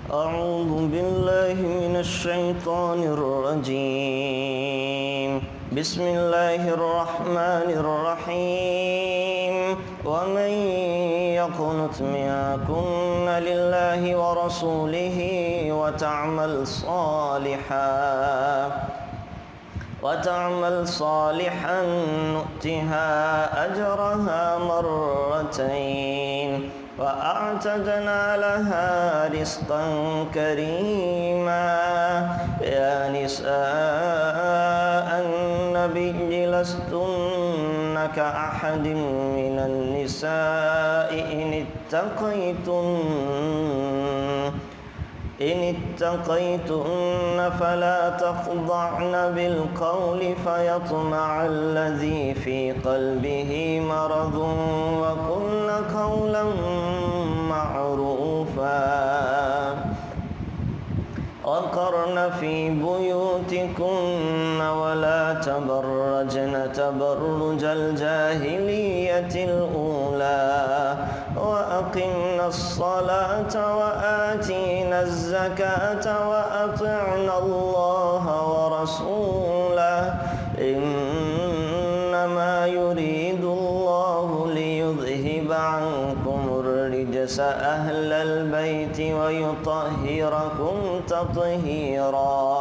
أعوذ بالله من الشيطان الرجيم. بسم الله الرحمن الرحيم. ومن يقنت منكن لله ورسوله وتعمل صالحا نؤتها أجرها مرتين وأعتدنا لها رزقا كريما. يا نساء النبي لستن كأحد من النساء إن اتقيتن فلا تخضعن بالقول فيطمع الذي في قلبه مرض وقلن قولا معروفا. وقرن في بيوتكن ولا تبرجن تبرج الجاهلية الأولى وأقمنا الصلاة وآتينا الزكاة وأطعنا الله ورسوله إنما يريد الله ليذهب عنكم الرجس أهل البيت ويطهركم تطهيرا.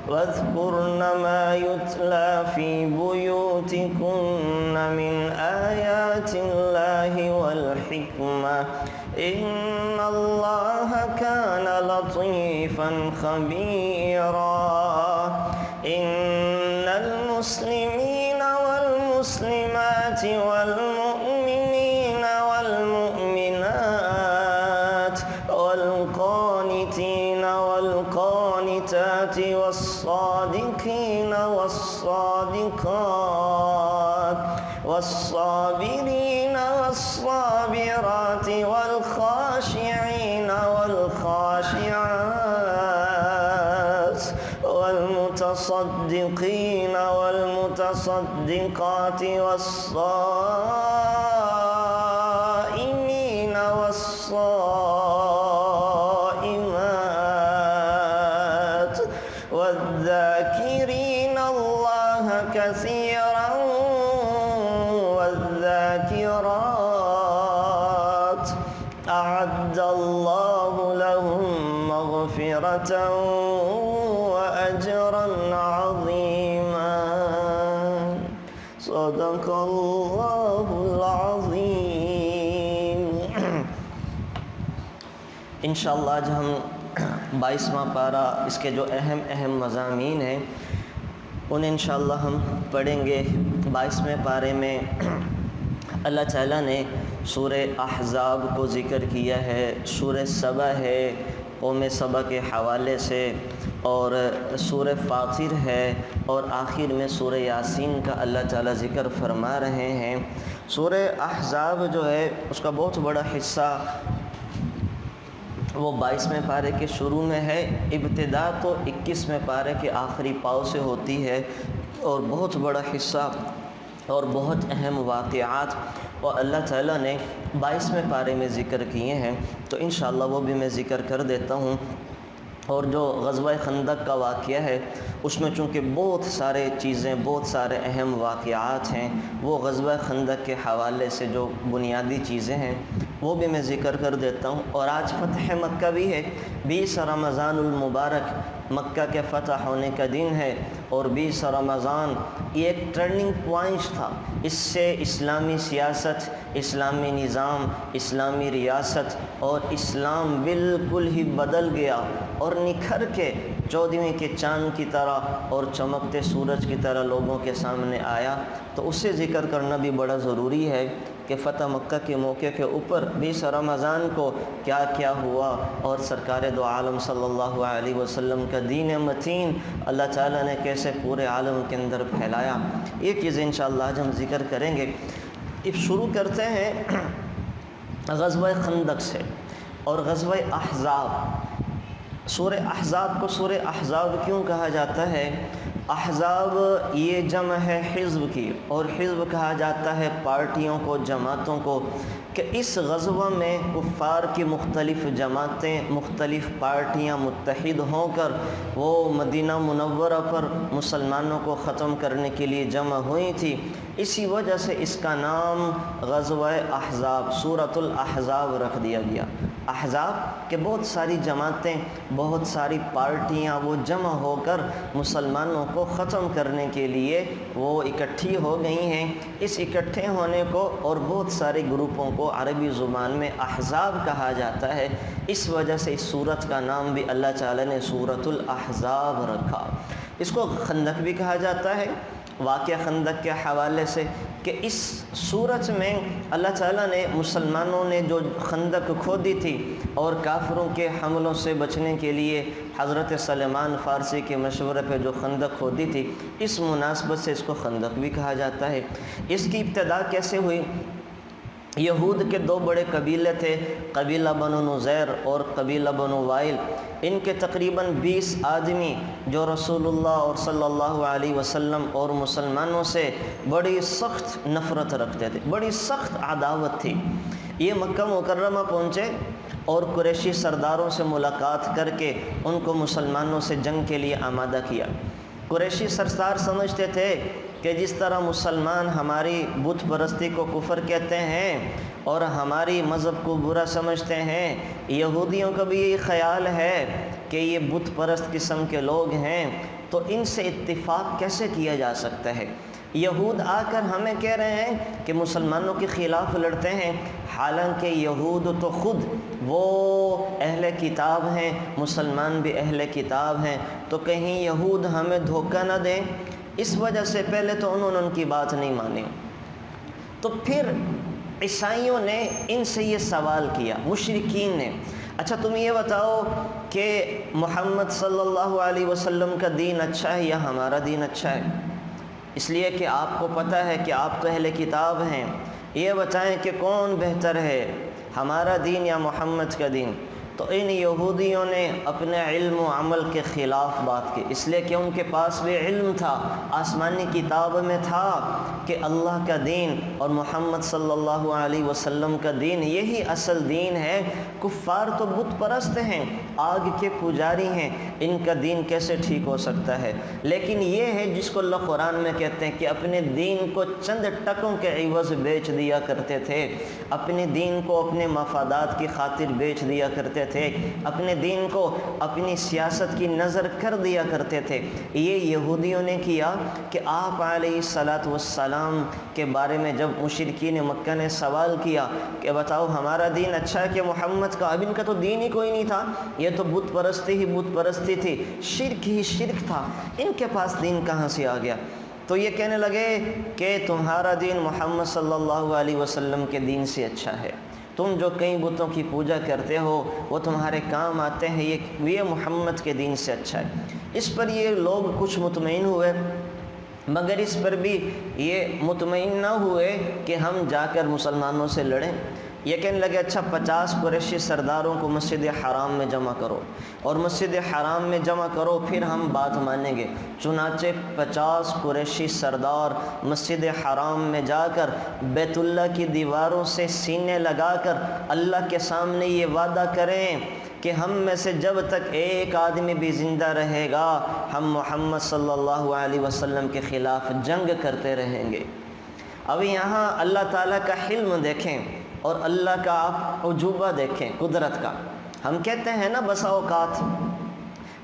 واذكرن ما يتلى في بيوتكن من آيات الله والحكمة إن الله كان لطيفا خبيرا. إن المسلمين والمسلمات والمؤمنين والمؤمنات والقانتين والقانتات والصادقين والصادقات والصابرين والصابرات والخاشعين والخاشعات والمتصدقين والمتصدقات والصائمين والصائمات والذاكرين الله كثيرا والذاكرات أعد الله لهم مغفرة وأجرا عظيما. صدق الله العظيم. انشاءاللہ آج ہم 22واں پارہ اس کے جو اہم مضامین ہیں انہیں انشاءاللہ ہم پڑھیں گے. 22ویں پارے میں اللہ تعالیٰ نے سورہ احزاب کو ذکر کیا ہے، سورہ سبا ہے قوم سبا کے حوالے سے، اور سورہ فاطر ہے، اور آخر میں سورہ یاسین کا اللہ تعالیٰ ذکر فرما رہے ہیں. سورہ احزاب جو ہے اس کا بہت بڑا حصہ وہ 22ویں پارے کے شروع میں ہے. ابتدا تو 21ویں پارے کے آخری پاؤں سے ہوتی ہے، اور بہت بڑا حصہ اور بہت اہم واقعات اور اللہ تعالیٰ نے 22ویں پارے میں ذکر کیے ہیں، تو انشاءاللہ وہ بھی میں ذکر کر دیتا ہوں. اور جو غزوہ خندق کا واقعہ ہے اس میں چونکہ بہت سارے چیزیں، بہت سارے اہم واقعات ہیں، وہ غزوہ خندق کے حوالے سے جو بنیادی چیزیں ہیں وہ بھی میں ذکر کر دیتا ہوں. اور آج فتح مکہ بھی ہے، 20 رمضان المبارک مکہ کے فتح ہونے کا دن ہے، اور 20 رمضان یہ ایک ٹرننگ پوائنٹ تھا. اس سے اسلامی سیاست، اسلامی نظام، اسلامی ریاست اور اسلام بالکل ہی بدل گیا اور نکھر کے 14ویں کے چاند کی طرح اور چمکتے سورج کی طرح لوگوں کے سامنے آیا. تو اسے ذکر کرنا بھی بڑا ضروری ہے کہ فتح مکہ کے موقع کے اوپر 20 رمضان کو کیا کیا ہوا، اور سرکار دو عالم صلی اللہ علیہ وسلم کا دین متین اللہ تعالیٰ نے کیسے پورے عالم کے اندر پھیلایا. یہ چیزیں انشاءاللہ آج ہم ذکر کریں گے. اب شروع کرتے ہیں غزوہ خندق سے اور غزوہ احزاب. سورہ احزاب کو سورہ احزاب کیوں کہا جاتا ہے؟ احزاب یہ جمع ہے حزب کی، اور حزب کہا جاتا ہے پارٹیوں کو، جماعتوں کو. کہ اس غزوہ میں کفار کی مختلف جماعتیں، مختلف پارٹیاں متحد ہو کر وہ مدینہ منورہ پر مسلمانوں کو ختم کرنے کے لیے جمع ہوئی تھی۔ اسی وجہ سے اس کا نام غزوہ احزاب، سورۃ الاحزاب رکھ دیا گیا۔ احزاب کہ بہت ساری جماعتیں، بہت ساری پارٹیاں وہ جمع ہو کر مسلمانوں کو ختم کرنے کے لیے وہ اکٹھی ہو گئی ہیں۔ اس اکٹھے ہونے کو اور بہت سارے گروپوں کو عربی زبان میں احزاب کہا جاتا ہے۔ اس وجہ سے اس سورت کا نام بھی اللہ تعالیٰ نے سورۃ الاحزاب رکھا۔ اس کو خندق بھی کہا جاتا ہے، واقعہ خندق کے حوالے سے کہ اس سورت میں اللہ تعالیٰ نے مسلمانوں نے جو خندق کھودی تھی اور کافروں کے حملوں سے بچنے کے لیے حضرت سلمان فارسی کے مشورے پہ جو خندق کھودی تھی، اس مناسبت سے اس کو خندق بھی کہا جاتا ہے۔ اس کی ابتدا کیسے ہوئی؟ یہود کے دو بڑے قبیلے تھے، قبیلہ بنو نذیر اور قبیلہ بنو وائل۔ ان کے تقریباً 20 آدمی جو رسول اللہ اور صلی اللہ علیہ وسلم اور مسلمانوں سے بڑی سخت نفرت رکھتے تھے، بڑی سخت عداوت تھی۔ یہ مکہ مکرمہ پہنچے اور قریشی سرداروں سے ملاقات کر کے ان کو مسلمانوں سے جنگ کے لیے آمادہ کیا۔ قریشی سردار سمجھتے تھے کہ جس طرح مسلمان ہماری بت پرستی کو کفر کہتے ہیں اور ہماری مذہب کو برا سمجھتے ہیں، یہودیوں کا بھی یہی خیال ہے کہ یہ بت پرست قسم کے لوگ ہیں، تو ان سے اتفاق کیسے کیا جا سکتا ہے؟ یہود آ کر ہمیں کہہ رہے ہیں کہ مسلمانوں کے خلاف لڑتے ہیں، حالانکہ یہود تو خود وہ اہل کتاب ہیں، مسلمان بھی اہل کتاب ہیں، تو کہیں یہود ہمیں دھوکہ نہ دیں۔ اس وجہ سے پہلے تو انہوں نے ان کی بات نہیں مانی۔ تو پھر عیسائیوں نے ان سے یہ سوال کیا، مشرکین نے، اچھا تم یہ بتاؤ کہ محمد صلی اللہ علیہ وسلم کا دین اچھا ہے یا ہمارا دین اچھا ہے؟ اس لیے کہ آپ کو پتہ ہے کہ آپ تو اہل کتاب ہیں، یہ بتائیں کہ کون بہتر ہے، ہمارا دین یا محمد کا دین؟ تو ان یہودیوں نے اپنے علم و عمل کے خلاف بات کی، اس لیے کہ ان کے پاس بھی علم تھا، آسمانی کتاب میں تھا کہ اللہ کا دین اور محمد صلی اللہ علیہ وسلم کا دین یہی اصل دین ہے۔ کفار تو بت پرست ہیں، آگ کے پجاری ہیں، ان کا دین کیسے ٹھیک ہو سکتا ہے؟ لیکن یہ ہے جس کو اللہ قرآن میں کہتے ہیں کہ اپنے دین کو چند ٹکوں کے عوض بیچ دیا کرتے تھے، اپنے دین کو اپنے مفادات کی خاطر بیچ دیا کرتے تھے، اپنے دین کو اپنی سیاست کی نظر کر دیا کرتے تھے۔ یہ یہودیوں نے کیا کہ آپ علیہ السلام کے بارے میں جب مشرکین مکہ نے سوال کیا کہ بتاؤ ہمارا دین اچھا ہے کہ محمد کا؟ اب ان کا تو دین ہی کوئی نہیں تھا، یہ تو بت پرستی ہی بت پرستی تھی، شرک ہی شرک تھا، ان کے پاس دین کہاں سے آ گیا؟ تو یہ کہنے لگے کہ تمہارا دین محمد صلی اللہ علیہ وسلم کے دین سے اچھا ہے، تم جو کئی بتوں کی پوجا کرتے ہو وہ تمہارے کام آتے ہیں، یہ محمد کے دین سے اچھا ہے۔ اس پر یہ لوگ کچھ مطمئن ہوئے، مگر اس پر بھی یہ مطمئن نہ ہوئے کہ ہم جا کر مسلمانوں سے لڑیں۔ یہ کہنے لگے اچھا 50 قریشی سرداروں کو مسجد حرام میں جمع کرو اور مسجد حرام میں جمع کرو، پھر ہم بات مانیں گے۔ چنانچہ 50 قریشی سردار مسجد حرام میں جا کر بیت اللہ کی دیواروں سے سینے لگا کر اللہ کے سامنے یہ وعدہ کریں کہ ہم میں سے جب تک ایک آدمی بھی زندہ رہے گا ہم محمد صلی اللہ علیہ وسلم کے خلاف جنگ کرتے رہیں گے۔ اب یہاں اللہ تعالیٰ کا حلم دیکھیں اور اللہ کا آپ عجوبہ دیکھیں، قدرت کا۔ ہم کہتے ہیں نا بسا اوقات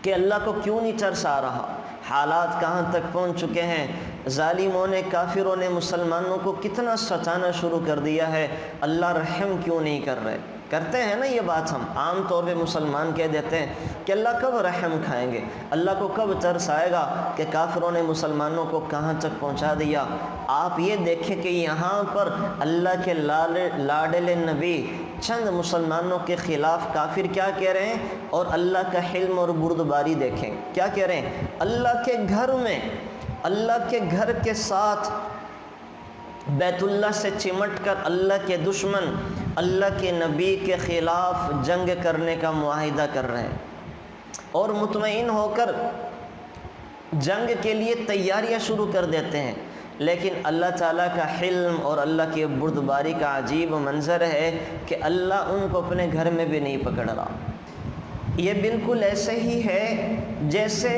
کہ اللہ کو کیوں نہیں ترس آ رہا، حالات کہاں تک پہنچ چکے ہیں، ظالموں نے، کافروں نے مسلمانوں کو کتنا ستانا شروع کر دیا ہے، اللہ رحم کیوں نہیں کر رہے؟ کرتے ہیں نا یہ بات، ہم عام طور پہ مسلمان کہہ دیتے ہیں کہ اللہ کب رحم کھائیں گے، اللہ کو کب ترس آئے گا کہ کافروں نے مسلمانوں کو کہاں تک پہنچا دیا۔ آپ یہ دیکھیں کہ یہاں پر اللہ کے لاڈلے نبی چند مسلمانوں کے خلاف کافر کیا کہہ رہے ہیں، اور اللہ کا حلم اور بردباری دیکھیں کیا کہہ رہے ہیں۔ اللہ کے گھر میں، اللہ کے گھر کے ساتھ بیت اللہ سے چمٹ کر اللہ کے دشمن اللہ کے نبی کے خلاف جنگ کرنے کا معاہدہ کر رہے ہیں اور مطمئن ہو کر جنگ کے لیے تیاریاں شروع کر دیتے ہیں۔ لیکن اللہ تعالیٰ کا حلم اور اللہ کی بردباری کا عجیب منظر ہے کہ اللہ ان کو اپنے گھر میں بھی نہیں پکڑ رہا۔ یہ بالکل ایسے ہی ہے جیسے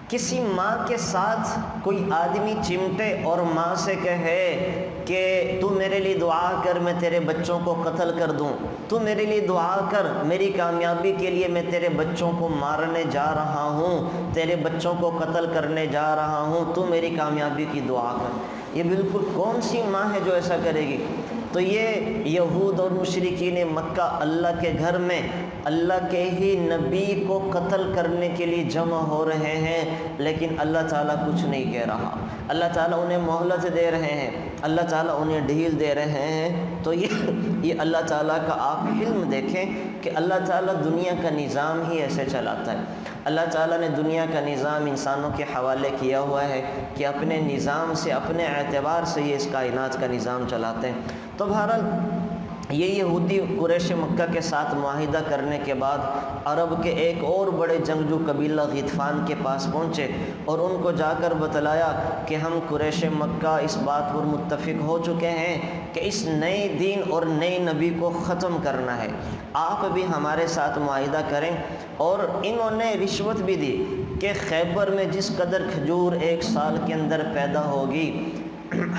کسی ماں کے ساتھ کوئی آدمی چمٹے اور ماں سے کہے کہ تو میرے لیے دعا کر، میں تیرے بچوں کو قتل کر دوں، تو میرے لیے دعا کر، میری کامیابی کے لیے میں تیرے بچوں کو مارنے جا رہا ہوں، تیرے بچوں کو قتل کرنے جا رہا ہوں، تو میری کامیابی کی دعا کر۔ یہ بالکل کون سی ماں ہے جو ایسا کرے گی؟ تو یہ یہود اور مشرکین مکہ اللہ کے گھر میں اللہ کے ہی نبی کو قتل کرنے کے لیے جمع ہو رہے ہیں، لیکن اللہ تعالیٰ کچھ نہیں کہہ رہا۔ اللہ تعالیٰ انہیں مہلت دے رہے ہیں، اللہ تعالیٰ انہیں ڈھیل دے رہے ہیں۔ تو یہ اللہ تعالیٰ کا آپ حلم دیکھیں کہ اللہ تعالیٰ دنیا کا نظام ہی ایسے چلاتا ہے۔ اللہ تعالیٰ نے دنیا کا نظام انسانوں کے حوالے کیا ہوا ہے کہ اپنے نظام سے، اپنے اعتبار سے یہ اس کائنات کا نظام چلاتے ہیں۔ تو بہرحال یہ یہودی قریش مکہ کے ساتھ معاہدہ کرنے کے بعد عرب کے ایک اور بڑے جنگجو قبیلہ غطفان کے پاس پہنچے اور ان کو جا کر بتلایا کہ ہم قریش مکہ اس بات پر متفق ہو چکے ہیں کہ اس نئے دین اور نئے نبی کو ختم کرنا ہے، آپ بھی ہمارے ساتھ معاہدہ کریں۔ اور انہوں نے رشوت بھی دی کہ خیبر میں جس قدر کھجور ایک سال کے اندر پیدا ہوگی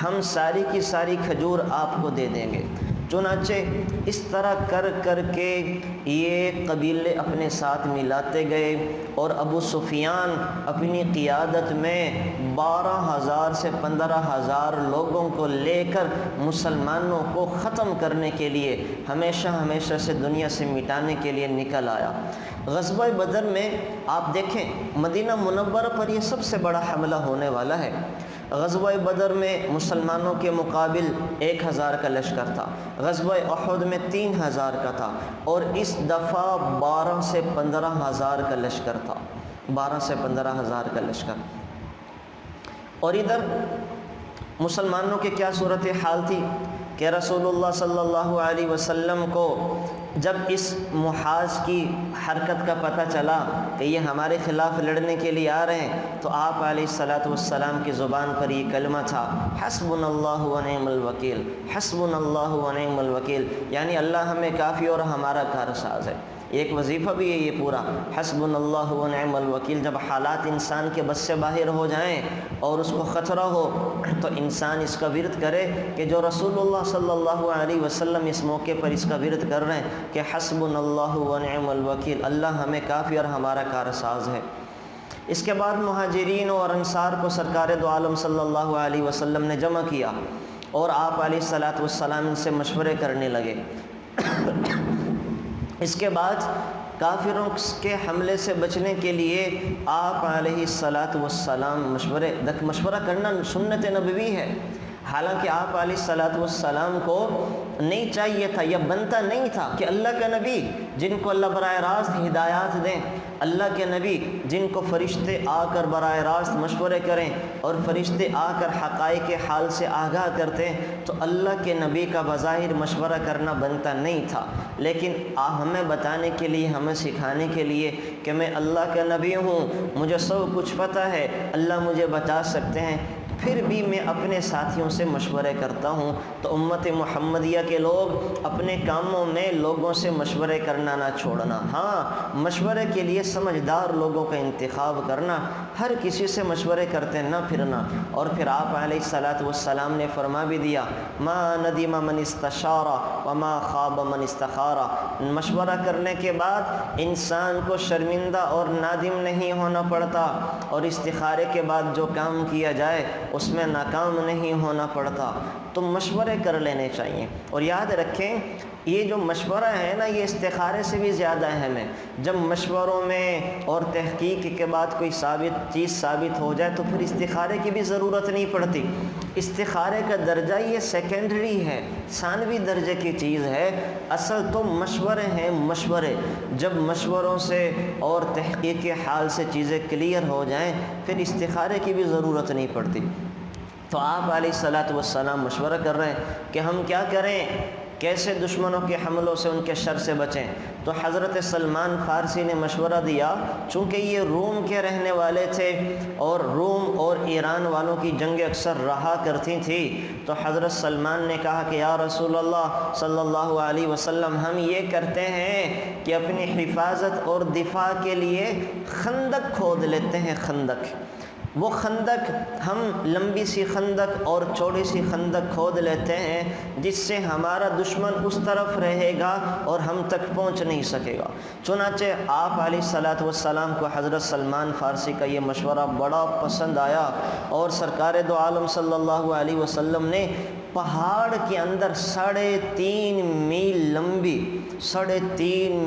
ہم ساری کی ساری کھجور آپ کو دے دیں گے۔ چنانچہ اس طرح کر کر کے یہ قبیلے اپنے ساتھ ملاتے گئے اور ابو سفیان اپنی قیادت میں 12,000 سے 15,000 لوگوں کو لے کر مسلمانوں کو ختم کرنے کے لیے، ہمیشہ ہمیشہ سے دنیا سے مٹانے کے لیے نکل آیا۔ غزوہ بدر میں آپ دیکھیں مدینہ منورہ پر یہ سب سے بڑا حملہ ہونے والا ہے۔ غزوہ بدر میں مسلمانوں کے مقابل 1,000 کا لشکر تھا، غزوہ احد میں 3,000 کا تھا، اور اس دفعہ 12 سے 15,000 کا لشکر تھا، 12 سے 15,000 کا لشکر۔ اور ادھر مسلمانوں کی کیا صورتحال تھی کہ رسول اللہ صلی اللہ علیہ وسلم کو جب اس محاذ کی حرکت کا پتہ چلا کہ یہ ہمارے خلاف لڑنے کے لیے آ رہے ہیں، تو آپ علیہ الصلاۃ والسلام کی زبان پر یہ کلمہ تھا، حسبنا اللہ ونعم الوکیل، حسبنا اللہ ونعم الوکیل، یعنی اللہ ہمیں کافی اور ہمارا کارساز ہے۔ ایک وظیفہ بھی ہے یہ پورا، حسبنا اللہ ونعم الوکیل۔ جب حالات انسان کے بس سے باہر ہو جائیں اور اس کو خطرہ ہو تو انسان اس کا ورد کرے کہ جو رسول اللہ صلی اللہ علیہ وسلم اس موقع پر اس کا ورد کر رہے ہیں کہ حسبنا اللہ ونعم الوکیل، اللہ ہمیں کافی اور ہمارا کارساز ہے۔ اس کے بعد مہاجرین اور انصار کو سرکار دو عالم صلی اللہ علیہ وسلم نے جمع کیا اور آپ علیہ الصلاۃ والسلام ان سے مشورے کرنے لگے۔ اس کے بعد کافروں کے حملے سے بچنے کے لیے آپ علیہ الصلاۃ والسلام مشورہ کرنا سنت نبوی ہے۔ حالانکہ آپ علیہ الصلاۃ والسلام کو نہیں چاہیے تھا یا بنتا نہیں تھا کہ اللہ کا نبی جن کو اللہ براہ راست ہدایات دیں، اللہ کے نبی جن کو فرشتے آ کر براہ راست مشورے کریں اور فرشتے آ کر حقائق حال سے آگاہ کرتے ہیں، تو اللہ کے نبی کا بظاہر مشورہ کرنا بنتا نہیں تھا۔ لیکن ہمیں بتانے کے لیے، ہمیں سکھانے کے لیے کہ میں اللہ کا نبی ہوں، مجھے سب کچھ پتہ ہے، اللہ مجھے بتا سکتے ہیں، پھر بھی میں اپنے ساتھیوں سے مشورے کرتا ہوں۔ تو امت محمدیہ کے لوگ اپنے کاموں میں لوگوں سے مشورے کرنا نہ چھوڑنا، ہاں مشورے کے لیے سمجھدار لوگوں کا انتخاب کرنا، ہر کسی سے مشورے کرتے نہ پھرنا۔ اور پھر آپ علیہ الصلاۃ والسلام نے فرما بھی دیا، ما ندم من استشار وما خاب من استخار، مشورہ کرنے کے بعد انسان کو شرمندہ اور نادم نہیں ہونا پڑتا، اور استخارے کے بعد جو کام کیا جائے اس میں ناکام نہیں ہونا پڑتا۔ تو مشورے کر لینے چاہیے، اور یاد رکھیں یہ جو مشورہ ہے نا، یہ استخارے سے بھی زیادہ اہم ہے۔ جب مشوروں میں اور تحقیق کے بعد کوئی چیز ثابت ہو جائے تو پھر استخارے کی بھی ضرورت نہیں پڑتی۔ استخارے کا درجہ یہ سیکنڈری ہے، ثانوی درجے کی چیز ہے، اصل تو مشورے ہیں مشورے۔ جب مشوروں سے اور تحقیق حال سے چیزیں کلیئر ہو جائیں پھر استخارے کی بھی ضرورت نہیں پڑتی۔ تو آپ علیہ الصلاۃ والسلام مشورہ کر رہے ہیں کہ ہم کیا کریں، کیسے دشمنوں کے حملوں سے ان کے شر سے بچیں۔ تو حضرت سلمان فارسی نے مشورہ دیا، چونکہ یہ روم کے رہنے والے تھے اور روم اور ایران والوں کی جنگیں اکثر رہا کرتی تھی، تو حضرت سلمان نے کہا کہ یا رسول اللہ صلی اللہ علیہ وسلم، ہم یہ کرتے ہیں کہ اپنی حفاظت اور دفاع کے لیے خندق کھود لیتے ہیں۔ خندق، وہ خندق ہم لمبی سی خندق اور چوڑی سی خندق کھود لیتے ہیں جس سے ہمارا دشمن اس طرف رہے گا اور ہم تک پہنچ نہیں سکے گا۔ چنانچہ آپ علیہ الصلاۃ والسلام کو حضرت سلمان فارسی کا یہ مشورہ بڑا پسند آیا، اور سرکار دو عالم صلی اللہ علیہ وسلم نے پہاڑ کے اندر 3.5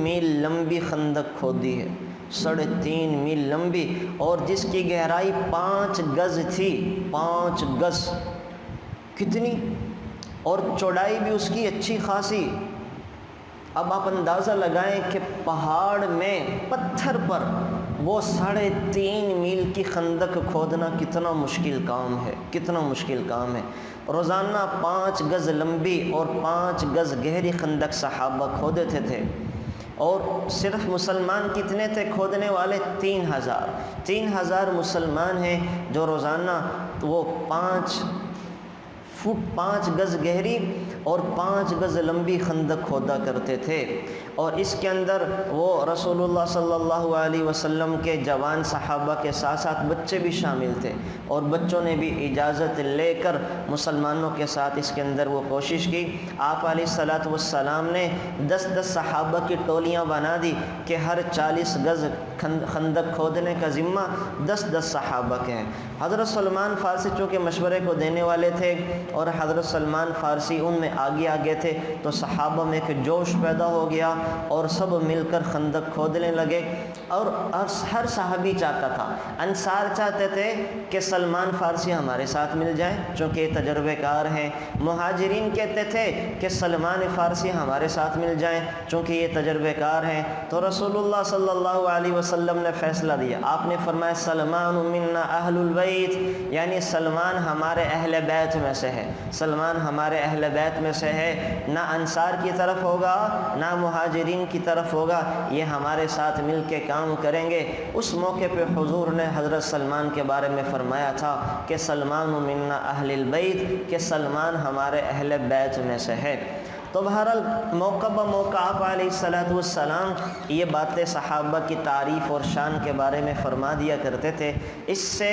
میل لمبی خندق کھودی ہے، 3.5 میل لمبی، اور جس کی گہرائی 5 گز تھی۔ 5 گز کتنی، اور چوڑائی بھی اس کی اچھی خاصی۔ اب آپ اندازہ لگائیں کہ پہاڑ میں پتھر پر وہ 3.5 میل کی خندق کھودنا کتنا مشکل کام ہے، کتنا مشکل کام ہے۔ روزانہ 5 گز لمبی اور 5 گز گہری خندق صحابہ کھودتے تھے، اور صرف مسلمان کتنے تھے کھودنے والے؟ 3,000 مسلمان ہیں جو روزانہ وہ 5 گز گہری اور 5 گز لمبی خندق کھودا کرتے تھے، اور اس کے اندر وہ رسول اللہ صلی اللہ علیہ وسلم کے جوان صحابہ کے ساتھ ساتھ بچے بھی شامل تھے، اور بچوں نے بھی اجازت لے کر مسلمانوں کے ساتھ اس کے اندر وہ کوشش کی۔ آپ علیہ الصلاۃ والسلام نے 10 صحابہ کی ٹولیاں بنا دی کہ ہر 40 گز خندق کھودنے کا ذمہ 10 صحابہ کے ہیں۔ حضرت سلمان فارسی چونکہ مشورے کو دینے والے تھے اور حضرت سلمان فارسی ان میں آگے تھے، تو صحابہ میں ایک جوش پیدا ہو گیا اور سب مل کر خندق کھودنے لگے، اور ہر صحابی چاہتا تھا، انصار چاہتے تھے کہ سلمان فارسی ہمارے ساتھ مل جائیں چونکہ یہ تجربے کار ہیں، مہاجرین کہتے تھے کہ سلمان فارسی ہمارے ساتھ مل جائیں چونکہ یہ تجربے کار ہیں۔ تو رسول اللہ صلی اللہ علیہ وسلم نے فیصلہ دیا، آپ نے فرمایا سلمان منا اہل البیت، یعنی سلمان ہمارے اہل بیت میں سے ہے، سلمان ہمارے اہل بیت میں سے ہے، نہ انصار کی طرف ہوگا نہ مہاجرین کی طرف ہوگا، یہ ہمارے ساتھ مل کے کام کریں گے۔ اس موقع پہ حضور نے حضرت سلمان کے بارے میں فرمایا تھا کہ سلمان منا اہل البیت، کہ سلمان ہمارے اہل بیت میں سے ہے۔ تو بہرحال موقع بموقع آپ علیہ الصلاۃ والسلام یہ باتیں صحابہ کی تعریف اور شان کے بارے میں فرما دیا کرتے تھے۔ اس سے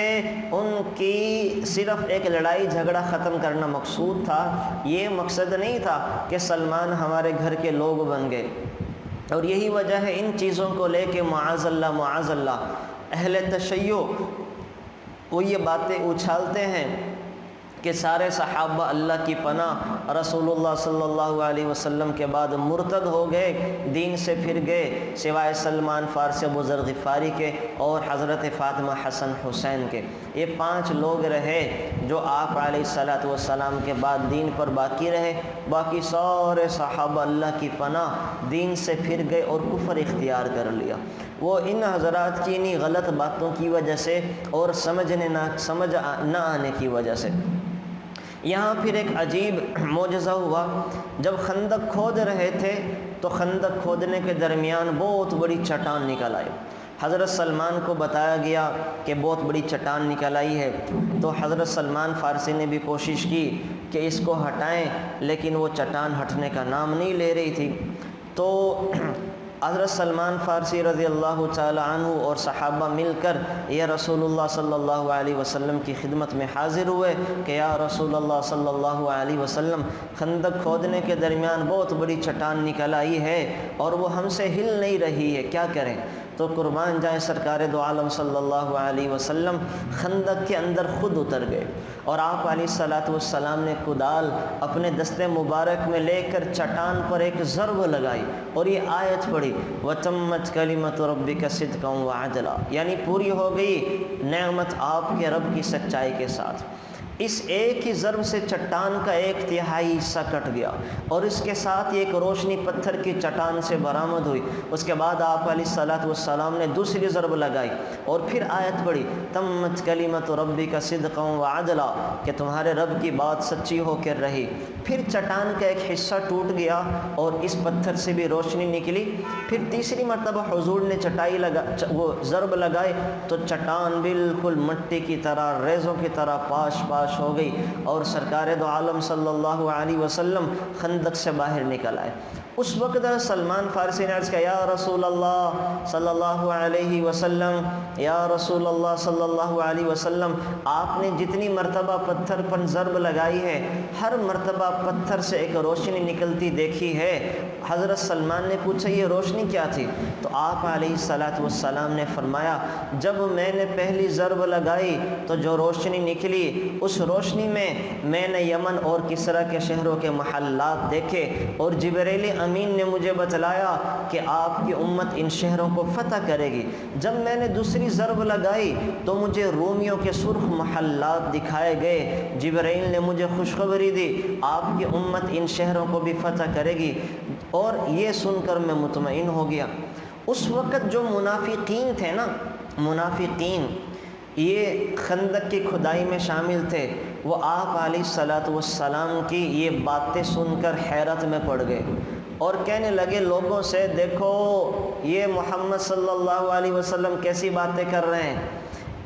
ان کی صرف ایک لڑائی جھگڑا ختم کرنا مقصود تھا، یہ مقصد نہیں تھا کہ سلمان ہمارے گھر کے لوگ بن گئے، اور یہی وجہ ہے ان چیزوں کو لے کے معاذ اللہ اہل تشیع وہ یہ باتیں اچھالتے ہیں کہ سارے صحابہ اللہ کی پناہ رسول اللہ صلی اللہ علیہ وسلم کے بعد مرتد ہو گئے، دین سے پھر گئے، سوائے سلمان فارسی ابو ذر غفاری کے اور حضرت فاطمہ حسن حسین کے۔ یہ 5 لوگ رہے جو آپ علیہ الصلاۃ والسلام کے بعد دین پر باقی رہے، باقی سارے صحابہ اللہ کی پناہ دین سے پھر گئے اور کفر اختیار کر لیا۔ وہ ان حضرات کی انہی غلط باتوں کی وجہ سے اور سمجھ نہ آنے کی وجہ سے۔ یہاں پھر ایک عجیب معجزہ ہوا، جب خندق کھود رہے تھے تو خندق کھودنے کے درمیان بہت بڑی چٹان نکل آئی۔ حضرت سلمان کو بتایا گیا کہ بہت بڑی چٹان نکل آئی ہے، تو حضرت سلمان فارسی نے بھی کوشش کی کہ اس کو ہٹائیں، لیکن وہ چٹان ہٹنے کا نام نہیں لے رہی تھی۔ تو حضرت سلمان فارسی رضی اللہ تعالی عنہ اور صحابہ مل کر یہ رسول اللہ صلی اللہ علیہ وسلم کی خدمت میں حاضر ہوئے کہ یا رسول اللہ صلی اللہ علیہ وسلم، خندق کھودنے کے درمیان بہت بڑی چٹان نکل آئی ہے اور وہ ہم سے ہل نہیں رہی ہے، کیا کریں؟ تو قربان جائیں سرکار دو عالم صلی اللہ علیہ وسلم خندق کے اندر خود اتر گئے، اور آپ علیہ الصلاۃ والسلام نے کدال اپنے دستے مبارک میں لے کر چٹان پر ایک ضرب لگائی اور یہ آیت پڑھی وَتَمَّتْ كَلِمَةُ رَبِّكَ صِدْقًا وَعَدْلًا، یعنی پوری ہو گئی نعمت آپ کے رب کی سچائی کے ساتھ۔ اس ایک ہی ضرب سے چٹان کا 1/3 حصہ کٹ گیا اور اس کے ساتھ ایک روشنی پتھر کی چٹان سے برآمد ہوئی۔ اس کے بعد آپ علیہ الصلوۃ والسلام نے دوسری ضرب لگائی اور پھر آیت پڑھی تمت کلمۃ ربک صدقا وعدلا، کہ تمہارے رب کی بات سچی ہو کر رہی۔ پھر چٹان کا ایک حصہ ٹوٹ گیا اور اس پتھر سے بھی روشنی نکلی۔ پھر تیسری مرتبہ حضور نے وہ ضرب لگائے تو چٹان بالکل مٹی کی طرح، ریزوں کی طرح پاش پاش ہو گئی اور سرکار دو عالم صلی اللہ علیہ وسلم خندق سے باہر نکل آئے۔ اس وقت سلمان فارسی نے عرض کیا یا رسول اللہ صلی اللہ علیہ وسلم، یا رسول اللہ صلی اللہ علیہ وسلم، آپ نے جتنی مرتبہ پتھر پر ضرب لگائی ہے ہر مرتبہ پتھر سے ایک روشنی نکلتی دیکھی ہے۔ حضرت سلمان نے پوچھا یہ روشنی کیا تھی؟ تو آپ علیہ الصلوۃ والسلام نے فرمایا جب میں نے پہلی ضرب لگائی تو جو روشنی نکلی اس روشنی میں نے یمن اور کسرا کے شہروں کے محلات دیکھے اور جبریل امین نے مجھے بتلایا کہ آپ کی امت ان شہروں کو فتح کرے گی۔ جب میں نے دوسری ضرب لگائی تو مجھے رومیوں کے سرخ محلات دکھائے گئے، جبرائیل نے مجھے خوشخبری دی آپ کی امت ان شہروں کو بھی فتح کرے گی، اور یہ سن کر میں مطمئن ہو گیا۔ اس وقت جو منافقین تھے نا، منافقین یہ خندق کی کھدائی میں شامل تھے، وہ آپ علیہ الصلوۃ والسلام کی یہ باتیں سن کر حیرت میں پڑ گئے اور کہنے لگے لوگوں سے دیکھو یہ محمد صلی اللہ علیہ وسلم کیسی باتیں کر رہے ہیں،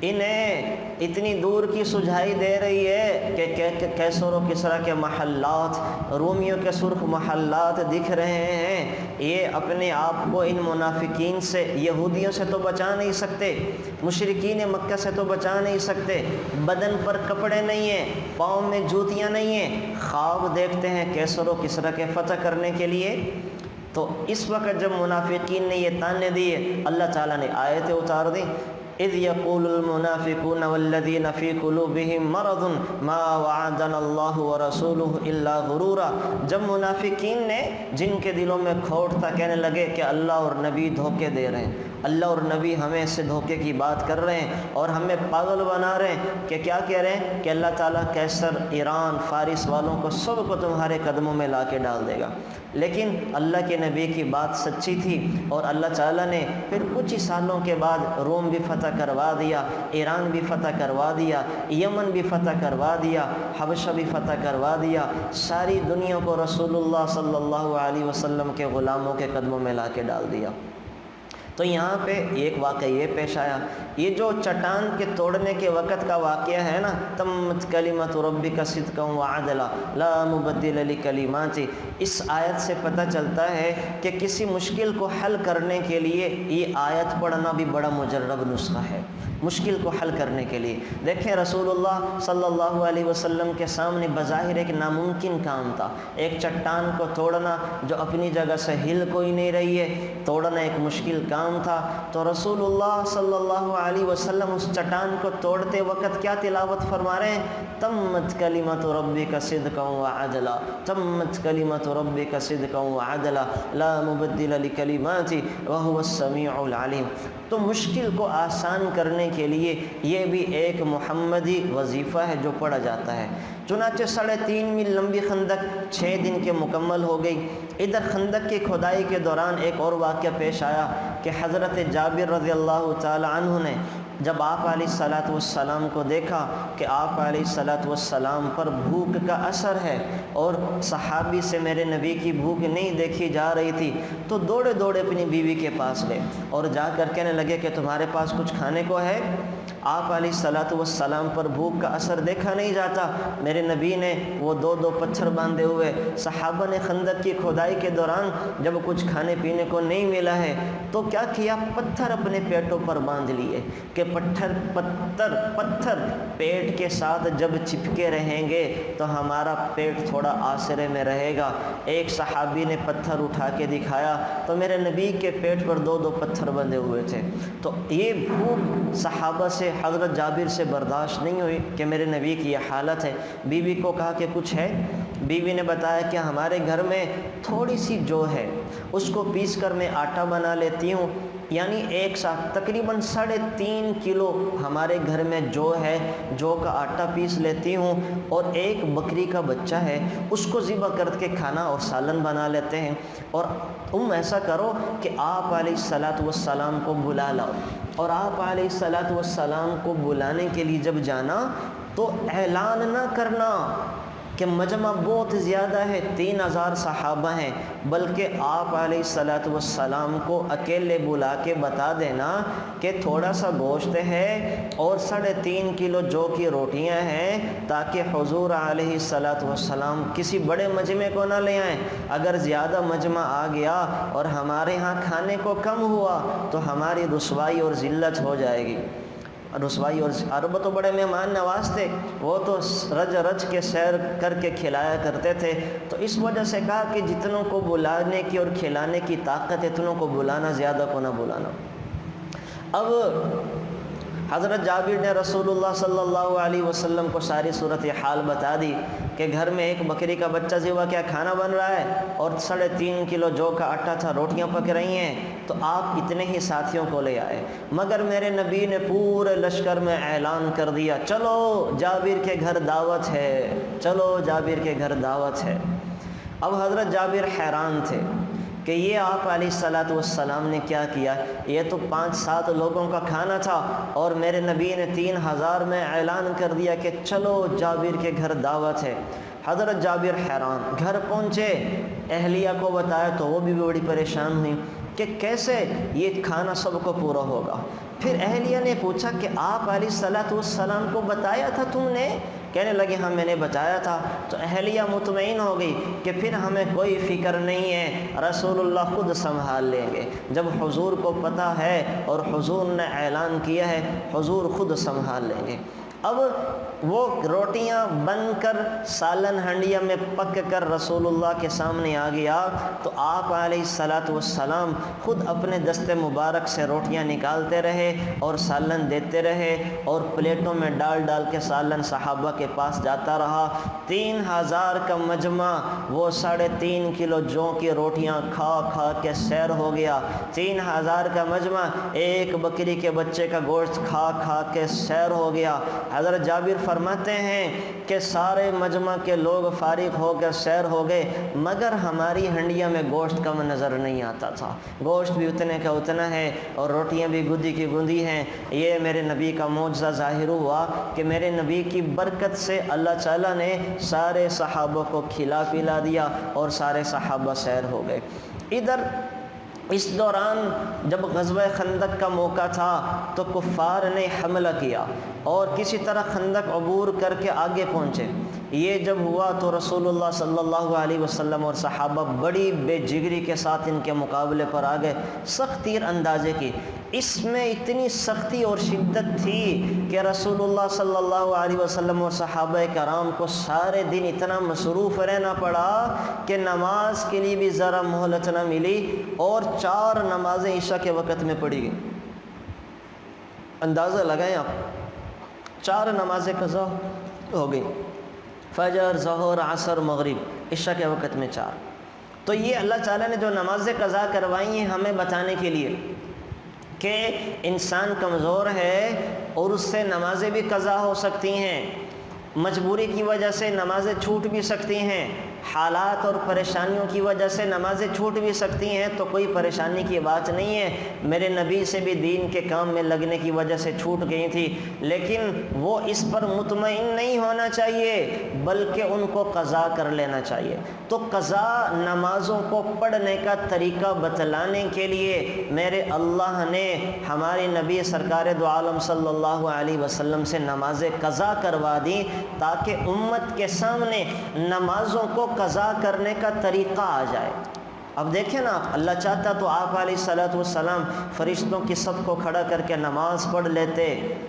انہیں اتنی دور کی سجھائی دے رہی ہے کہ کیسر و کسرا کے محلات، رومیوں کے سرخ محلات دکھ رہے ہیں، یہ اپنے آپ کو ان منافقین سے، یہودیوں سے تو بچا نہیں سکتے، مشرکین مکہ سے تو بچا نہیں سکتے، بدن پر کپڑے نہیں ہیں، پاؤں میں جوتیاں نہیں ہیں، خواب دیکھتے ہیں کیسر و کسرا کے فتح کرنے کے لیے۔ تو اس وقت جب منافقین نے یہ تانے دیے، اللہ تعالیٰ نے آیتیں اتار دیں اذ يقول المنافقون والذين في قلوبهم مرض ما وعدنا الله ورسوله الا غرورا، جب منافقین نے جن کے دلوں میں کھوٹ تھا کہنے لگے کہ اللہ اور نبی دھوکے دے رہے ہیں، اللہ اور نبی ہمیں سے دھوکے کی بات کر رہے ہیں اور ہمیں پاگل بنا رہے ہیں، کہ کیا کہہ رہے ہیں کہ اللہ تعالیٰ کیسر، ایران، فارس والوں کو سب کو تمہارے قدموں میں لا کے ڈال دے گا۔ لیکن اللہ کے نبی کی بات سچی تھی اور اللہ تعالیٰ نے پھر کچھ ہی سالوں کے بعد روم بھی فتح کروا دیا، ایران بھی فتح کروا دیا، یمن بھی فتح کروا دیا، حبشہ بھی فتح کروا دیا، ساری دنیا کو رسول اللہ صلی اللہ علیہ وسلم کے غلاموں کے قدموں میں لا کے ڈال دیا۔ تو یہاں پہ ایک واقعہ یہ پیش آیا، یہ جو چٹان کے توڑنے کے وقت کا واقعہ ہے نا، تمت کلمۃ ربک صدقا وعدلا لا مبدل لکلماتہ، اس آیت سے پتہ چلتا ہے کہ کسی مشکل کو حل کرنے کے لیے یہ آیت پڑھنا بھی بڑا مجرب نسخہ ہے، مشکل کو حل کرنے کے لیے۔ دیکھیں رسول اللہ صلی اللہ علیہ وسلم کے سامنے بظاہر ایک ناممکن کام تھا، ایک چٹان کو توڑنا جو اپنی جگہ سے ہل کوئی نہیں رہی ہے، توڑنا ایک مشکل کام تھا۔ تو رسول اللہ صلی اللہ علیہ وسلم اس چٹان کو توڑتے وقت کیا تلاوت فرما رہے ہیں؟ تمت کلمۃ ربک صدقا وعدلا، تمت کلمۃ ربک صدقا وعدلا لا مبدل لکلماتہ وہو السمیع العلیم۔ تو مشکل کو آسان کرنے کے لیے یہ بھی ایک محمدی وظیفہ ہے جو پڑھا جاتا ہے۔ چنانچہ 3.5 میل لمبی خندق 6 دن کے مکمل ہو گئی۔ ادھر خندق کی کھدائی کے دوران ایک اور واقعہ پیش آیا کہ حضرت جابر رضی اللہ تعالی عنہ نے جب آپ علیہ الصلوۃ والسلام کو دیکھا کہ آپ علیہ الصلوۃ والسلام پر بھوک کا اثر ہے اور صحابی سے میرے نبی کی بھوک نہیں دیکھی جا رہی تھی، تو دوڑے دوڑے اپنی بیوی کے پاس گئے اور جا کر کہنے لگے کہ تمہارے پاس کچھ کھانے کو ہے؟ آپ علیہ الصلوۃ والسلام پر بھوک کا اثر دیکھا نہیں جاتا۔ میرے نبی نے وہ 2 پتھر باندھے ہوئے، صحابہ نے خندق کی کھدائی کے دوران جب کچھ کھانے پینے کو نہیں ملا ہے تو کیا کیا؟ پتھر اپنے پیٹوں پر باندھ لیے کہ پتھر پیٹ کے ساتھ جب چپکے رہیں گے تو ہمارا پیٹ تھوڑا آسرے میں رہے گا۔ ایک صحابی نے پتھر اٹھا کے دکھایا تو میرے نبی کے پیٹ پر 2 پتھر بندھے ہوئے تھے۔ تو یہ بھوک صحابہ سے، حضرت جابر سے برداشت نہیں ہوئی کہ میرے نبی کی یہ حالت ہے۔ بیوی کو کہا کہ کچھ ہے؟ بیوی نے بتایا کہ ہمارے گھر میں تھوڑی سی جو ہے اس کو پیس کر میں آٹا بنا لیتی ہوں، یعنی ایک ساتھ تقریباً 3.5 کلو ہمارے گھر میں جو ہے جو کا آٹا پیس لیتی ہوں، اور ایک بکری کا بچہ ہے اس کو ذبح کر کے کھانا اور سالن بنا لیتے ہیں۔ اور تم ایسا کرو کہ آپ علیہ السلام کو بلا لاؤ، اور آپ علیہ السلام کو بلانے کے لیے جب جانا تو اعلان نہ کرنا کہ مجمع بہت زیادہ ہے، 3000 صحابہ ہیں، بلکہ آپ علیہ السلام کو اکیلے بلا کے بتا دینا کہ تھوڑا سا گوشت ہے اور 3.5 کلو جو کی روٹیاں ہیں، تاکہ حضور علیہ السلام کسی بڑے مجمع کو نہ لے آئیں۔ اگر زیادہ مجمع آ گیا اور ہمارے ہاں کھانے کو کم ہوا تو ہماری رسوائی اور ذلت ہو جائے گی۔ رسوائی، اور عرب تو بڑے مہمان نواز تھے، وہ تو رج رج کے سیر کر کے کھلایا کرتے تھے، تو اس وجہ سے کہا کہ جتنوں کو بلانے کی اور کھلانے کی طاقت ہے اتنوں کو بلانا، زیادہ کو نہ بلانا۔ اب حضرت جابر نے رسول اللہ صلی اللہ علیہ وسلم کو ساری صورتحال بتا دی کہ گھر میں ایک بکری کا بچہ ذبح کیا کھانا بن رہا ہے اور 3.5 کلو جو کا آٹا تھا، روٹیاں پک رہی ہیں، تو آپ اتنے ہی ساتھیوں کو لے آئے۔ مگر میرے نبی نے پورے لشکر میں اعلان کر دیا، چلو جابر کے گھر دعوت ہے، چلو جابر کے گھر دعوت ہے۔ اب حضرت جابر حیران تھے کہ یہ آپ علیہ السلام نے کیا کیا، یہ تو 5-7 لوگوں کا کھانا تھا اور میرے نبی نے 3000 میں اعلان کر دیا کہ چلو جابر کے گھر دعوت ہے۔ حضرت جابر حیران، گھر پہنچے، اہلیہ کو بتایا تو وہ بھی بڑی پریشان ہوئی کہ کیسے یہ کھانا سب کو پورا ہوگا۔ پھر اہلیہ نے پوچھا کہ آپ علیہ السلام کو بتایا تھا تم نے؟ کہنے لگے ہاں میں نے بتایا تھا۔ تو اہلیہ مطمئن ہو گئی کہ پھر ہمیں کوئی فکر نہیں ہے، رسول اللہ خود سنبھال لیں گے۔ جب حضور کو پتہ ہے اور حضور نے اعلان کیا ہے، حضور خود سنبھال لیں گے۔ اب وہ روٹیاں بن کر سالن ہنڈیا میں پک کر رسول اللہ کے سامنے آ گیا تو آپ علیہ السلام خود اپنے دست مبارک سے روٹیاں نکالتے رہے اور سالن دیتے رہے، اور پلیٹوں میں ڈال ڈال کے سالن صحابہ کے پاس جاتا رہا۔ 3000 کا مجمع وہ 3.5 کلو جو کی روٹیاں کھا کھا کے سیر ہو گیا۔ 3000 کا مجمع ایک بکری کے بچے کا گوشت کھا کھا کے سیر ہو گیا۔ حضرت جابر فرماتے ہیں کہ سارے مجمع کے لوگ فارغ ہو کر سیر ہو گئے، مگر ہماری ہنڈیا میں گوشت کم نظر نہیں آتا تھا۔ گوشت بھی اتنے کا اتنا ہے اور روٹیاں بھی گندی کی گندی ہیں۔ یہ میرے نبی کا معجزہ ظاہر ہوا کہ میرے نبی کی برکت سے اللہ تعالیٰ نے سارے صحابہ کو کھلا پلا دیا اور سارے صحابہ سیر ہو گئے۔ ادھر اس دوران جب غزوہ خندق کا موقع تھا تو کفار نے حملہ کیا اور کسی طرح خندق عبور کر کے آگے پہنچے۔ یہ جب ہوا تو رسول اللہ صلی اللہ علیہ وسلم اور صحابہ بڑی بے جگری کے ساتھ ان کے مقابلے پر آ گئے، سخت تیر اندازے کی۔ اس میں اتنی سختی اور شدت تھی کہ رسول اللہ صلی اللہ علیہ وسلم اور صحابہ کرام کو سارے دن اتنا مصروف رہنا پڑا کہ نماز کے لیے بھی ذرا مہلت نہ ملی، اور 4 نمازیں عشاء کے وقت میں پڑھی گئی۔ اندازہ لگائیں آپ، 4 نمازیں قضا ہو گئی، فجر، ظہر، عصر، مغرب، عشاء کے وقت میں 4۔ تو یہ اللہ تعالیٰ نے جو نمازیں قضا کروائی ہیں ہمیں بتانے کے لیے کہ انسان کمزور ہے اور اس سے نمازیں بھی قضا ہو سکتی ہیں، مجبوری کی وجہ سے نمازیں چھوٹ بھی سکتی ہیں، حالات اور پریشانیوں کی وجہ سے نمازیں چھوٹ بھی سکتی ہیں، تو کوئی پریشانی کی بات نہیں ہے۔ میرے نبی سے بھی دین کے کام میں لگنے کی وجہ سے چھوٹ گئی تھی، لیکن وہ اس پر مطمئن نہیں ہونا چاہیے بلکہ ان کو قضا کر لینا چاہیے۔ تو قضا نمازوں کو پڑھنے کا طریقہ بتلانے کے لیے میرے اللہ نے ہمارے نبی سرکار دو عالم صلی اللہ علیہ وسلم سے نمازیں قضا کروا دی، تاکہ امت کے سامنے نمازوں کو قضا کرنے کا طریقہ آ جائے۔ اب دیکھیں نا، اللہ چاہتا تو آپ علیہ السلام فرشتوں کی صف کو کھڑا کر کے نماز پڑھ لیتے،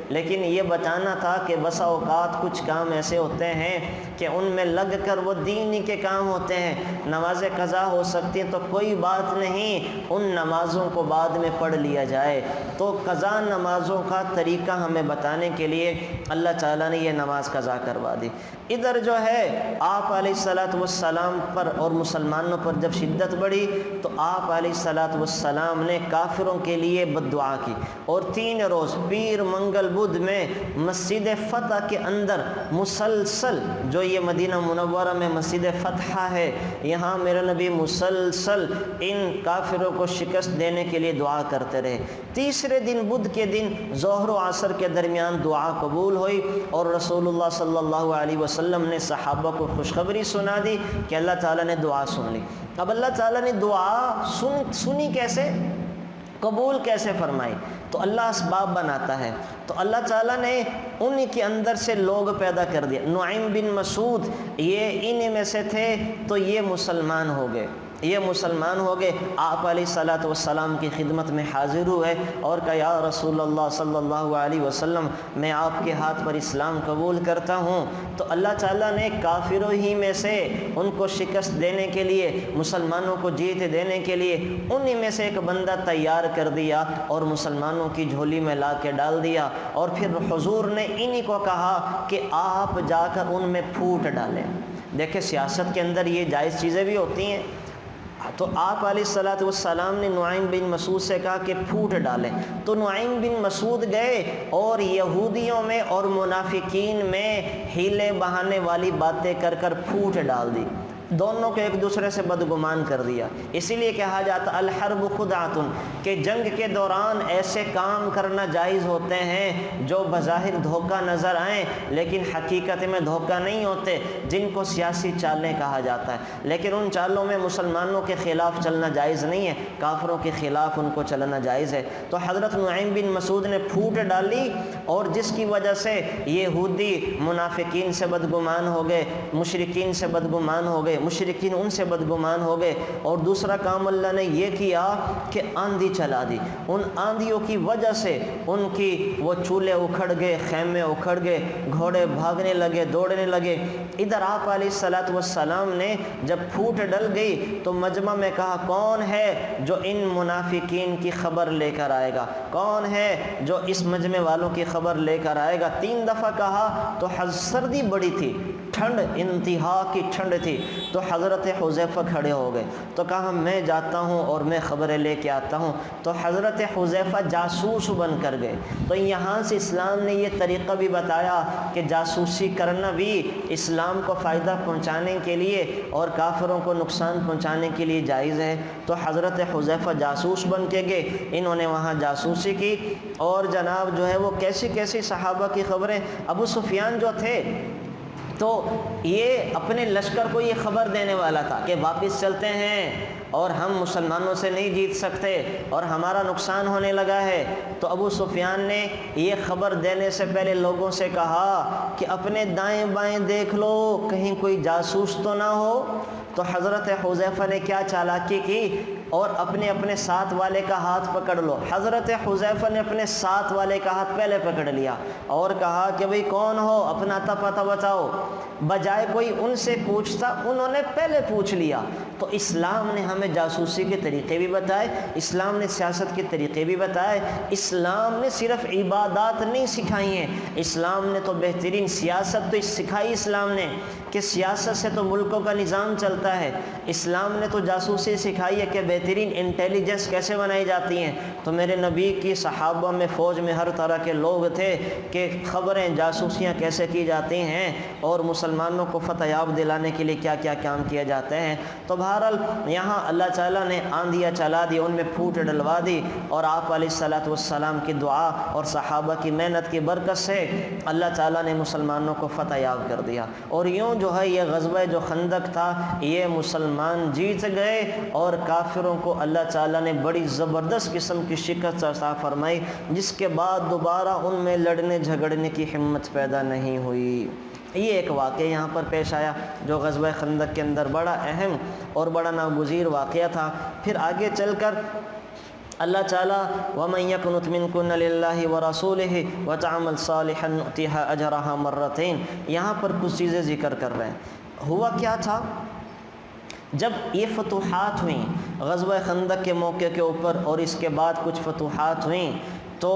لیکن یہ بتانا تھا کہ بسا اوقات کچھ کام ایسے ہوتے ہیں کہ ان میں لگ کر وہ دینی کے کام ہوتے ہیں، نمازیں قضا ہو سکتی ہیں، تو کوئی بات نہیں، ان نمازوں کو بعد میں پڑھ لیا جائے۔ تو قضا نمازوں کا طریقہ ہمیں بتانے کے لیے اللہ تعالیٰ نے یہ نماز قضا کروا دی۔ ادھر جو ہے آپ علیہ السلام پر اور مسلمانوں پر جب شدت بڑھی پڑی تو آپ علیہ الصلوۃ والسلام نے کافروں کے لیے بد دعا کی، اور 3 روز پیر منگل بدھ میں مسجد فتح کے اندر مسلسل، جو یہ مدینہ منورہ میں مسجد فتح ہے، یہاں میرے نبی مسلسل ان کافروں کو شکست دینے کے لیے دعا کرتے رہے۔ تیسرے دن بدھ کے دن ظہر و عصر کے درمیان دعا قبول ہوئی، اور رسول اللہ صلی اللہ علیہ وسلم نے صحابہ کو خوشخبری سنا دی کہ اللہ تعالیٰ نے دعا سن لی۔ اب اللہ تعالیٰ نے دعا سنی کیسے، قبول کیسے فرمائی؟ تو اللہ اسباب بناتا ہے۔ تو اللہ تعالیٰ نے انہی کے اندر سے لوگ پیدا کر دیا۔ نعیم بن مسعود یہ انہی میں سے تھے، تو یہ مسلمان ہو گئے، یہ مسلمان ہو گئے۔ آپ علیہ الصلوۃ والسلام کی خدمت میں حاضر ہوئے اور کہا یا رسول اللہ صلی اللہ علیہ وسلم، میں آپ کے ہاتھ پر اسلام قبول کرتا ہوں۔ تو اللہ تعالیٰ نے کافروں ہی میں سے ان کو شکست دینے کے لیے، مسلمانوں کو جیت دینے کے لیے انہی میں سے ایک بندہ تیار کر دیا اور مسلمانوں کی جھولی میں لا کے ڈال دیا، اور پھر حضور نے انہی کو کہا کہ آپ جا کر ان میں پھوٹ ڈالیں۔ دیکھیں سیاست کے اندر یہ جائز چیزیں بھی ہوتی ہیں۔ تو آپ علیہ الصلوۃ والسلام نے نعیم بن مسعود سے کہا کہ پھوٹ ڈالیں، تو نعیم بن مسعود گئے اور یہودیوں میں اور منافقین میں ہیلے بہانے والی باتیں کر کر پھوٹ ڈال دی، دونوں کو ایک دوسرے سے بدگمان کر دیا۔ اسی لیے کہا جاتا الحرب خدعۃ، کہ جنگ کے دوران ایسے کام کرنا جائز ہوتے ہیں جو بظاہر دھوکہ نظر آئیں لیکن حقیقت میں دھوکہ نہیں ہوتے، جن کو سیاسی چالیں کہا جاتا ہے۔ لیکن ان چالوں میں مسلمانوں کے خلاف چلنا جائز نہیں ہے، کافروں کے خلاف ان کو چلنا جائز ہے۔ تو حضرت نعیم بن مسعود نے پھوٹ ڈالی، اور جس کی وجہ سے یہودی منافقین سے بدگمان ہو گئے، مشرکین سے بدگمان ہو گئے، مشرکین ان سے بدگمان ہو گئے۔ اور دوسرا کام اللہ نے یہ کیا کہ آندھی چلا دی، ان آندھیوں کی وجہ سے ان کی وہ چولہے اکھڑ گئے، خیمے اکھڑ گئے، گھوڑے بھاگنے لگے، دوڑنے لگے۔ ادھر آپ علیہ الصلوۃ والسلام نے جب پھوٹ ڈل گئی تو مجمع میں کہا کون ہے جو ان منافقین کی خبر لے کر آئے گا، کون ہے جو اس مجمع والوں کی خبر لے کر آئے گا۔ 3 دفعہ کہا تو سردی بڑی تھی، ٹھنڈ انتہا کی ٹھنڈ تھی، تو حضرت حذیفہ کھڑے ہو گئے، تو کہا میں جاتا ہوں اور میں خبریں لے کے آتا ہوں۔ تو حضرت حذیفہ جاسوس بن کر گئے۔ تو یہاں سے اسلام نے یہ طریقہ بھی بتایا کہ جاسوسی کرنا بھی اسلام کو فائدہ پہنچانے کے لیے اور کافروں کو نقصان پہنچانے کے لیے جائز ہے۔ تو حضرت حذیفہ جاسوس بن کے گئے، انہوں نے وہاں جاسوسی کی، اور جناب جو ہے وہ کیسی کیسی صحابہ کی خبریں۔ ابو سفیان جو تھے تو یہ اپنے لشکر کو یہ خبر دینے والا تھا کہ واپس چلتے ہیں اور ہم مسلمانوں سے نہیں جیت سکتے اور ہمارا نقصان ہونے لگا ہے۔ تو ابو سفیان نے یہ خبر دینے سے پہلے لوگوں سے کہا کہ اپنے دائیں بائیں دیکھ لو کہیں کوئی جاسوس تو نہ ہو۔ تو حضرت حذیفہ نے کیا چالاکی کی، اور اپنے ساتھ والے کا ہاتھ پکڑ لو۔ حضرت حذیفہ نے اپنے ساتھ والے کا ہاتھ پہلے پکڑ لیا اور کہا کہ بھئی کون ہو، اپنا پتہ بتاؤ۔ بجائے کوئی ان سے پوچھتا، انہوں نے پہلے پوچھ لیا۔ تو اسلام نے ہمیں جاسوسی کے طریقے بھی بتائے، اسلام نے سیاست کے طریقے بھی بتائے، اسلام نے صرف عبادات نہیں سکھائی ہیں، اسلام نے تو بہترین سیاست تو سکھائی اسلام نے کہ سیاست سے تو ملکوں کا نظام چلتا ہے۔ اسلام نے تو جاسوسی سکھائی ہے کہ بہترین انٹیلیجنس کیسے بنائی جاتی ہیں۔ تو میرے نبی کی صحابہ میں، فوج میں ہر طرح کے لوگ تھے کہ خبریں جاسوسیاں کیسے کی جاتی ہیں اور مسلمانوں کو فتح یاب دلانے کے لیے کیا کیا کام کیے جاتے ہیں۔ تو بہرحال یہاں اللہ تعالیٰ نے آندھیاں چلا دی، ان میں پھوٹ ڈلوا دی، اور آپ علیہ الصلوۃ والسلام کی دعا اور صحابہ کی محنت کی برکت سے اللہ تعالیٰ نے مسلمانوں کو فتح یاب کر دیا۔ اور یوں جو ہے یہ غزوہ جو خندق تھا یہ مسلمان جیت گئے، اور کافروں کو اللہ تعالیٰ نے بڑی زبردست قسم کی شکست عطا فرمائی، جس کے بعد دوبارہ ان میں لڑنے جھگڑنے کی ہمت پیدا نہیں ہوئی۔ یہ ایک واقعہ یہاں پر پیش آیا جو غزوہ خندق کے اندر بڑا اہم اور بڑا ناگزیر واقعہ تھا۔ پھر آگے چل کر اللہ تعالیٰ وَمَن يَقْنُتْ مِنكُنَّ لِلَّهِ وَرَسُولِهِ وَتَعْمَلْ صَالِحًا نُؤْتِهَا أَجْرَهَا مَرَّتَيْنِ، یہاں پر کچھ چیزیں ذکر کر رہے ہیں۔ ہوا کیا تھا، جب یہ فتوحات ہوئیں غزوہ خندق کے موقع کے اوپر اور اس کے بعد کچھ فتوحات ہوئیں، تو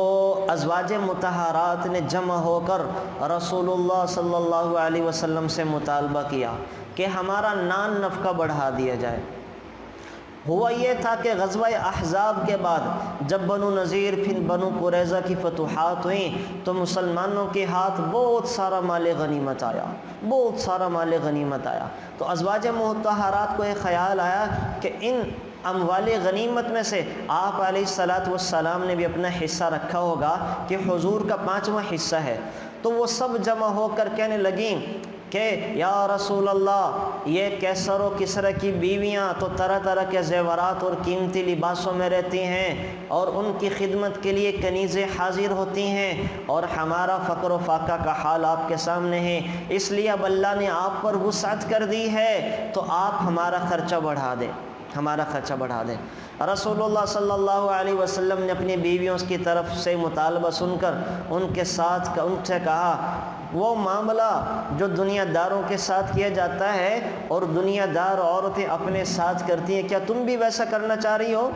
ازواج مطہرات نے جمع ہو کر رسول اللہ صلی اللہ علیہ وسلم سے مطالبہ کیا کہ ہمارا نان نفقہ بڑھا دیا جائے۔ ہوا یہ تھا کہ غزوہ احزاب کے بعد جب بنو نذیر پھر بنو قریظہ کی فتوحات ہوئیں تو مسلمانوں کے ہاتھ بہت سارا مال غنیمت آیا، بہت سارا مال غنیمت آیا۔ تو ازواج مطہرات کو ایک خیال آیا کہ ان اموال غنیمت میں سے آپ علیہ السلام نے بھی اپنا حصہ رکھا ہوگا کہ حضور کا 5واں حصہ ہے۔ تو وہ سب جمع ہو کر کہنے لگیں کہ یا رسول اللہ، یہ کیسر و کسرا کی بیویاں تو طرح طرح کے زیورات اور قیمتی لباسوں میں رہتی ہیں اور ان کی خدمت کے لیے کنیزیں حاضر ہوتی ہیں، اور ہمارا فقر و فاقہ کا حال آپ کے سامنے ہے، اس لیے اب اللہ نے آپ پر وسعت کر دی ہے تو آپ ہمارا خرچہ بڑھا دیں، ہمارا خرچہ بڑھا دیں۔ رسول اللہ صلی اللہ علیہ وسلم نے اپنی بیویوں کی طرف سے مطالبہ سن کر ان سے کہا، وہ معاملہ جو دنیا داروں کے ساتھ کیا جاتا ہے اور دنیا دار عورتیں اپنے ساتھ کرتی ہیں، کیا تم بھی ویسا کرنا چاہ رہی ہو؟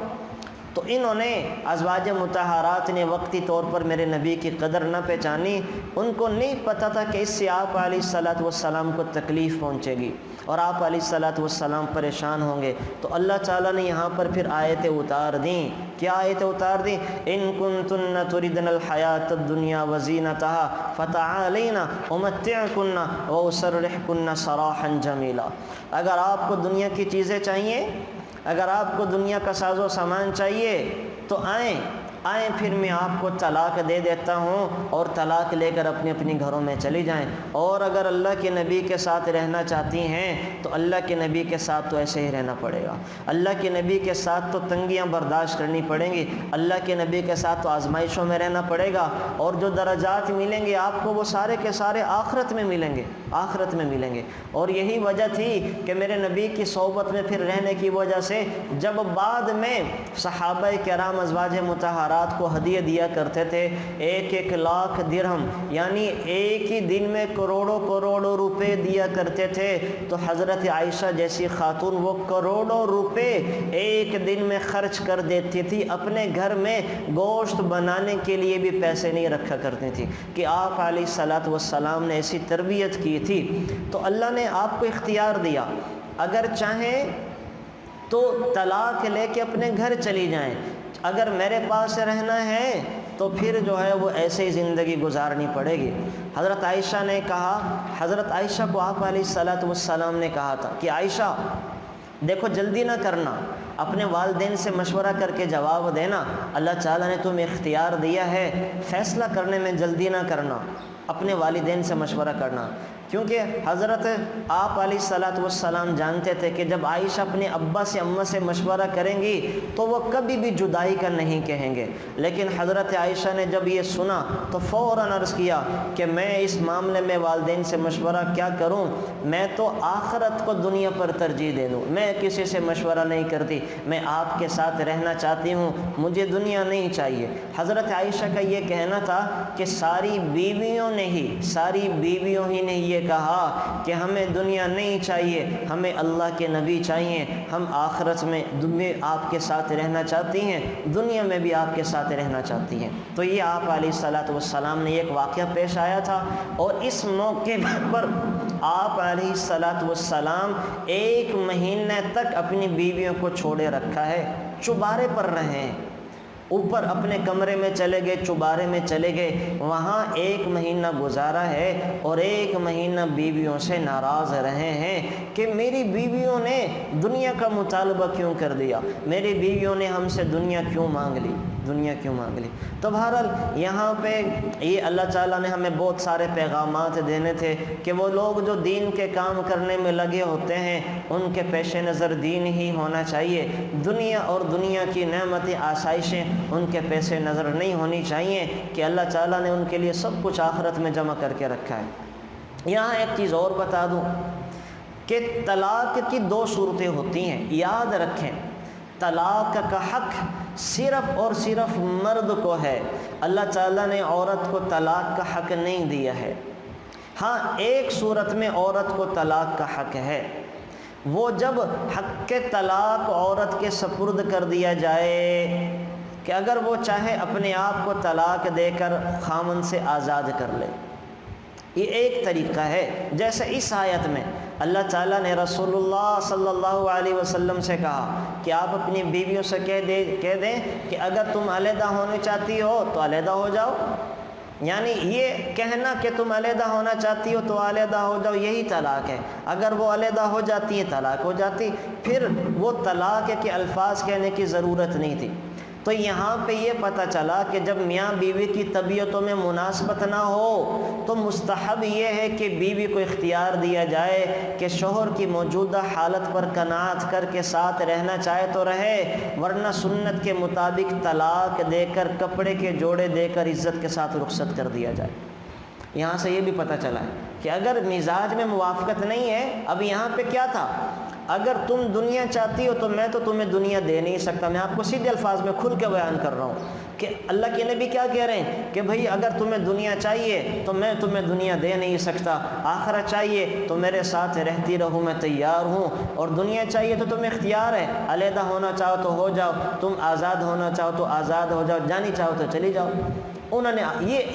تو انہوں نے ازواج مطہرات نے وقتی طور پر میرے نبی کی قدر نہ پہچانی، ان کو نہیں پتہ تھا کہ اس سے آپ علیہ السلام کو تکلیف پہنچے گی اور آپ علیہ السلام پریشان ہوں گے۔ تو اللہ تعالیٰ نے یہاں پر پھر آیتیں اتار دیں۔ کیا آیتیں اتار دیں؟ ان کنتن تردن الحیات الدنیا وزینتها فتعالین امتعکن واسرحکن سراحا جمیلا۔ اگر آپ کو دنیا کی چیزیں چاہیے، اگر آپ کو دنیا کا ساز و سامان چاہیے تو آئیں پھر میں آپ کو طلاق دے دیتا ہوں اور طلاق لے کر اپنے اپنے گھروں میں چلی جائیں۔ اور اگر اللہ کے نبی کے ساتھ رہنا چاہتی ہیں تو اللہ کے نبی کے ساتھ تو ایسے ہی رہنا پڑے گا، اللہ کے نبی کے ساتھ تو تنگیاں برداشت کرنی پڑیں گی، اللہ کے نبی کے ساتھ تو آزمائشوں میں رہنا پڑے گا، اور جو درجات ملیں گے آپ کو وہ سارے کے سارے آخرت میں ملیں گے، آخرت میں ملیں گے۔ اور یہی وجہ تھی کہ میرے نبی کی صحبت میں پھر رہنے کی وجہ سے جب بعد میں صحابہ کرام ازواج مطہرات کو ہدیہ دیا کرتے تھے، 1,00,000 درہم یعنی ایک ہی دن میں کروڑوں کروڑوں روپے دیا کرتے تھے، تو حضرت عائشہ جیسی خاتون وہ کروڑوں روپے ایک دن میں خرچ کر دیتی تھی، اپنے گھر میں گوشت بنانے کے لیے بھی پیسے نہیں رکھا کرتی تھی کہ آپ علیہ السلام نے ایسی تربیت کی تھی۔ تو اللہ نے آپ کو اختیار دیا، اگر چاہیں تو طلاق لے کے اپنے گھر چلی جائیں، اگر میرے پاس رہنا ہے تو پھر جو ہے وہ ایسے ہی زندگی گزارنی پڑے گی۔ حضرت عائشہ نے کہا، حضرت عائشہ کو آپ علیہ السلام نے کہا تھا کہ عائشہ دیکھو جلدی نہ کرنا، اپنے والدین سے مشورہ کر کے جواب دینا، اللہ تعالیٰ نے تمہیں اختیار دیا ہے، فیصلہ کرنے میں جلدی نہ کرنا، اپنے والدین سے مشورہ کرنا۔ کیونکہ حضرت آپ علیہ السلام جانتے تھے کہ جب عائشہ اپنے ابا سے اماں سے مشورہ کریں گی تو وہ کبھی بھی جدائی کا نہیں کہیں گے، لیکن حضرت عائشہ نے جب یہ سنا تو فوراً عرض کیا کہ میں اس معاملے میں والدین سے مشورہ کیا کروں، میں تو آخرت کو دنیا پر ترجیح دے دوں، میں کسی سے مشورہ نہیں کرتی، میں آپ کے ساتھ رہنا چاہتی ہوں، مجھے دنیا نہیں چاہیے۔ حضرت عائشہ کا یہ کہنا تھا کہ ساری بیویوں ہی نے یہ کہا کہ ہمیں دنیا نہیں چاہیے، ہمیں اللہ کے نبی چاہیے، ہم آخرت میں آپ کے ساتھ رہنا چاہتی ہیں، دنیا میں بھی آپ کے ساتھ رہنا چاہتی ہیں۔ تو یہ آپ علیہ السلام نے ایک واقعہ پیش آیا تھا، اور اس موقع پر آپ علیہ السلام 1 مہینے تک اپنی بیویوں کو چھوڑے رکھا ہے، چوبارے پر رہے ہیں، اوپر اپنے کمرے میں چلے گئے، چوبارے میں چلے گئے، وہاں 1 مہینہ گزارا ہے، اور 1 مہینہ بیویوں سے ناراض رہے ہیں کہ میری بیویوں نے دنیا کا مطالبہ کیوں کر دیا، میری بیویوں نے ہم سے دنیا کیوں مانگ لی۔ تو بہرحال یہاں پہ یہ اللہ تعالیٰ نے ہمیں بہت سارے پیغامات دینے تھے کہ وہ لوگ جو دین کے کام کرنے میں لگے ہوتے ہیں ان کے پیش نظر دین ہی ہونا چاہیے، دنیا اور دنیا کی نعمتیں آسائشیں ان کے پیش نظر نہیں ہونی چاہیے، کہ اللہ تعالیٰ نے ان کے لیے سب کچھ آخرت میں جمع کر کے رکھا ہے۔ یہاں ایک چیز اور بتا دوں کہ طلاق کی 2 صورتیں ہوتی ہیں، یاد رکھیں طلاق کا حق صرف اور صرف مرد کو ہے، اللہ تعالیٰ نے عورت کو طلاق کا حق نہیں دیا ہے۔ ہاں ایک صورت میں عورت کو طلاق کا حق ہے، وہ جب حق کے طلاق عورت کے سپرد کر دیا جائے کہ اگر وہ چاہے اپنے آپ کو طلاق دے کر خامن سے آزاد کر لے، یہ ایک طریقہ ہے۔ جیسے اس آیت میں اللہ تعالیٰ نے رسول اللہ صلی اللہ علیہ وسلم سے کہا کہ آپ اپنی بیویوں سے کہہ دیں کہ اگر تم علیحدہ ہونا چاہتی ہو تو علیحدہ ہو جاؤ، یعنی یہ کہنا کہ تم علیحدہ ہونا چاہتی ہو تو علیحدہ ہو جاؤ یہی طلاق ہے۔ اگر وہ علیحدہ ہو جاتی ہے طلاق ہو جاتی، پھر وہ طلاق کے الفاظ کہنے کی ضرورت نہیں تھی۔ تو یہاں پہ یہ پتہ چلا کہ جب میاں بیوی کی طبیعتوں میں مناسبت نہ ہو تو مستحب یہ ہے کہ بیوی کو اختیار دیا جائے کہ شوہر کی موجودہ حالت پر قناعت کر کے ساتھ رہنا چاہے تو رہے، ورنہ سنت کے مطابق طلاق دے کر کپڑے کے جوڑے دے کر عزت کے ساتھ رخصت کر دیا جائے۔ یہاں سے یہ بھی پتہ چلا ہے کہ اگر مزاج میں موافقت نہیں ہے، اب یہاں پہ کیا تھا، اگر تم دنیا چاہتی ہو تو میں تو تمہیں دنیا دے نہیں سکتا۔ میں آپ کو سیدھے الفاظ میں کھل کے بیان کر رہا ہوں کہ اللہ کے نبی کیا کہہ رہے ہیں کہ بھئی اگر تمہیں دنیا چاہیے تو میں تمہیں دنیا دے نہیں سکتا، آخرت چاہیے تو میرے ساتھ رہتی رہو، میں تیار ہوں، اور دنیا چاہیے تو تمہیں اختیار ہے، علیحدہ ہونا چاہو تو ہو جاؤ، تم آزاد ہونا چاہو تو آزاد ہو جاؤ، جانی چاہو تو چلی جاؤ۔ انہوں نے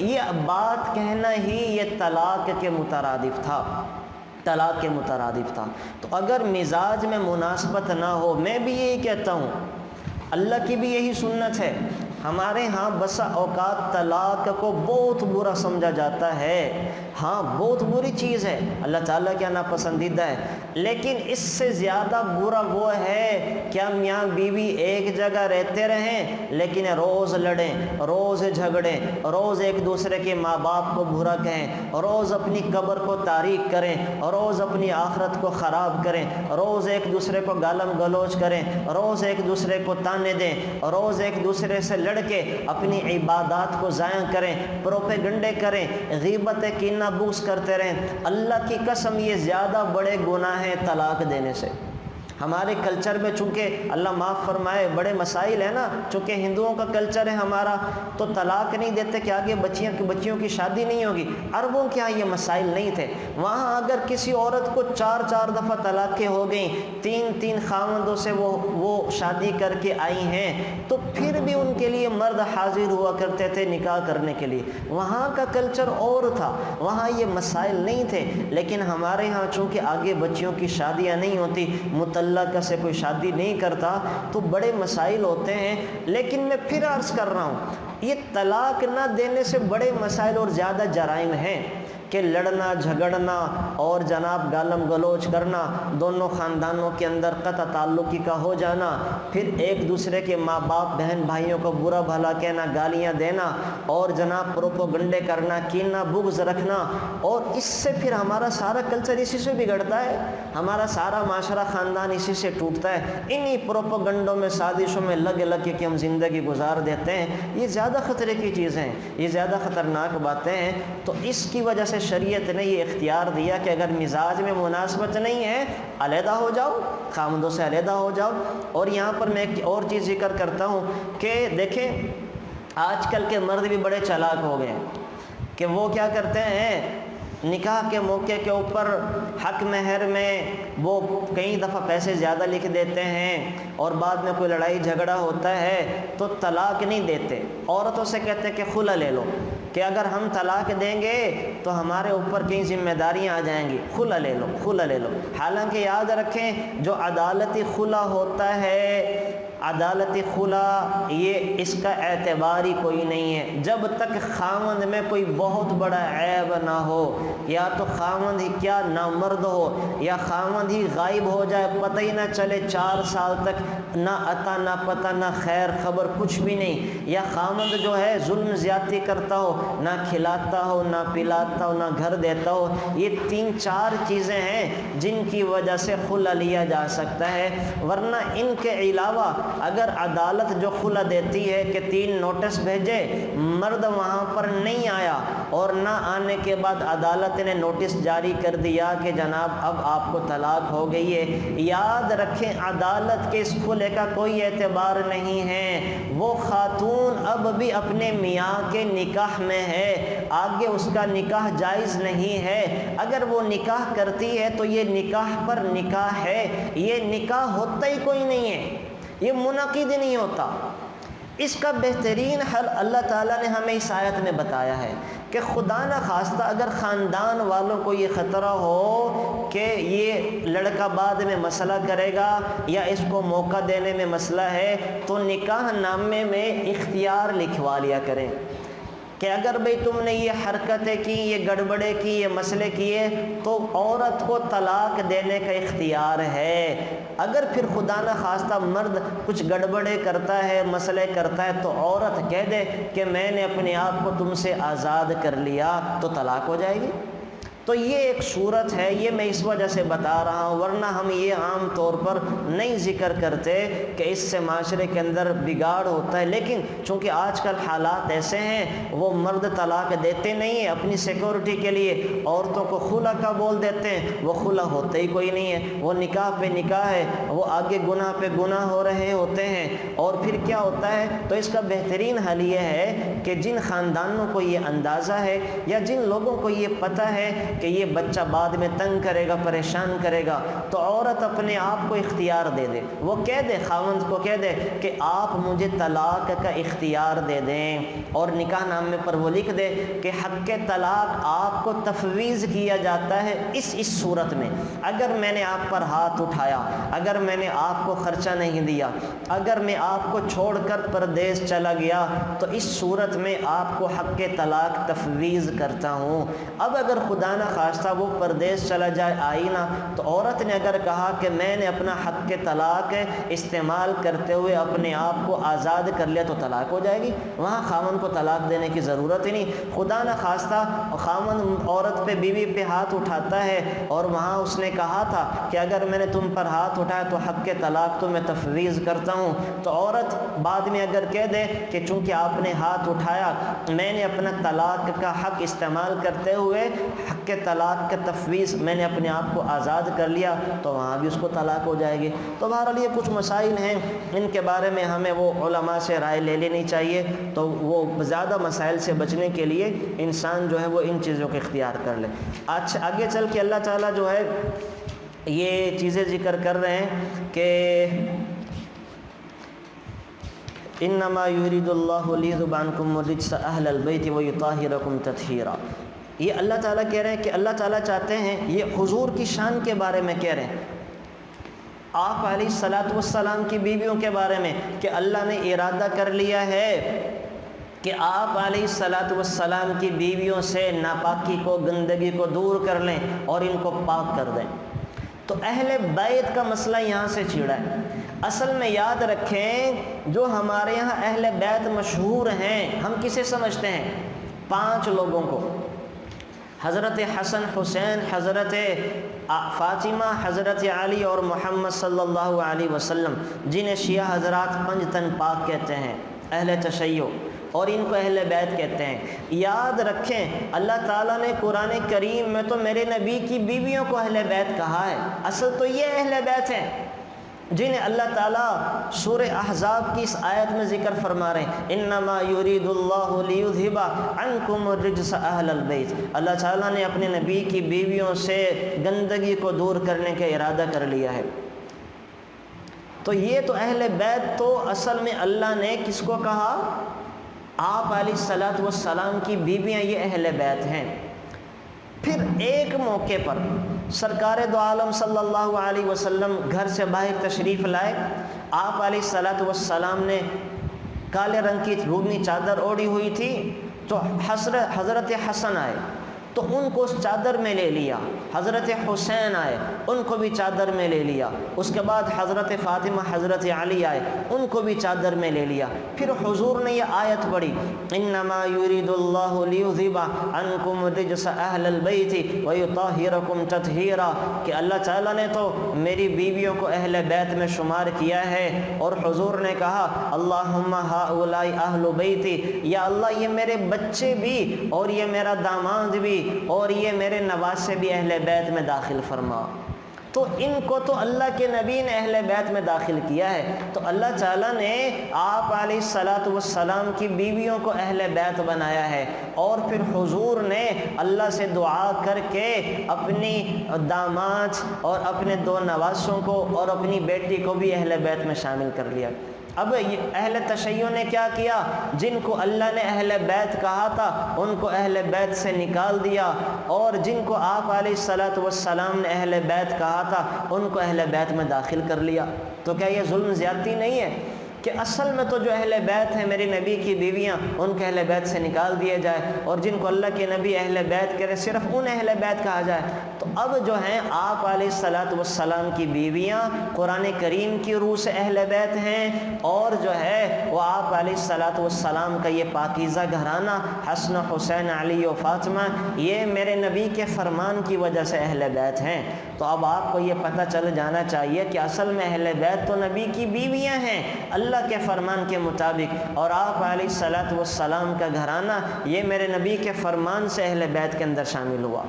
یہ بات کہنا ہی یہ طلاق کے مترادف تھا، طلاق کے مترادف تھا۔ تو اگر مزاج میں مناسبت نہ ہو، میں بھی یہی کہتا ہوں، اللہ کی بھی یہی سنت ہے، ہمارے ہاں بسا اوقات طلاق کو بہت برا سمجھا جاتا ہے، ہاں بہت بری چیز ہے، اللہ تعالیٰ کیا ناپسندیدہ ہے، لیکن اس سے زیادہ برا وہ ہے کیا میاں بیوی ایک جگہ رہتے رہیں لیکن روز لڑیں، روز جھگڑیں، روز ایک دوسرے کے ماں باپ کو برا کہیں، روز اپنی قبر کو تاریک کریں، روز اپنی آخرت کو خراب کریں، روز ایک دوسرے کو گالم گلوچ کریں، روز ایک دوسرے کو تانے دیں، روز ایک دوسرے سے لڑ کے اپنی عبادات کو ضائع کریں، پروپیگنڈے کریں، غیبت کینہ بغض کرتے رہیں۔ اللہ کی قسم یہ زیادہ بڑے گناہ ہیں طلاق دینے سے۔ ہمارے کلچر میں چونکہ اللہ معاف فرمائے بڑے مسائل ہیں نا، چونکہ ہندوؤں کا کلچر ہے ہمارا، تو طلاق نہیں دیتے کہ آگے بچیوں کی شادی نہیں ہوگی۔ عربوں کے ہاں یہ مسائل نہیں تھے، وہاں اگر کسی عورت کو 4 دفعہ طلاقیں ہو گئیں، 3 خاوندوں سے وہ شادی کر کے آئی ہیں، تو پھر بھی ان کے لیے مرد حاضر ہوا کرتے تھے نکاح کرنے کے لیے۔ وہاں کا کلچر اور تھا، وہاں یہ مسائل نہیں تھے، لیکن ہمارے ہاں چونکہ آگے بچیوں کی شادیاں نہیں ہوتی، مطلقہ سے کوئی شادی نہیں کرتا، تو بڑے مسائل ہوتے ہیں۔ لیکن میں پھر عرض کر رہا ہوں، یہ طلاق نہ دینے سے بڑے مسائل اور زیادہ جرائم ہیں کہ لڑنا جھگڑنا اور جناب گالم گلوچ کرنا، دونوں خاندانوں کے اندر قطع تعلقی کا ہو جانا، پھر ایک دوسرے کے ماں باپ بہن بھائیوں کو برا بھلا کہنا، گالیاں دینا، اور جناب پروپیگنڈے کرنا، کینہ بغض رکھنا، اور اس سے پھر ہمارا سارا کلچر اسی سے بگڑتا ہے، ہمارا سارا معاشرہ خاندان اسی سے ٹوٹتا ہے، انہی پروپیگنڈوں میں سازشوں میں لگ کے کہ ہم زندگی گزار دیتے ہیں۔ یہ زیادہ خطرے کی چیزیں ہیں، یہ زیادہ خطرناک باتیں ہیں۔ تو اس کی وجہ سے شریعت نے یہ اختیار دیا کہ اگر مزاج میں مناسبت نہیں ہے علیحدہ ہو جاؤ، خامندوں سے علیحدہ ہو جاؤ۔ اور یہاں پر میں ایک اور چیز ذکر کرتا ہوں کہ دیکھیں آج کل کے مرد بھی بڑے چالاک ہو گئے ہیں کہ وہ کیا کرتے ہیں، نکاح کے موقع کے اوپر حق مہر میں وہ کئی دفعہ پیسے زیادہ لکھ دیتے ہیں، اور بعد میں کوئی لڑائی جھگڑا ہوتا ہے تو طلاق نہیں دیتے، عورتوں سے کہتے ہیں کہ خلا لے لو، کہ اگر ہم طلاق دیں گے تو ہمارے اوپر کئی ذمہ داریاں آ جائیں گی، خلا لے لو، خلا لے لو۔ حالانکہ یاد رکھیں جو عدالتی خلا ہوتا ہے، عدالتی خلا یہ اس کا اعتبار ہی کوئی نہیں ہے جب تک خاوند میں کوئی بہت بڑا عیب نہ ہو، یا تو خاوند ہی کیا نامرد ہو، یا خاوند ہی غائب ہو جائے، پتہ ہی نہ چلے 4 سال تک، نہ عطا نہ پتہ نہ خیر خبر کچھ بھی نہیں، یا خاوند جو ہے ظلم زیادتی کرتا ہو، نہ کھلاتا ہو نہ پلاتا ہو نہ گھر دیتا ہو۔ یہ 3-4 چیزیں ہیں جن کی وجہ سے خلا لیا جا سکتا ہے، ورنہ ان کے علاوہ اگر عدالت جو خلا دیتی ہے کہ 3 نوٹس بھیجے، مرد وہاں پر نہیں آیا، اور نہ آنے کے بعد عدالت نے نوٹس جاری کر دیا کہ جناب اب آپ کو طلاق ہو گئی ہے، یاد رکھیں عدالت کے اس کھلے کا کوئی اعتبار نہیں ہے، وہ خاتون اب بھی اپنے میاں کے نکاح میں ہے، آگے اس کا نکاح جائز نہیں ہے۔ اگر وہ نکاح کرتی ہے تو یہ نکاح پر نکاح ہے، یہ نکاح ہوتا ہی کوئی نہیں ہے، یہ منعقد نہیں ہوتا۔ اس کا بہترین حل اللہ تعالیٰ نے ہمیں اس آیت میں بتایا ہے کہ خدا نہ خواستہ اگر خاندان والوں کو یہ خطرہ ہو کہ یہ لڑکا بعد میں مسئلہ کرے گا یا اس کو موقع دینے میں مسئلہ ہے، تو نکاح نامے میں اختیار لکھوا لیا کریں کہ اگر بھئی تم نے یہ حرکتیں کی، یہ گڑبڑے کی، یہ مسئلے کیے، تو عورت کو طلاق دینے کا اختیار ہے۔ اگر پھر خدا نہ خواستہ مرد کچھ گڑبڑے کرتا ہے، مسئلے کرتا ہے، تو عورت کہہ دے کہ میں نے اپنے آپ کو تم سے آزاد کر لیا، تو طلاق ہو جائے گی۔ تو یہ ایک صورت ہے، یہ میں اس وجہ سے بتا رہا ہوں، ورنہ ہم یہ عام طور پر نہیں ذکر کرتے کہ اس سے معاشرے کے اندر بگاڑ ہوتا ہے، لیکن چونکہ آج کل حالات ایسے ہیں، وہ مرد طلاق دیتے نہیں ہیں اپنی سیکورٹی کے لیے، عورتوں کو خلا کا بول دیتے ہیں، وہ خلا ہوتا ہی کوئی نہیں ہے، وہ نکاح پہ نکاح ہے، وہ آگے گناہ پہ گناہ ہو رہے ہوتے ہیں۔ اور پھر کیا ہوتا ہے؟ تو اس کا بہترین حل یہ ہے کہ جن خاندانوں کو یہ اندازہ ہے یا جن لوگوں کو یہ پتہ ہے کہ یہ بچہ بعد میں تنگ کرے گا، پریشان کرے گا، تو عورت اپنے آپ کو اختیار دے دے، وہ کہہ دے، خاوند کو کہہ دے کہ آپ مجھے طلاق کا اختیار دے دیں، اور نکاح نامے پر وہ لکھ دے کہ حق طلاق آپ کو تفویض کیا جاتا ہے اس صورت میں، اگر میں نے آپ پر ہاتھ اٹھایا، اگر میں نے آپ کو خرچہ نہیں دیا، اگر میں آپ کو چھوڑ کر پردیس چلا گیا، تو اس صورت میں آپ کو حق طلاق تفویض کرتا ہوں۔ اب اگر خدا نہ خواستہ وہ پردیس چلا جائے آئینہ، تو عورت نے اگر کہا کہ میں نے اپنا حق طلاق استعمال کرتے ہوئے اپنے آپ کو آزاد کر لیا، تو طلاق ہو جائے گی، وہاں خاوند کو طلاق دینے کی ضرورت ہی نہیں۔ خدا نہ خواستہ خاوند عورت پہ، بیوی پہ ہاتھ اٹھاتا ہے، اور وہاں اس نے کہا تھا کہ اگر میں نے تم پر ہاتھ اٹھایا تو حق طلاق تو میں تفویض کرتا ہوں، تو عورت بعد میں اگر کہہ دے کہ چونکہ آپ نے ہاتھ اٹھایا، میں نے اپنا طلاق کا حق استعمال کرتے ہوئے حق طلاق کا تفویض میں نے اپنے آپ کو آزاد کر لیا، تو وہاں بھی اس کو طلاق ہو جائے گی۔ تو بہرحال یہ کچھ مسائل ہیں، ان کے بارے میں ہمیں وہ علماء سے رائے لے لینی چاہیے، تو وہ زیادہ مسائل سے بچنے کے لیے انسان جو ہے وہ ان چیزوں کو اختیار کر لے۔ اچھا، آگے چل کے اللہ تعالیٰ جو ہے یہ چیزیں ذکر کر رہے ہیں کہ انما یرید اللہ لیذھب عنکم الرجس اہل البیت ویطہرکم تطہیرا۔ یہ اللہ تعالیٰ کہہ رہے ہیں کہ اللہ تعالیٰ چاہتے ہیں، یہ حضور کی شان کے بارے میں کہہ رہے ہیں، آپ علیہ الصلوۃ والسلام کی بیویوں کے بارے میں، کہ اللہ نے ارادہ کر لیا ہے کہ آپ علیہ الصلوۃ والسلام کی بیویوں سے ناپاکی کو، گندگی کو دور کر لیں اور ان کو پاک کر دیں۔ تو اہل بیت کا مسئلہ یہاں سے چھڑا ہے۔ اصل میں یاد رکھیں، جو ہمارے یہاں اہل بیت مشہور ہیں، ہم کسے سمجھتے ہیں؟ 5 لوگوں کو، حضرت حسن حسین، حضرت فاطمہ، حضرت علی اور محمد صلی اللہ علیہ وسلم، جنہیں شیعہ حضرات 5 تن پاک کہتے ہیں، اہل تشیع، اور ان کو اہل بیت کہتے ہیں۔ یاد رکھیں، اللہ تعالیٰ نے قرآن کریم میں تو میرے نبی کی بیویوں کو اہل بیت کہا ہے، اصل تو یہ اہل بیت ہیں جنہیں اللہ تعالیٰ سورہ احزاب کی اس آیت میں ذکر فرما رہے ہیں، انما یرید اللہ لیذھب عنکم الرجس اہل البیت۔ اللہ تعالیٰ نے اپنے نبی کی بیویوں سے گندگی کو دور کرنے کا ارادہ کر لیا ہے۔ تو یہ تو اہل بیت تو اصل میں اللہ نے کس کو کہا؟ آپ علیہ الصلوۃ والسلام کی بیویاں یہ اہل بیت ہیں۔ پھر ایک موقع پر سرکار دو عالم صلی اللہ علیہ وسلم گھر سے باہر تشریف لائے، آپ علیہ الصلوۃ والسلام نے کالے رنگ کی روبنی چادر اوڑھی ہوئی تھی، تو حضرت حسن آئے تو ان کو اس چادر میں لے لیا، حضرت حسین آئے ان کو بھی چادر میں لے لیا، اس کے بعد حضرت فاطمہ، حضرت علی آئے ان کو بھی چادر میں لے لیا۔ پھر حضور نے یہ آیت پڑھی، انما یرید اللہ لیذھب عنکم الرجس اہل البیت ویطہرکم تطہیرا، کہ اللہ تعالیٰ نے تو میری بیویوں کو اہل بیت میں شمار کیا ہے، اور حضور نے کہا اللہم ہؤلاء اہل بیتی، یا اللہ یہ میرے بچے بھی اور یہ میرا داماد بھی اور یہ میرے نواسے بھی اہل بیت میں داخل فرما۔ تو ان کو تو اللہ کے نبی نے اہل بیت میں داخل کیا ہے، تو اللہ تعالیٰ نے آپ علیہ الصلوۃ والسلام کی بیویوں کو اہل بیت بنایا ہے، اور پھر حضور نے اللہ سے دعا کر کے اپنی داماد اور اپنے 2 نواسوں کو اور اپنی بیٹی کو بھی اہل بیت میں شامل کر لیا۔ اب اہل تشیع نے کیا کیا؟ جن کو اللہ نے اہل بیت کہا تھا ان کو اہل بیت سے نکال دیا، اور جن کو آپ علیہ الصلوۃ والسلام نے اہل بیت کہا تھا ان کو اہل بیت میں داخل کر لیا۔ تو کیا یہ ظلم زیادتی نہیں ہے کہ اصل میں تو جو اہل بیت ہیں میری نبی کی بیویاں، ان کے اہل بیت سے نکال دیے جائے، اور جن کو اللہ کے نبی اہل بیت کرے صرف ان اہل بیت کہا جائے؟ تو اب جو ہیں آپ علیہ الصلوۃ والسلام کی بیویاں قرآن کریم کی روح سے اہل بیت ہیں، اور جو ہے وہ آپ علیہ الصلوۃ والسلام کا یہ پاکیزہ گھرانہ حسن، حسین، علی و فاطمہ یہ میرے نبی کے فرمان کی وجہ سے اہل بیت ہیں۔ تو اب آپ کو یہ پتہ چل جانا چاہیے کہ اصل میں اہل بیت تو نبی کی بیویاں ہیں اللہ کے فرمان کے مطابق، اور آپ علیہ الصلوۃ والسلام کا گھرانہ یہ میرے نبی کے فرمان سے اہل بیت کے اندر شامل ہوا۔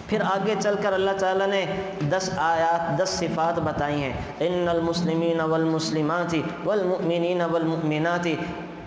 پھر آگے چل کر اللہ تعالیٰ نے 10 آیات 10 صفات بتائی ہیں، ان المسلمین والمسلمات والمؤمنین والمؤمنات،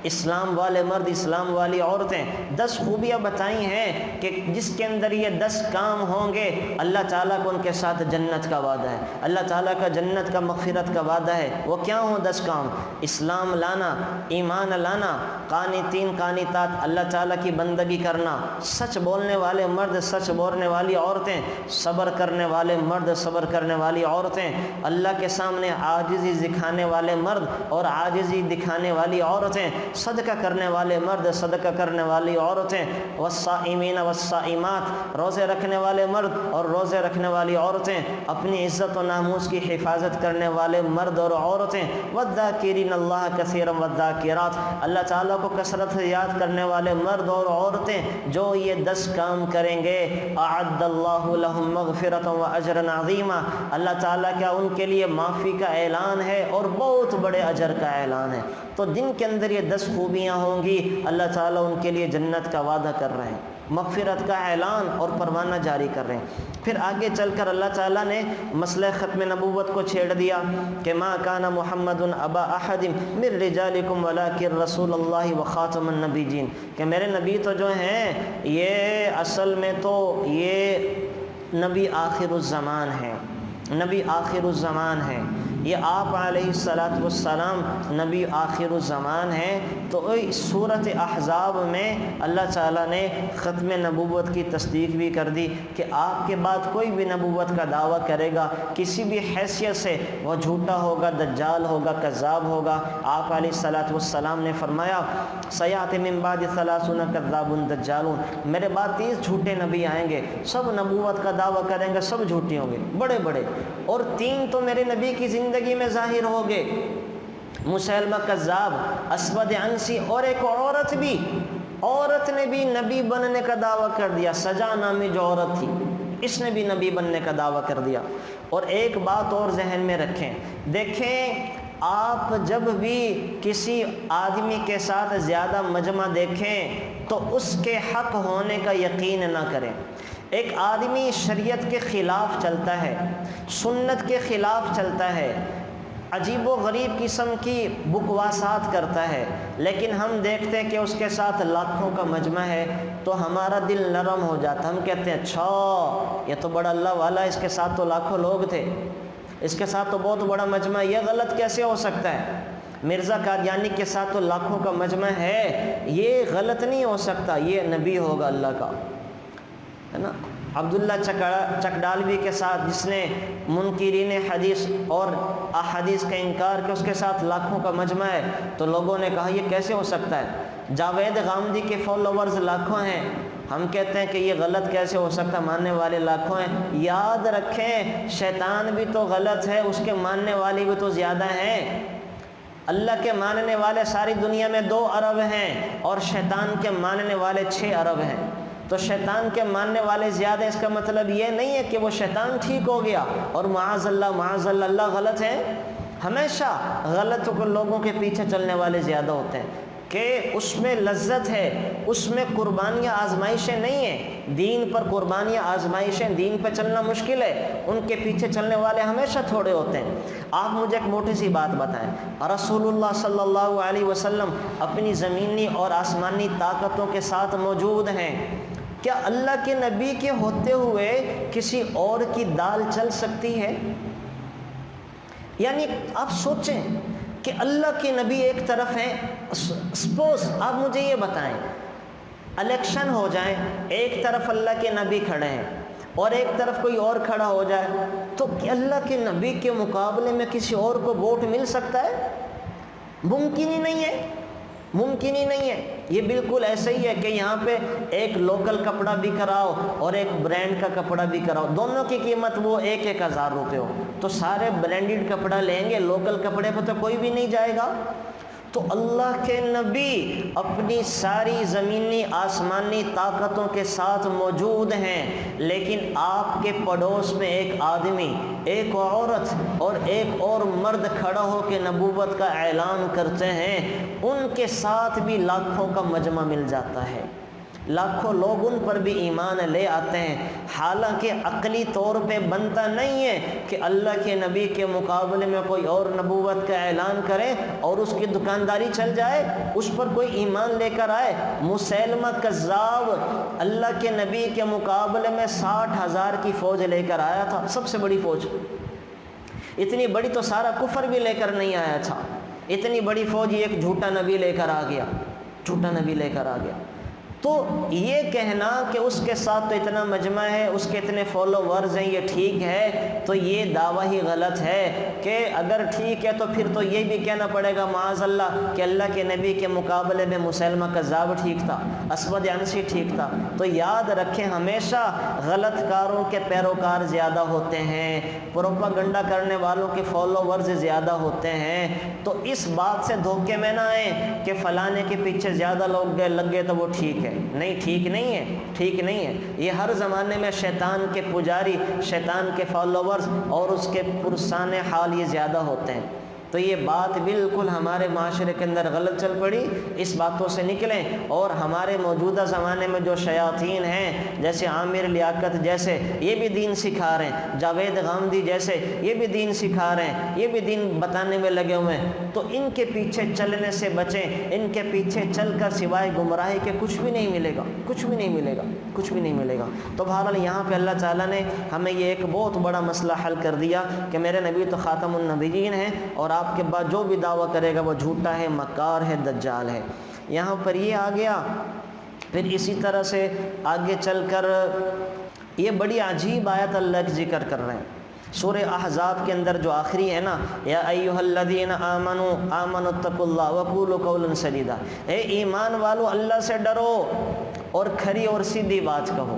اسلام والے مرد، اسلام والی عورتیں، 10 خوبیاں بتائی ہیں کہ جس کے اندر یہ 10 کام ہوں گے اللہ تعالیٰ کو ان کے ساتھ جنت کا وعدہ ہے، اللہ تعالیٰ کا جنت کا مغفرت کا وعدہ ہے۔ وہ کیا ہوں 10 کام؟ اسلام لانا، ایمان لانا، قانتین قانتات اللہ تعالیٰ کی بندگی کرنا، سچ بولنے والے مرد، سچ بولنے والی عورتیں، صبر کرنے والے مرد، صبر کرنے والی عورتیں، اللہ کے سامنے عاجزی دکھانے والے مرد اور عاجزی دکھانے والی عورتیں، صدقہ کرنے والے مرد، صدقہ کرنے والی عورتیں، والصائمین والصائمات، روزے رکھنے والے مرد اور روزے رکھنے والی عورتیں، اپنی عزت و ناموس کی حفاظت کرنے والے مرد اور عورتیں، والذاکرین اللہ کثیرا والذاکرات، اللہ تعالیٰ کو کثرت سے یاد کرنے والے مرد اور عورتیں جو یہ 10 کام کریں گے، اعد اللہ لہم مغفرۃ و اجرا عظیما، اللہ تعالیٰ کا ان کے لیے معافی کا اعلان ہے اور بہت بڑے اجر کا اعلان ہے۔ تو جن کے اندر یہ 10 خوبیاں ہوں گی اللہ تعالیٰ ان کے لیے جنت کا وعدہ کر رہے ہیں، مغفرت کا اعلان اور پروانہ جاری کر رہے ہیں۔ پھر آگے چل کر اللہ تعالیٰ نے مسئلہ ختم نبوت کو چھیڑ دیا کہ ما کان محمد ابا احد من رجالکم ولکن رسول اللہ وخاتم النبیین، کہ میرے نبی تو جو ہیں یہ اصل میں تو یہ نبی آخر الزمان ہیں، نبی آخر الزمان ہیں، یہ آپ علیہ الصلوۃ والسلام نبی آخر الزمان ہیں۔ تو سورۃ احزاب میں اللہ تعالیٰ نے ختم نبوت کی تصدیق بھی کر دی کہ آپ کے بعد کوئی بھی نبوت کا دعویٰ کرے گا کسی بھی حیثیت سے وہ جھوٹا ہوگا، دجال ہوگا، کذاب ہوگا۔ آپ علیہ الصلوۃ والسلام نے فرمایا سیأتی من بعد 30 کذاب دجالون، میرے بعد 30 جھوٹے نبی آئیں گے، سب نبوت کا دعویٰ کریں گے، سب جھوٹے ہوں گے بڑے بڑے، اور 3 تو میرے نبی کی زندگی میں ظاہر ہو گئے، مسیلمہ کذاب، اسود عنسی، اور ایک عورت بھی، عورت نے بھی نبی بننے کا دعویٰ کر دیا، سجا نامی جو عورت تھی اس نے بھی نبی بننے کا دعویٰ کر دیا۔ اور ایک بات اور ذہن میں رکھیں، دیکھیں آپ جب بھی کسی آدمی کے ساتھ زیادہ مجمع دیکھیں تو اس کے حق ہونے کا یقین نہ کریں۔ ایک آدمی شریعت کے خلاف چلتا ہے، سنت کے خلاف چلتا ہے، عجیب و غریب قسم کی بکواسات کرتا ہے، لیکن ہم دیکھتے ہیں کہ اس کے ساتھ لاکھوں کا مجمع ہے تو ہمارا دل نرم ہو جاتا، ہم کہتے ہیں اچھا یہ تو بڑا اللہ والا، اس کے ساتھ تو لاکھوں لوگ تھے، اس کے ساتھ تو بہت بڑا مجمع، یہ غلط کیسے ہو سکتا ہے؟ مرزا قادیانی کے ساتھ تو لاکھوں کا مجمع ہے، یہ غلط نہیں ہو سکتا، یہ نبی ہوگا اللہ کا، ہے نا۔ عبداللہ چکڈالوی کے ساتھ جس نے منکرین حدیث اور احادیث کا انکار کیا، اس کے ساتھ لاکھوں کا مجمع ہے، تو لوگوں نے کہا یہ کیسے ہو سکتا ہے؟ جاوید غامدی کے فالوورز لاکھوں ہیں، ہم کہتے ہیں کہ یہ غلط کیسے ہو سکتا، ماننے والے لاکھوں ہیں۔ یاد رکھیں شیطان بھی تو غلط ہے، اس کے ماننے والے بھی تو زیادہ ہیں۔ اللہ کے ماننے والے ساری دنیا میں 2 ارب ہیں اور شیطان کے ماننے والے 6 ارب ہیں، تو شیطان کے ماننے والے زیادہ، اس کا مطلب یہ نہیں ہے کہ وہ شیطان ٹھیک ہو گیا اور معاذ اللہ اللہ غلط ہے۔ ہمیشہ غلط لوگوں کے پیچھے چلنے والے زیادہ ہوتے ہیں کہ اس میں لذت ہے، اس میں قربانیاں آزمائشیں نہیں ہیں، دین پر قربانیاں آزمائشیں، دین پہ چلنا مشکل ہے، ان کے پیچھے چلنے والے ہمیشہ تھوڑے ہوتے ہیں۔ آپ مجھے ایک موٹی سی بات بتائیں، رسول اللہ صلی اللہ علیہ وسلم اپنی زمینی اور آسمانی طاقتوں کے ساتھ موجود ہیں، کیا اللہ کے نبی کے ہوتے ہوئے کسی اور کی دال چل سکتی ہے؟ یعنی آپ سوچیں، کہ اللہ کے نبی ایک طرف ہیں. سپوز آپ مجھے یہ بتائیں، الیکشن ہو جائیں، ایک طرف اللہ کے نبی کھڑے ہیں اور ایک طرف کوئی اور کھڑا ہو جائے، تو کیا اللہ کے نبی کے مقابلے میں کسی اور کو ووٹ مل سکتا ہے؟ ممکن ہی نہیں ہے، ممکن ہی نہیں ہے. یہ بالکل ایسا ہی ہے کہ یہاں پہ ایک لوکل کپڑا بھی کراؤ اور ایک برانڈ کا کپڑا بھی کراؤ، دونوں کی قیمت وہ 1,000 روپے ہو، تو سارے برانڈڈ کپڑا لیں گے، لوکل کپڑے پہ تو کوئی بھی نہیں جائے گا. تو اللہ کے نبی اپنی ساری زمینی آسمانی طاقتوں کے ساتھ موجود ہیں، لیکن آپ کے پڑوس میں ایک آدمی، ایک عورت اور ایک اور مرد کھڑا ہو کے نبوت کا اعلان کرتے ہیں، ان کے ساتھ بھی لاکھوں کا مجمع مل جاتا ہے، لاکھوں لوگ ان پر بھی ایمان لے آتے ہیں. حالانکہ عقلی طور پہ بنتا نہیں ہے کہ اللہ کے نبی کے مقابلے میں کوئی اور نبوت کا اعلان کرے اور اس کی دکانداری چل جائے، اس پر کوئی ایمان لے کر آئے. مسیلمہ کذاب اللہ کے نبی کے مقابلے میں 60,000 کی فوج لے کر آیا تھا، سب سے بڑی فوج. اتنی بڑی تو سارا کفر بھی لے کر نہیں آیا تھا، اتنی بڑی فوج ایک جھوٹا نبی لے کر آ گیا، جھوٹا نبی لے کر آ گیا. تو یہ کہنا کہ اس کے ساتھ تو اتنا مجمع ہے، اس کے اتنے فالوورز ہیں، یہ ٹھیک ہے، تو یہ دعویٰ ہی غلط ہے. کہ اگر ٹھیک ہے تو پھر تو یہ بھی کہنا پڑے گا معاذ اللہ کہ اللہ کے نبی کے مقابلے میں مسیلمہ کذاب ٹھیک تھا، اسود عنسی ٹھیک تھا. تو یاد رکھیں ہمیشہ غلط کاروں کے پیروکار زیادہ ہوتے ہیں، پروپاگنڈا کرنے والوں کے فالوورز زیادہ ہوتے ہیں. تو اس بات سے دھوکے میں نہ آئیں کہ فلانے کے پیچھے زیادہ لوگ لگ گئے تو وہ ٹھیک ہے. نہیں، ٹھیک نہیں ہے، ٹھیک نہیں ہے. یہ ہر زمانے میں شیطان کے پجاری، شیطان کے فالوورز اور اس کے پرسان حال یہ زیادہ ہوتے ہیں. تو یہ بات بالکل ہمارے معاشرے کے اندر غلط چل پڑی. اس باتوں سے نکلیں. اور ہمارے موجودہ زمانے میں جو شیاطین ہیں، جیسے عامر لیاقت جیسے، یہ بھی دین سکھا رہے ہیں، جاوید غامدی جیسے، یہ بھی دین سکھا رہے ہیں، یہ بھی دین بتانے میں لگے ہوئے ہیں. تو ان کے پیچھے چلنے سے بچیں. ان کے پیچھے چل کر سوائے گمراہی کے کچھ بھی نہیں ملے گا، کچھ بھی نہیں ملے گا، کچھ بھی نہیں ملے گا. تو بہرحال یہاں پہ اللہ تعالیٰ نے ہمیں یہ ایک بہت بڑا مسئلہ حل کر دیا کہ میرے نبی تو خاتم النبیین ہیں، اور آپ کے بعد جو بھی دعویٰ کرے گا وہ جھوٹا ہے، مکار ہے، دجال ہے. یہاں پر یہ آ گیا. پھر اسی طرح سے آگے چل کر یہ بڑی عجیب آیت اللہ کا ذکر کر رہے ہیں سورہ احزاب کے اندر جو آخری ہے نا، یا ایھا الذین آمنوا اتقوا اللہ وقولوا قولا سدیدا، اے ایمان والو اللہ سے ڈرو اور کھری اور سیدھی بات کہو.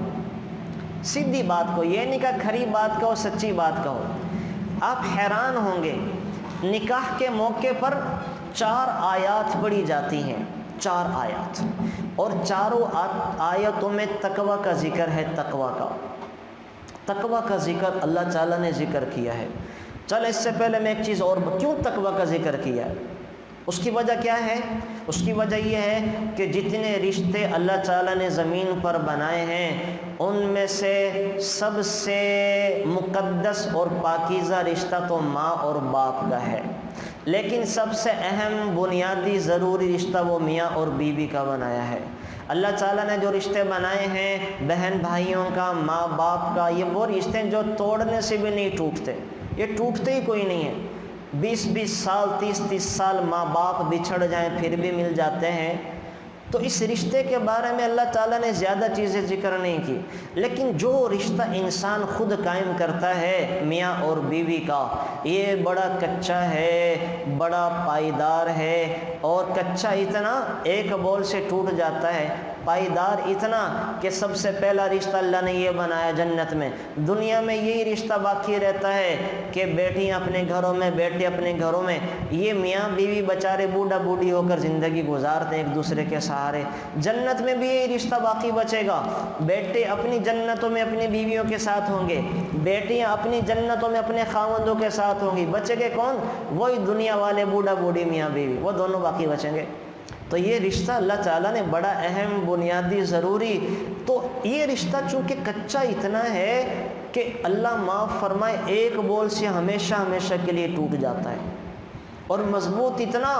سیدھی بات کو، یہ نہیں کہا کھری بات کہو، سچی بات کہو. آپ حیران ہوں گے، نکاح کے موقع پر 4 آیات پڑھی جاتی ہیں، 4 آیات، اور چاروں آیتوں میں تقوی کا ذکر ہے. تقوی کا ذکر اللہ تعالیٰ نے ذکر کیا ہے. چل اس سے پہلے میں ایک چیز اور، کیوں تقوی کا ذکر کیا ہے؟ اس کی وجہ کیا ہے؟ اس کی وجہ یہ ہے کہ جتنے رشتے اللہ تعالیٰ نے زمین پر بنائے ہیں، ان میں سے سب سے مقدس اور پاکیزہ رشتہ تو ماں اور باپ کا ہے، لیکن سب سے اہم بنیادی ضروری رشتہ وہ میاں اور بیوی کا بنایا ہے. اللہ تعالیٰ نے جو رشتے بنائے ہیں بہن بھائیوں کا، ماں باپ کا، یہ وہ رشتے ہیں جو توڑنے سے بھی نہیں ٹوٹتے، یہ ٹوٹتے ہی کوئی نہیں ہے. 20 سال 30 سال ماں باپ بچھڑ جائیں پھر بھی مل جاتے ہیں. تو اس رشتے کے بارے میں اللہ تعالیٰ نے زیادہ چیزیں ذکر نہیں کی، لیکن جو رشتہ انسان خود قائم کرتا ہے میاں اور بیوی کا، یہ بڑا کچا ہے، بڑا پائیدار ہے. اور کچا اتنا ایک بول سے ٹوٹ جاتا ہے، پائیدار اتنا کہ سب سے پہلا رشتہ اللہ نے یہ بنایا جنت میں. دنیا میں یہی رشتہ باقی رہتا ہے کہ بیٹیاں اپنے گھروں میں، بیٹے اپنے گھروں میں. یہ میاں بیوی بیچارے بوڑھا بوڑھی ہو کر زندگی گزارتے ہیں ایک دوسرے کے سہارے. جنت میں بھی یہی رشتہ باقی بچے گا. بیٹے اپنی جنتوں میں اپنی بیویوں کے ساتھ ہوں گے، بیٹیاں اپنی جنتوں میں اپنے خاوندوں کے ساتھ ہوں گی. بچے گے کون؟ وہی دنیا والے بوڑھا بوڑھی میاں بیوی، وہ دونوں باقی بچیں گے. تو یہ رشتہ اللہ تعالیٰ نے بڑا اہم، بنیادی، ضروری. تو یہ رشتہ چونکہ کچا اتنا ہے کہ اللہ معاف فرمائے ایک بول سے ہمیشہ ہمیشہ کے لیے ٹوٹ جاتا ہے، اور مضبوط اتنا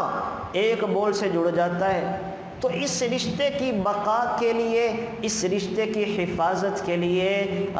ایک بول سے جڑ جاتا ہے. تو اس رشتے کی بقا کے لیے، اس رشتے کی حفاظت کے لیے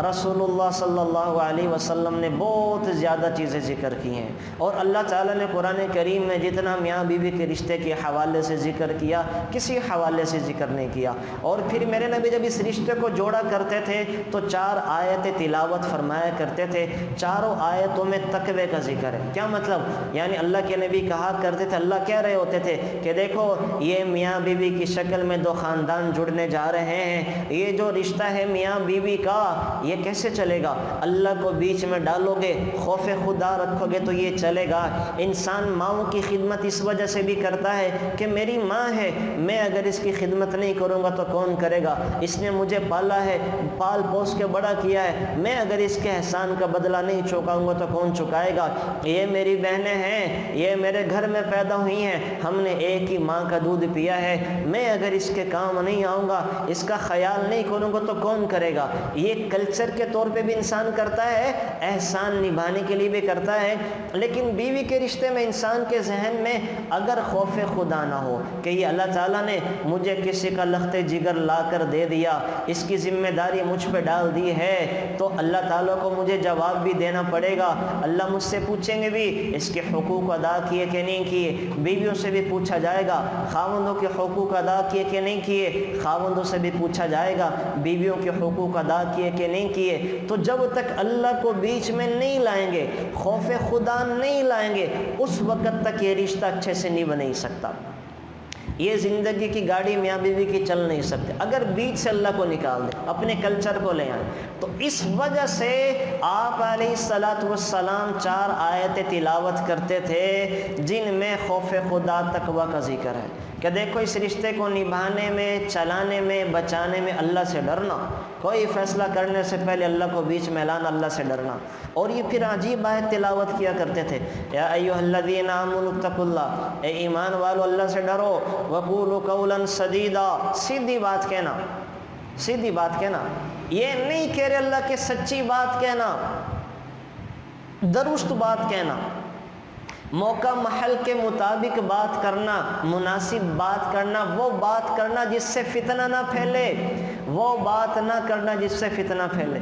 رسول اللہ صلی اللہ علیہ وسلم نے بہت زیادہ چیزیں ذکر کی ہیں، اور اللہ تعالیٰ نے قرآن کریم میں جتنا میاں بیوی کے رشتے کے حوالے سے ذکر کیا، کسی حوالے سے ذکر نہیں کیا۔ اور پھر میرے نبی جب اس رشتے کو جوڑا کرتے تھے تو 4 آیتیں تلاوت فرمایا کرتے تھے، چاروں آیتوں میں تقوی کا ذکر ہے۔ کیا مطلب؟ یعنی اللہ کے نبی کہا کرتے تھے، اللہ کہہ رہے ہوتے تھے کہ دیکھو یہ میاں بیوی کی شکل میں 2 خاندان جڑنے جا رہے ہیں، یہ جو رشتہ ہے میاں بیوی کا یہ کیسے چلے گا؟ اللہ کو بیچ میں ڈالو گے، خوف خدا رکھو گے تو یہ چلے گا۔ انسان ماؤں کی خدمت اس وجہ سے بھی کرتا ہے کہ میری ماں ہے، میں اگر اس کی خدمت نہیں کروں گا تو کون کرے گا؟ اس نے مجھے پالا ہے، پال پوس کے بڑا کیا ہے، میں اگر اس کے احسان کا بدلہ نہیں چکاؤں گا تو کون چکائے گا؟ یہ میری بہنیں ہیں، یہ میرے گھر میں پیدا ہوئی ہیں، ہم نے ایک ہی ماں کا دودھ پیا ہے، میں اگر اس کے کام نہیں آؤں گا، اس کا خیال نہیں کروں گا تو کون کرے گا؟ یہ کلچر کے طور پہ بھی انسان کرتا ہے، احسان نبھانے کے لیے بھی کرتا ہے۔ لیکن بیوی کے رشتے میں انسان کے ذہن میں اگر خوف خدا نہ ہو کہ یہ اللہ تعالیٰ نے مجھے کسی کا لخت جگر لا کر دے دیا، اس کی ذمہ داری مجھ پہ ڈال دی ہے، تو اللہ تعالیٰ کو مجھے جواب بھی دینا پڑے گا، اللہ مجھ سے پوچھیں گے بھی اس کے حقوق ادا کیے کہ نہیں کیے، بیویوں سے بھی پوچھا جائے گا، خاوندوں کے حقوق ادا کیے کہ نہیں کیے، خاوندوں سے بھی پوچھا جائے گا بیویوں کے حقوق ادا کیے کہ نہیں کیے۔ تو جب تک اللہ کو بیچ میں نہیں لائیں گے، خوف خدا نہیں لائیں گے، اس وقت تک یہ رشتہ اچھے سے نہیں بن سکتا۔ یہ زندگی کی گاڑی میاں بیوی کی چل نہیں سکتے اگر بیچ سے اللہ کو نکال دیں، اپنے کلچر کو لے آئیں۔ تو اس وجہ سے آپ علیہ السلام 4 آیتیں تلاوت کرتے تھے جن میں خوف خدا تقوی کا ذکر ہے کہ دیکھو اس رشتے کو نبھانے میں، چلانے میں، بچانے میں اللہ سے ڈرنا، کوئی فیصلہ کرنے سے پہلے اللہ کو بیچ میں لانا، اللہ سے ڈرنا۔ اور یہ پھر عجیب آیت تلاوت کیا کرتے تھے، یا ایھا الذین آمنوا اتقوا اللہ، اے ایمان والو اللہ سے ڈرو، وقولوا قولا سدیدا، سیدھی بات کہنا، سیدھی بات کہنا، یہ نہیں کہہ رہے اللہ کے سچی بات کہنا، درست بات کہنا، موقع محل کے مطابق بات کرنا، مناسب بات کرنا، وہ بات کرنا جس سے فتنہ نہ پھیلے، وہ بات نہ کرنا جس سے فتنہ پھیلے،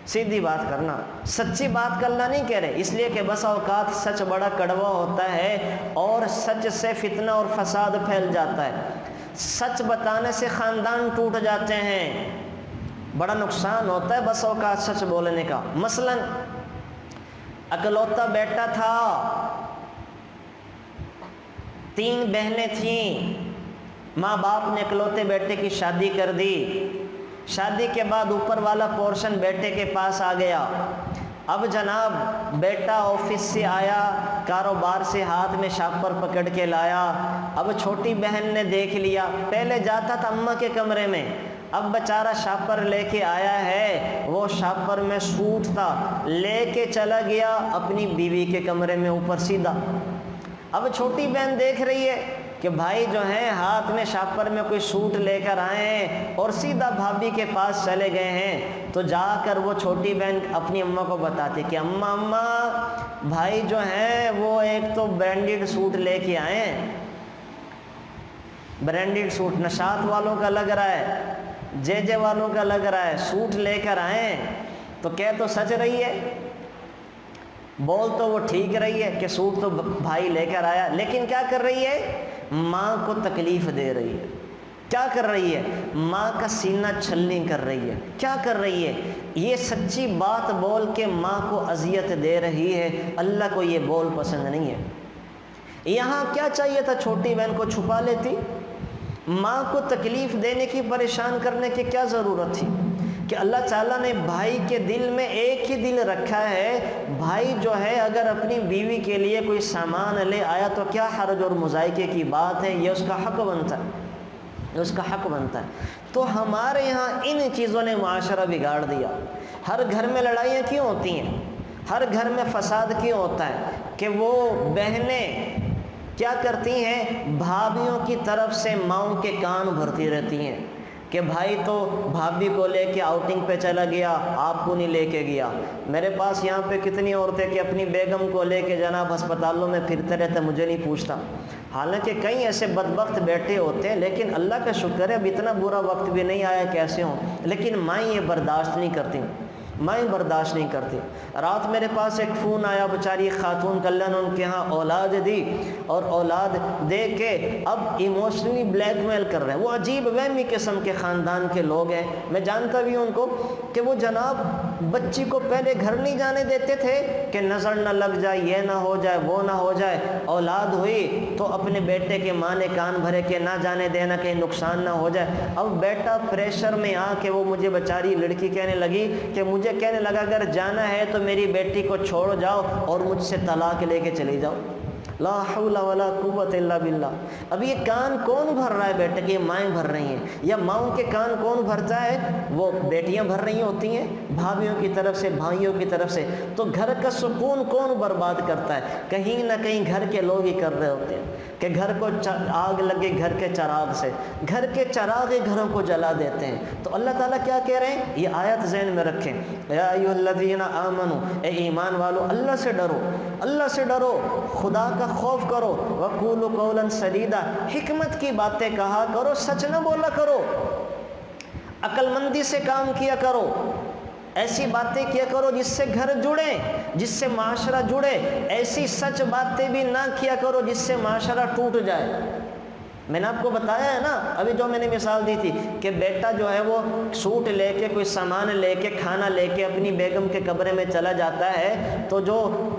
سیدھی بات کرنا۔ سچی بات کا اللہ نہیں کہہ رہے، اس لیے کہ بس اوقات سچ بڑا کڑوا ہوتا ہے اور سچ سے فتنہ اور فساد پھیل جاتا ہے، سچ بتانے سے خاندان ٹوٹ جاتے ہیں، بڑا نقصان ہوتا ہے بس اوقات سچ بولنے کا۔ مثلاً اکلوتا بیٹا تھا، 3 بہنیں تھیں، ماں باپ نے اکلوتے بیٹے کی شادی کر دی، شادی کے بعد اوپر والا پورشن بیٹے کے پاس آ گیا۔ اب جناب بیٹا آفس سے آیا، کاروبار سے ہاتھ میں شاپر پکڑ کے لایا، اب چھوٹی بہن نے دیکھ لیا، پہلے جاتا تھا اماں کے کمرے میں، اب بیچارہ شاپر لے کے آیا ہے، وہ شاپر میں سوٹ تھا، لے کے چلا گیا اپنی بیوی کے کمرے میں اوپر سیدھا۔ اب چھوٹی بہن دیکھ رہی ہے کہ بھائی جو ہیں ہاتھ میں شاپر میں کوئی سوٹ لے کر آئے ہیں اور سیدھا بھابھی کے پاس چلے گئے ہیں، تو جا کر وہ چھوٹی بہن اپنی اماں کو بتاتی کہ اماں بھائی جو ہیں وہ ایک تو برانڈیڈ سوٹ لے کے آئے ہیں، برانڈیڈ سوٹ نشاط والوں کا لگ رہا ہے، جے والوں کا لگ رہا ہے، سوٹ لے کر آئے ہیں۔ تو کہہ تو سچ رہی ہے، بول تو وہ ٹھیک رہی ہے کہ سوٹ تو بھائی لے کر آیا، لیکن کیا کر رہی ہے؟ ماں کو تکلیف دے رہی ہے۔ کیا کر رہی ہے؟ ماں کا سینہ چھلنی کر رہی ہے۔ کیا کر رہی ہے؟ یہ سچی بات بول کے ماں کو اذیت دے رہی ہے۔ اللہ کو یہ بول پسند نہیں ہے۔ یہاں کیا چاہیے تھا؟ چھوٹی بہن کو چھپا لیتی، ماں کو تکلیف دینے کی، پریشان کرنے کی کیا ضرورت تھی؟ کہ اللہ تعالیٰ نے بھائی کے دل میں ایک ہی دل رکھا ہے، بھائی جو ہے اگر اپنی بیوی کے لیے کوئی سامان لے آیا تو کیا حرج اور مذائقے کی بات ہے، یہ اس کا حق بنتا ہے، اس کا حق بنتا ہے۔ تو ہمارے یہاں ان چیزوں نے معاشرہ بگاڑ دیا۔ ہر گھر میں لڑائیاں کیوں ہوتی ہیں؟ ہر گھر میں فساد کیوں ہوتا ہے؟ کہ وہ بہنیں کیا کرتی ہیں؟ بھابھیوں کی طرف سے ماؤں کے کان بھرتی رہتی ہیں، کہ بھائی تو بھابھی کو لے کے آؤٹنگ پہ چلا گیا، آپ کو نہیں لے کے گیا۔ میرے پاس یہاں پہ کتنی عورتیں کہ اپنی بیگم کو لے کے جناب ہسپتالوں میں پھرتے رہتے، مجھے نہیں پوچھتا۔ حالانکہ کئی ایسے بدبخت بیٹھے ہوتے ہیں، لیکن اللہ کا شکر ہے اب اتنا برا وقت بھی نہیں آیا کیسے ہوں، لیکن مائیں یہ برداشت نہیں کرتی، مائیں برداشت نہیں کرتی۔ رات میرے پاس ایک فون آیا، بیچاری خاتون کا اللہ نے ان کے ہاں اولاد دی، اور اولاد دے کے اب ایموشنلی بلیک میل کر رہے ہیں۔ وہ عجیب وہمی قسم کے خاندان کے لوگ ہیں، میں جانتا بھی ہوں ان کو، کہ وہ جناب بچی کو پہلے گھر نہیں جانے دیتے تھے کہ نظر نہ لگ جائے، یہ نہ ہو جائے، وہ نہ ہو جائے۔ اولاد ہوئی تو اپنے بیٹے کے ماں نے کان بھرے کہ نہ جانے دینا، کہیں نقصان نہ ہو جائے۔ اب بیٹا پریشر میں آ کے وہ مجھے بیچاری لڑکی کہنے لگی کہ مجھے کہنے لگا اگر جانا ہے تو میری بیٹی کو چھوڑ جاؤ اور مجھ سے طلاق لے کے چلی جاؤ۔ لا حول ولا قوت الا باللہ۔ اب یہ کان کون بھر رہا ہے بیٹے کے؟ مائیں بھر رہی ہیں، یا ماؤں کے کان کون بھرتا ہے؟ وہ بیٹیاں بھر رہی ہوتی ہیں بھابھیوں کی طرف سے، بھائیوں کی طرف سے۔ تو گھر کا سکون کون برباد کرتا ہے؟ کہیں نہ کہیں گھر کے لوگ ہی کر رہے ہوتے ہیں کہ گھر کو آگ لگے گھر کے چراغ سے، گھر کے چراغ گھروں کو جلا دیتے ہیں۔ تو اللہ تعالیٰ کیا کہہ رہے ہیں؟ یہ آیت ذہن میں رکھیں، یا ایھا الذین آمنوا، اے ایمان والو اللہ سے ڈرو، اللہ سے ڈرو، خدا کا خوف کرو، وقولوا قولا سدیدا، حکمت کی باتیں کہا کرو، سچ نہ بولا کرو، عقل مندی سے کام کیا کرو، ایسی باتیں کیا کرو جس سے گھر جڑے، جس سے معاشرہ جڑے۔ ایسی سچ باتیں بھی نہ کیا کرو جس سے معاشرہ ٹوٹ جائے۔ میں نے آپ کو بتایا ہے نا ابھی جو میں نے مثال دی تھی کہ بیٹا جو ہے وہ سوٹ لے کے، کوئی سامان لے کے، کھانا لے کے اپنی بیگم کے کمرے میں چلا جاتا ہے، تو جو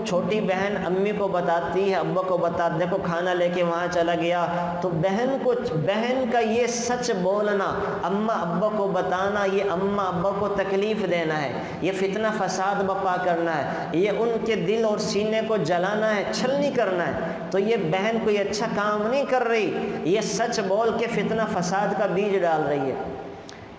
چھوٹی بہن امی کو بتاتی ہے، ابا کو بتاتی، دیکھو کھانا لے کے وہاں چلا گیا، تو بہن کا یہ سچ بولنا، اماں ابا کو بتانا، یہ اماں ابا کو تکلیف دینا ہے، یہ فتنہ فساد بپا کرنا ہے، یہ ان کے دل اور سینے کو جلانا ہے، چھلنی کرنا ہے۔ تو یہ بہن کوئی اچھا کام نہیں کر رہی، یہ سچ بول کے فتنہ فساد کا بیج ڈال رہی ہے۔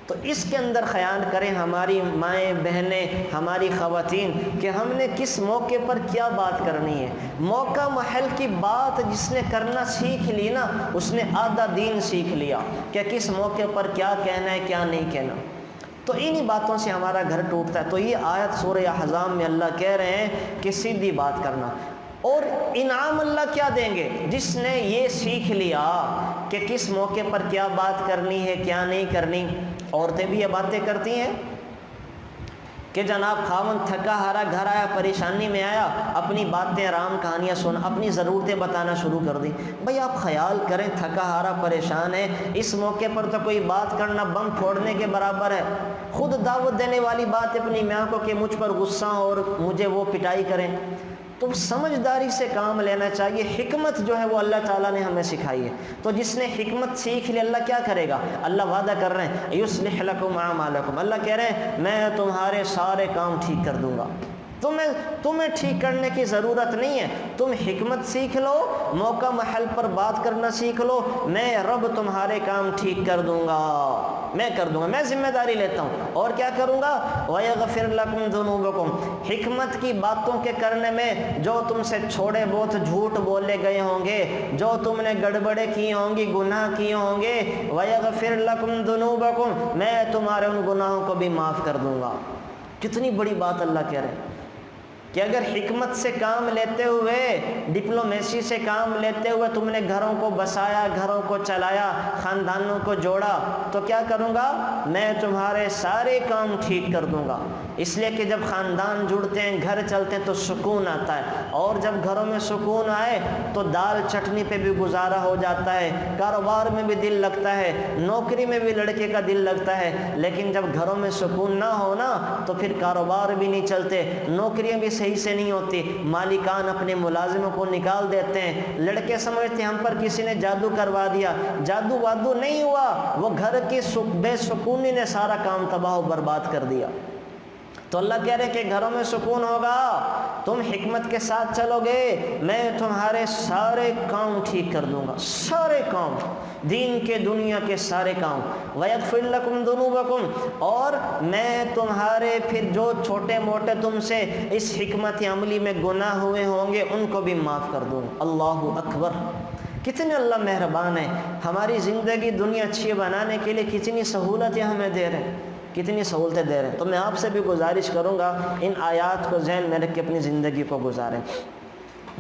تو اس کے اندر خیال کریں ہماری مائیں بہنیں، ہماری خواتین، کہ ہم نے کس موقع پر کیا بات کرنی ہے۔ موقع محل کی بات جس نے کرنا سیکھ لی نا، اس نے آدھا دین سیکھ لیا کہ کس موقع پر کیا کہنا ہے، کیا نہیں کہنا۔ تو انہی باتوں سے ہمارا گھر ٹوٹتا ہے۔ تو یہ آیت سورہ احزاب میں اللہ کہہ رہے ہیں کہ سیدھی بات کرنا۔ اور انعام اللہ کیا دیں گے؟ جس نے یہ سیکھ لیا کہ کس موقع پر کیا بات کرنی ہے، کیا نہیں کرنی۔ عورتیں بھی یہ باتیں کرتی ہیں کہ جناب خاوند تھکا ہارا گھر آیا، پریشانی میں آیا، اپنی باتیں آرام کہانیاں سن، اپنی ضرورتیں بتانا شروع کر دی۔ بھئی آپ خیال کریں، تھکا ہارا پریشان ہے، اس موقع پر تو کوئی بات کرنا بم پھوڑنے کے برابر ہے۔ خود دعوت دینے والی بات اپنی میاں کو کہ مجھ پر غصہ ہو اور مجھے وہ پٹائی کریں۔ تو سمجھداری سے کام لینا چاہیے۔ حکمت جو ہے وہ اللہ تعالیٰ نے ہمیں سکھائی ہے۔ تو جس نے حکمت سیکھ لی، اللہ کیا کرے گا؟ اللہ وعدہ کر رہے ہیں یصلح لکم اعمالکم، اللہ کہہ رہے ہیں میں تمہارے سارے کام ٹھیک کر دوں گا۔ تمہیں ٹھیک کرنے کی ضرورت نہیں ہے، تم حکمت سیکھ لو، موقع محل پر بات کرنا سیکھ لو، میں رب تمہارے کام ٹھیک کر دوں گا، میں کر دوں گا، میں ذمہ داری لیتا ہوں۔ اور کیا کروں گا؟ وَيَغْفِرْ لَكُمْ ذُنُوبَكُمْ، حکمت کی باتوں کے کرنے میں جو تم سے چھوڑے بہت جھوٹ بولے گئے ہوں گے، جو تم نے گڑبڑے کی ہوں گی، گناہ کیے ہوں گے، وَيَغْفِرْ لَكُمْ ذُنُوبَكُمْ، میں تمہارے ان گناہوں کو بھی معاف کر دوں گا۔ کتنی بڑی بات اللہ کہہ رہے ہیں کہ اگر حکمت سے کام لیتے ہوئے، ڈپلومیسی سے کام لیتے ہوئے تم نے گھروں کو بسایا، گھروں کو چلایا، خاندانوں کو جوڑا، تو کیا کروں گا؟ میں تمہارے سارے کام ٹھیک کر دوں گا۔ اس لیے کہ جب خاندان جڑتے ہیں، گھر چلتے ہیں تو سکون آتا ہے، اور جب گھروں میں سکون آئے تو دال چٹنی پہ بھی گزارا ہو جاتا ہے، کاروبار میں بھی دل لگتا ہے، نوکری میں بھی لڑکے کا دل لگتا ہے۔ لیکن جب گھروں میں سکون نہ ہونا تو پھر کاروبار بھی نہیں چلتے، نوکریاں بھی صحیح سے نہیں ہوتی، مالکان اپنے ملازموں کو نکال دیتے ہیں، لڑکے سمجھتے ہیں ہم پر کسی نے جادو کروا دیا، جادو وادو نہیں ہوا، وہ گھر کی بے سکونی نے سارا کام تباہ و برباد کر دیا۔ تو اللہ کہہ رہے کہ گھروں میں سکون ہوگا، تم حکمت کے ساتھ چلو گے، میں تمہارے سارے کام ٹھیک کر دوں گا، سارے کام، دین کے دنیا کے سارے کام۔ وَيَغْفِرْ لَكُمْ ذُنُوبَكُمْ، اور میں تمہارے پھر جو چھوٹے موٹے تم سے اس حکمت عملی میں گناہ ہوئے ہوں گے ان کو بھی معاف کر دوں۔ اللہ اکبر! کتنے اللہ مہربان ہیں، ہماری زندگی دنیا اچھی بنانے کے لیے کتنی سہولتیں ہمیں دے رہے ہیں، کتنی سہولتیں دے رہے ہیں۔ تو میں آپ سے بھی گزارش کروں گا ان آیات کو ذہن میں رکھ کے اپنی زندگی کو گزاریں۔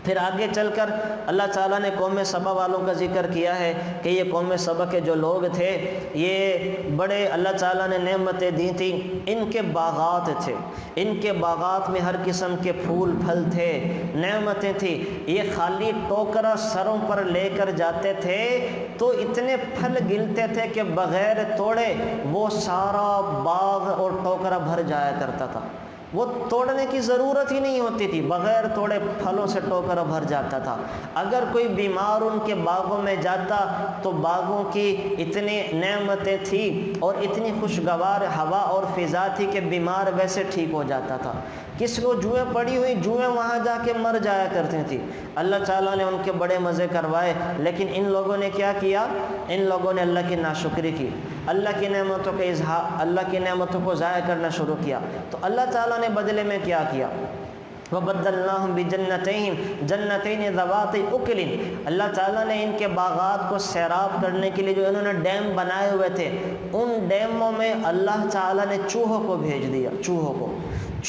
پھر آگے چل کر اللہ تعالیٰ نے قوم سبا والوں کا ذکر کیا ہے کہ یہ قوم سبا کے جو لوگ تھے یہ بڑے اللہ تعالیٰ نے نعمتیں دی تھیں، ان کے باغات تھے، ان کے باغات میں ہر قسم کے پھول پھل تھے، نعمتیں تھیں۔ یہ خالی ٹوکرا سروں پر لے کر جاتے تھے تو اتنے پھل گنتے تھے کہ بغیر توڑے وہ سارا باغ اور ٹوکرا بھر جایا کرتا تھا، وہ توڑنے کی ضرورت ہی نہیں ہوتی تھی، بغیر توڑے پھلوں سے ٹوکرا بھر جاتا تھا۔ اگر کوئی بیمار ان کے باغوں میں جاتا تو باغوں کی اتنی نعمتیں تھیں اور اتنی خوشگوار ہوا اور فضا تھی کہ بیمار ویسے ٹھیک ہو جاتا تھا۔ کسی کو جوئیں پڑی ہوئی، جوئیں وہاں جا کے مر جایا کرتی تھیں۔ اللہ تعالیٰ نے ان کے بڑے مزے کروائے، لیکن ان لوگوں نے کیا کیا؟ ان لوگوں نے اللہ کی ناشکری کی، اللہ کی نعمتوں کے اظہار، اللہ کی نعمتوں کو ضائع کرنا شروع کیا۔ تو اللہ تعالیٰ نے بدلے میں کیا کیا؟ وَبَدَّلْنَاهُمْ بِجَنَّتَيْهِمْ جَنَّتَيْنِ ذَوَاتِ أُكْلٍ، اللہ تعالیٰ نے ان کے باغات کو سیراب کرنے کے لیے جو انہوں نے ڈیم بنائے ہوئے تھے، ان ڈیموں میں اللہ تعالیٰ نے چوہوں کو بھیج دیا۔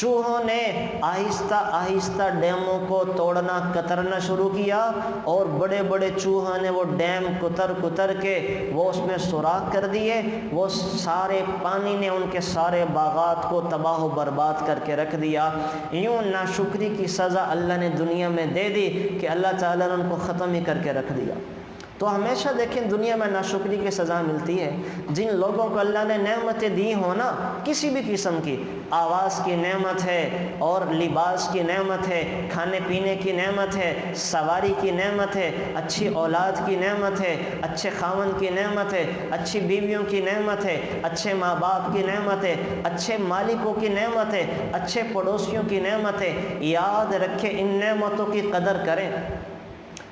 چوہوں نے آہستہ آہستہ ڈیموں کو توڑنا کترنا شروع کیا، اور بڑے بڑے چوہوں نے وہ ڈیم کتر کے وہ اس میں سوراخ کر دیے، وہ سارے پانی نے ان کے سارے باغات کو تباہ و برباد کر کے رکھ دیا۔ یوں ناشکری کی سزا اللہ نے دنیا میں دے دی کہ اللہ تعالیٰ نے ان کو ختم ہی کر کے رکھ دیا۔ تو ہمیشہ دیکھیں دنیا میں ناشکری کی سزا ملتی ہے۔ جن لوگوں کو اللہ نے نعمتیں دی ہوں نا، کسی بھی قسم کی، آواز کی نعمت ہے اور لباس کی نعمت ہے، کھانے پینے کی نعمت ہے، سواری کی نعمت ہے، اچھی اولاد کی نعمت ہے، اچھے خاوند کی نعمت ہے، اچھی بیویوں کی نعمت ہے، اچھے ماں باپ کی نعمت ہے، اچھے مالکوں کی نعمت ہے، اچھے پڑوسیوں کی نعمت ہے۔ یاد رکھیں ان نعمتوں کی قدر کریں۔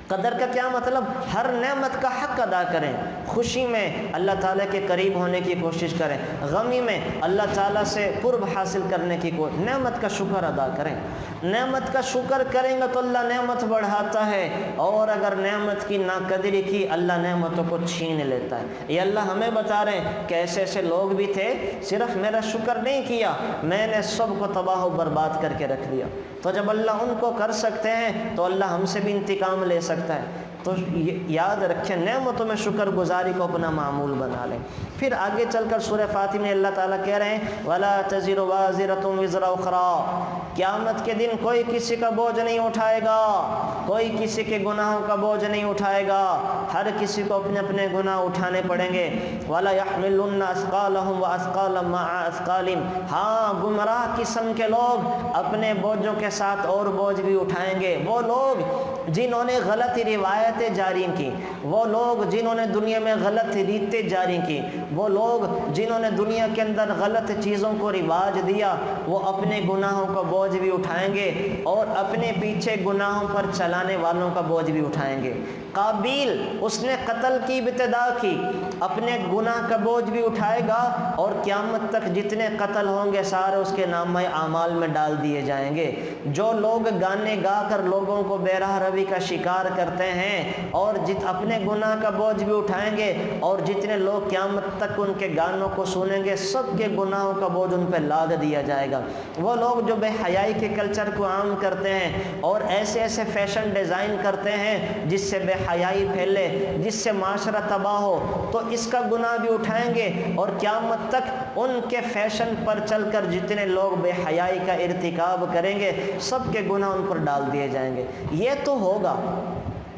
قدر کا کیا مطلب؟ ہر نعمت کا حق ادا کریں۔ خوشی میں اللہ تعالیٰ کے قریب ہونے کی کوشش کریں، غمی میں اللہ تعالیٰ سے قرب حاصل کرنے کی نعمت کا شکر ادا کریں۔ نعمت کا شکر کریں گے تو اللہ نعمت بڑھاتا ہے، اور اگر نعمت کی ناقدری کی اللہ نعمتوں کو چھین لیتا ہے۔ یہ اللہ ہمیں بتا رہے ہیں کہ ایسے ایسے لوگ بھی تھے، صرف میرا شکر نہیں کیا، میں نے سب کو تباہ و برباد کر کے رکھ دیا۔ تو جب اللہ ان کو کر سکتے ہیں تو اللہ ہم سے بھی انتقام لے سکتا ہے۔ تو یاد رکھیں نعمتوں میں شکر گزاری کو اپنا معمول بنا لیں۔ پھر آگے چل کر سورہ فاطر میں اللہ تعالیٰ کہہ رہے ہیں وَلَا تَزِرُ وَازِرَةٌ وِزْرَ أُخْرَىٰ، قیامت کے دن کوئی کسی کا بوجھ نہیں اٹھائے گا، کوئی کسی کے گناہوں کا بوجھ نہیں اٹھائے گا، ہر کسی کو اپنے اپنے گناہ اٹھانے پڑیں گے۔ وَلَا يَحْمِلُنَّ أَثْقَالَهُمْ وَأَثْقَالًا مَعَ أَثْقَالِهِمْ، ہاں گمراہ قسم کے لوگ اپنے بوجھوں کے ساتھ اور بوجھ بھی اٹھائیں گے۔ وہ لوگ جنہوں نے غلطی روایتیں جاری کی، وہ لوگ جنہوں نے دنیا میں غلط ریتیں جاری کی، وہ لوگ جنہوں نے دنیا کے اندر غلط چیزوں کو رواج دیا، وہ اپنے گناہوں کا بوجھ بھی اٹھائیں گے اور اپنے پیچھے گناہوں پر چلانے والوں کا بوجھ بھی اٹھائیں گے۔ قابیل اس نے قتل کی ابتدا کی، اپنے گناہ کا بوجھ بھی اٹھائے گا، اور قیامت تک جتنے قتل ہوں گے سارے اس کے نامہ اعمال میں ڈال دیے جائیں گے۔ جو لوگ گانے گا کر لوگوں کو بے راہ روی کا شکار کرتے ہیں اور اپنے گناہ کا بوجھ بھی اٹھائیں گے، اور جتنے لوگ قیامت تک ان کے گانوں کو سنیں گے سب کے گناہوں کا بوجھ ان پہ لاد دیا جائے گا۔ وہ لوگ جو بے حیائی کے کلچر کو عام کرتے ہیں اور ایسے ایسے فیشن ڈیزائن کرتے ہیں جس سے بے حیائی پھیلے، جس سے معاشرہ تباہ ہو، تو اس کا گناہ بھی اٹھائیں گے، اور قیامت تک ان کے فیشن پر چل کر جتنے لوگ بے حیائی کا ارتکاب کریں گے سب کے گناہ ان پر ڈال دیے جائیں گے۔ یہ تو ہوگا،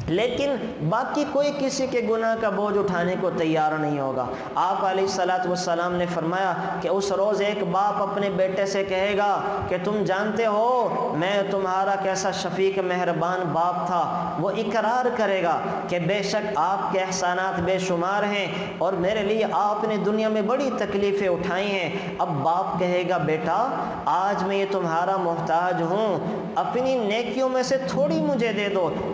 لیکن باقی کوئی کسی کے گناہ کا بوجھ اٹھانے کو تیار نہیں ہوگا۔ آپ علیہ الصلوۃ والسلام نے فرمایا کہ اس روز ایک باپ اپنے بیٹے سے کہے گا کہ تم جانتے ہو میں تمہارا کیسا شفیق مہربان باپ تھا۔ وہ اقرار کرے گا کہ بے شک آپ کے احسانات بے شمار ہیں اور میرے لیے آپ نے دنیا میں بڑی تکلیفیں اٹھائی ہیں۔ اب باپ کہے گا بیٹا آج میں یہ تمہارا محتاج ہوں، اپنی نیکیوں میں سے تھوڑی مجھے دے دو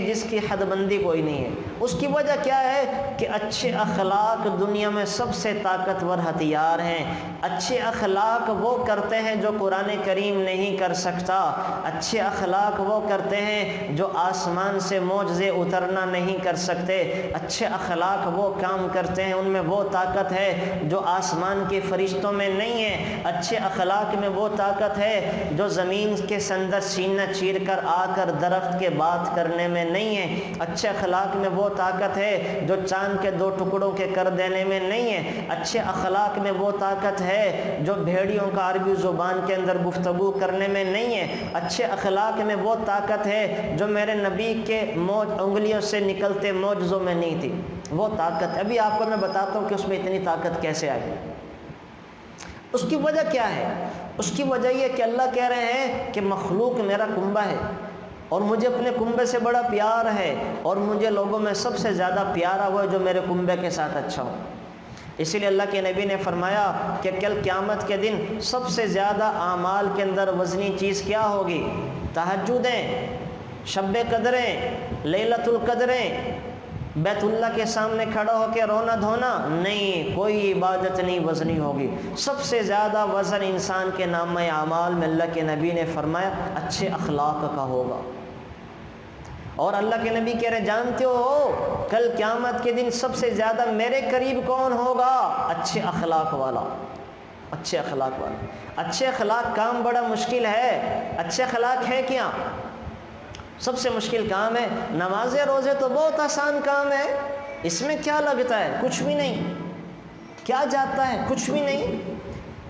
جس کی حد بندی کوئی نہیں ہے۔ اس کی وجہ کیا ہے کہ اچھے اخلاق دنیا میں سب سے طاقتور ہتھیار ہیں۔ اچھے اخلاق وہ کرتے ہیں جو قرآن کریم نہیں کر سکتا، اچھے اخلاق وہ کرتے ہیں جو آسمان سے معجزے اترنا نہیں کر سکتے، اچھے اخلاق وہ کام کرتے ہیں ان میں وہ طاقت ہے جو آسمان کے فرشتوں میں نہیں ہے، اچھے اخلاق میں وہ طاقت ہے جو زمین کے اندر سینہ چیر کر آ کر درخت کے بات کرنے میں نہیں ہے، اچھے اخلاق میں وہ طاقت ہے جو چاند کے 2 ٹکڑوں کے کر دینے میں نہیں ہے، اچھے اخلاق میں وہ طاقت ہے جو بھیڑیوں کا عربی زبان کے اندر گفتگو کرنے میں نہیں ہے، اچھے اخلاق میں وہ طاقت ہے جو میرے نبی کے انگلیوں سے نکلتے معجزوں میں نہیں تھی۔ وہ طاقت ابھی آپ کو میں بتاتا ہوں کہ اس میں اتنی طاقت کیسے آئی۔ اس کی وجہ کیا ہے؟ اس کی وجہ یہ کہ اللہ کہہ رہے ہیں کہ مخلوق میرا کنبہ ہے اور مجھے اپنے کنبے سے بڑا پیار ہے، اور مجھے لوگوں میں سب سے زیادہ پیارا ہوا جو میرے کنبے کے ساتھ اچھا ہو۔ اسی لیے اللہ کے نبی نے فرمایا کہ کل قیامت کے دن سب سے زیادہ اعمال کے اندر وزنی چیز کیا ہوگی؟ تہجدیں، شب قدریں، لیلۃ القدریں، بیت اللہ کے سامنے کھڑا ہو کے رونا دھونا نہیں، کوئی عبادت نہیں وزنی ہوگی۔ سب سے زیادہ وزن انسان کے نامہ اعمال میں اللہ کے نبی نے فرمایا اچھے اخلاق کا ہوگا۔ اور اللہ کے نبی کہہ رہے جانتے ہو کل قیامت کے دن سب سے زیادہ میرے قریب کون ہوگا؟ اچھے اخلاق والا، اچھے اخلاق والا۔ اچھے اخلاق کام بڑا مشکل ہے۔ اچھے اخلاق ہے کیا؟ سب سے مشکل کام ہے۔ نمازیں روزے تو بہت آسان کام ہے، اس میں کیا لگتا ہے؟ کچھ بھی نہیں۔ کیا جاتا ہے؟ کچھ بھی نہیں۔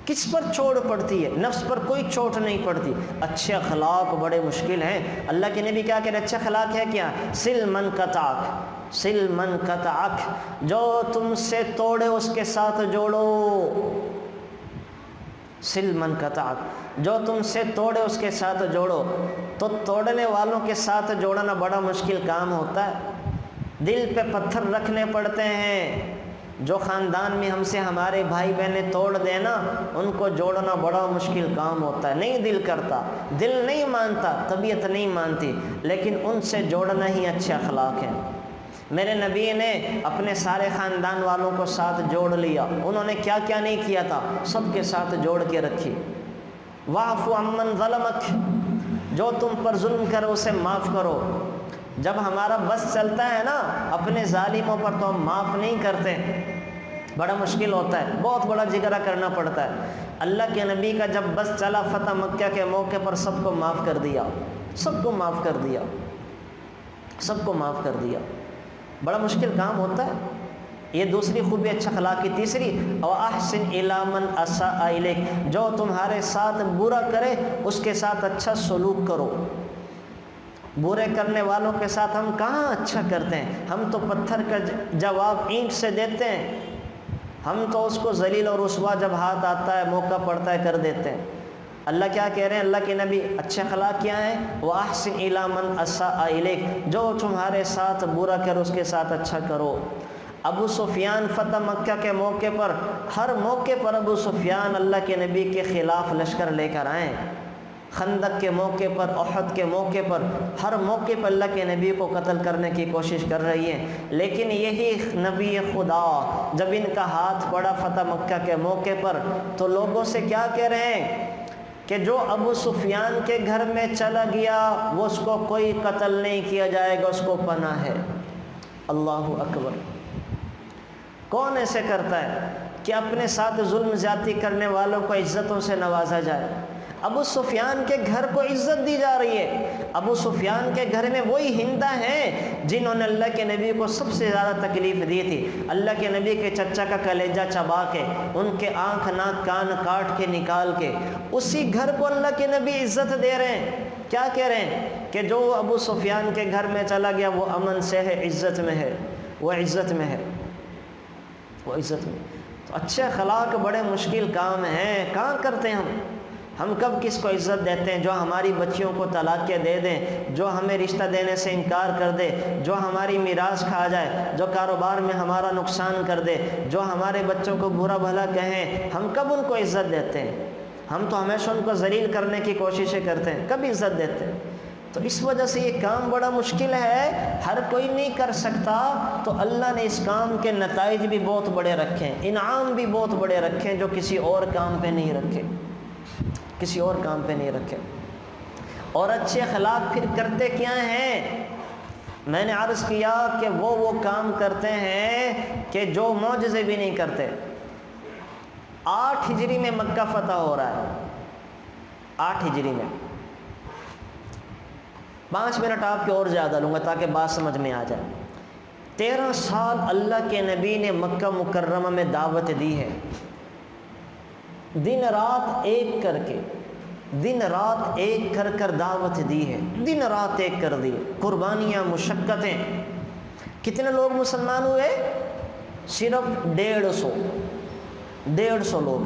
کس پر چوٹ پڑتی ہے؟ نفس پر کوئی چوٹ نہیں پڑتی۔ اچھے اخلاق بڑے مشکل ہیں۔ اللہ کے نبی کیا کہہ رہے اچھے اخلاق ہے کیا؟ سل من قطعک، سل من قطعک، جو تم سے توڑے اس کے ساتھ جوڑو۔ سل من قطعک، جو تم سے توڑے اس کے ساتھ جوڑو۔ تو توڑنے والوں کے ساتھ جوڑنا بڑا مشکل کام ہوتا ہے، دل پہ پتھر رکھنے پڑتے ہیں۔ جو خاندان میں ہم سے ہمارے بھائی بہنیں توڑ دینا، ان کو جوڑنا بڑا مشکل کام ہوتا ہے۔ نہیں دل کرتا، دل نہیں مانتا، طبیعت نہیں مانتی، لیکن ان سے جوڑنا ہی اچھے اخلاق ہے۔ میرے نبی نے اپنے سارے خاندان والوں کو ساتھ جوڑ لیا۔ انہوں نے کیا کیا نہیں کیا تھا، سب کے ساتھ جوڑ کے رکھی۔ واعف عمن ظلمک، جو تم پر ظلم کرو اسے معاف کرو۔ جب ہمارا بس چلتا ہے نا اپنے ظالموں پر تو ہم معاف نہیں کرتے، بڑا مشکل ہوتا ہے، بہت بڑا جگرا کرنا پڑتا ہے۔ اللہ کے نبی کا جب بس چلا فتح مکہ کے موقع پر سب کو معاف کر دیا، سب کو معاف کر دیا، سب کو معاف کر دیا۔ بڑا مشکل کام ہوتا ہے۔ یہ دوسری خوبی اچھا اخلاق کی۔ تیسری وَأَحْسِنْ إِلَىٰ مَنْ أَسَاءَ إِلَيْكَ، جو تمہارے ساتھ برا کرے اس کے ساتھ اچھا سلوک کرو۔ برے کرنے والوں کے ساتھ ہم کہاں اچھا کرتے ہیں؟ ہم تو پتھر کا جواب اینٹ سے دیتے ہیں، ہم تو اس کو ذلیل اور رسوا جب ہاتھ آتا ہے موقع پڑتا ہے کر دیتے ہیں۔ اللہ کیا کہہ رہے ہیں؟ اللہ کے نبی اچھے اخلاق کیا ہیں؟ وَأَحْسِنْ إِلَىٰ مَنْ أَسَاءَ إِلَيْكَ، جو تمہارے ساتھ برا کرو اس کے ساتھ اچھا کرو۔ ابو سفیان فتح مکہ کے موقع پر، ہر موقع پر ابو سفیان اللہ کے نبی کے خلاف لشکر لے کر آئیں۔ خندق کے موقع پر، احد کے موقع پر، ہر موقع پر اللہ کے نبی کو قتل کرنے کی کوشش کر رہی ہے، لیکن یہی نبی خدا جب ان کا ہاتھ پڑا فتح مکہ کے موقع پر تو لوگوں سے کیا کہہ رہے ہیں کہ جو ابو سفیان کے گھر میں چلا گیا وہ اس کو کوئی قتل نہیں کیا جائے گا، اس کو پناہ ہے۔ اللہ اکبر۔ کون ایسے کرتا ہے کہ اپنے ساتھ ظلم زیادتی کرنے والوں کو عزتوں سے نوازا جائے؟ ابو سفیان کے گھر کو عزت دی جا رہی ہے۔ ابو سفیان کے گھر میں وہی ہندہ ہیں جنہوں نے اللہ کے نبی کو سب سے زیادہ تکلیف دی تھی، اللہ کے نبی کے چچا کا کلیجہ چبا کے، ان کے آنکھ ناک کان کاٹ کے نکال کے، اسی گھر کو اللہ کے نبی عزت دے رہے ہیں۔ کیا کہہ رہے ہیں کہ جو ابو سفیان کے گھر میں چلا گیا وہ امن سے ہے، عزت میں ہے، وہ عزت میں ہے، وہ عزت میں۔ تو اچھے اخلاق بڑے مشکل کام ہیں، کہاں کرتے ہیں ہم کب کس کو عزت دیتے ہیں؟ جو ہماری بچیوں کو طلاقیں دے دیں، جو ہمیں رشتہ دینے سے انکار کر دے، جو ہماری میراث کھا جائے، جو کاروبار میں ہمارا نقصان کر دے، جو ہمارے بچوں کو برا بھلا کہیں، ہم کب ان کو عزت دیتے ہیں؟ ہم تو ہمیشہ ان کو ذلیل کرنے کی کوششیں کرتے ہیں، کب عزت دیتے ہیں؟ تو اس وجہ سے یہ کام بڑا مشکل ہے، ہر کوئی نہیں کر سکتا، تو اللہ نے اس کام کے نتائج بھی بہت بڑے رکھے ہیں، انعام بھی بہت بڑے رکھے ہیں جو کسی اور کام پہ نہیں رکھے، کسی اور کام پہ نہیں رکھے۔ اور اچھے اخلاق پھر کرتے کیا ہیں؟ میں نے عرض کیا کہ وہ کام کرتے ہیں کہ جو معجزے بھی نہیں کرتے۔ 8 ہجری میں مکہ فتح ہو رہا ہے، 8 ہجری میں۔ 5 منٹ آپ کے اور زیادہ لوں گا تاکہ بات سمجھ میں آ جائے۔ 13 سال اللہ کے نبی نے مکہ مکرمہ میں دعوت دی ہے، دن رات ایک کر کے، دن رات ایک کر کر دعوت دی ہے، دن رات ایک کر دی، قربانیاں، مشقتیں۔ کتنے لوگ مسلمان ہوئے؟ صرف 150 لوگ۔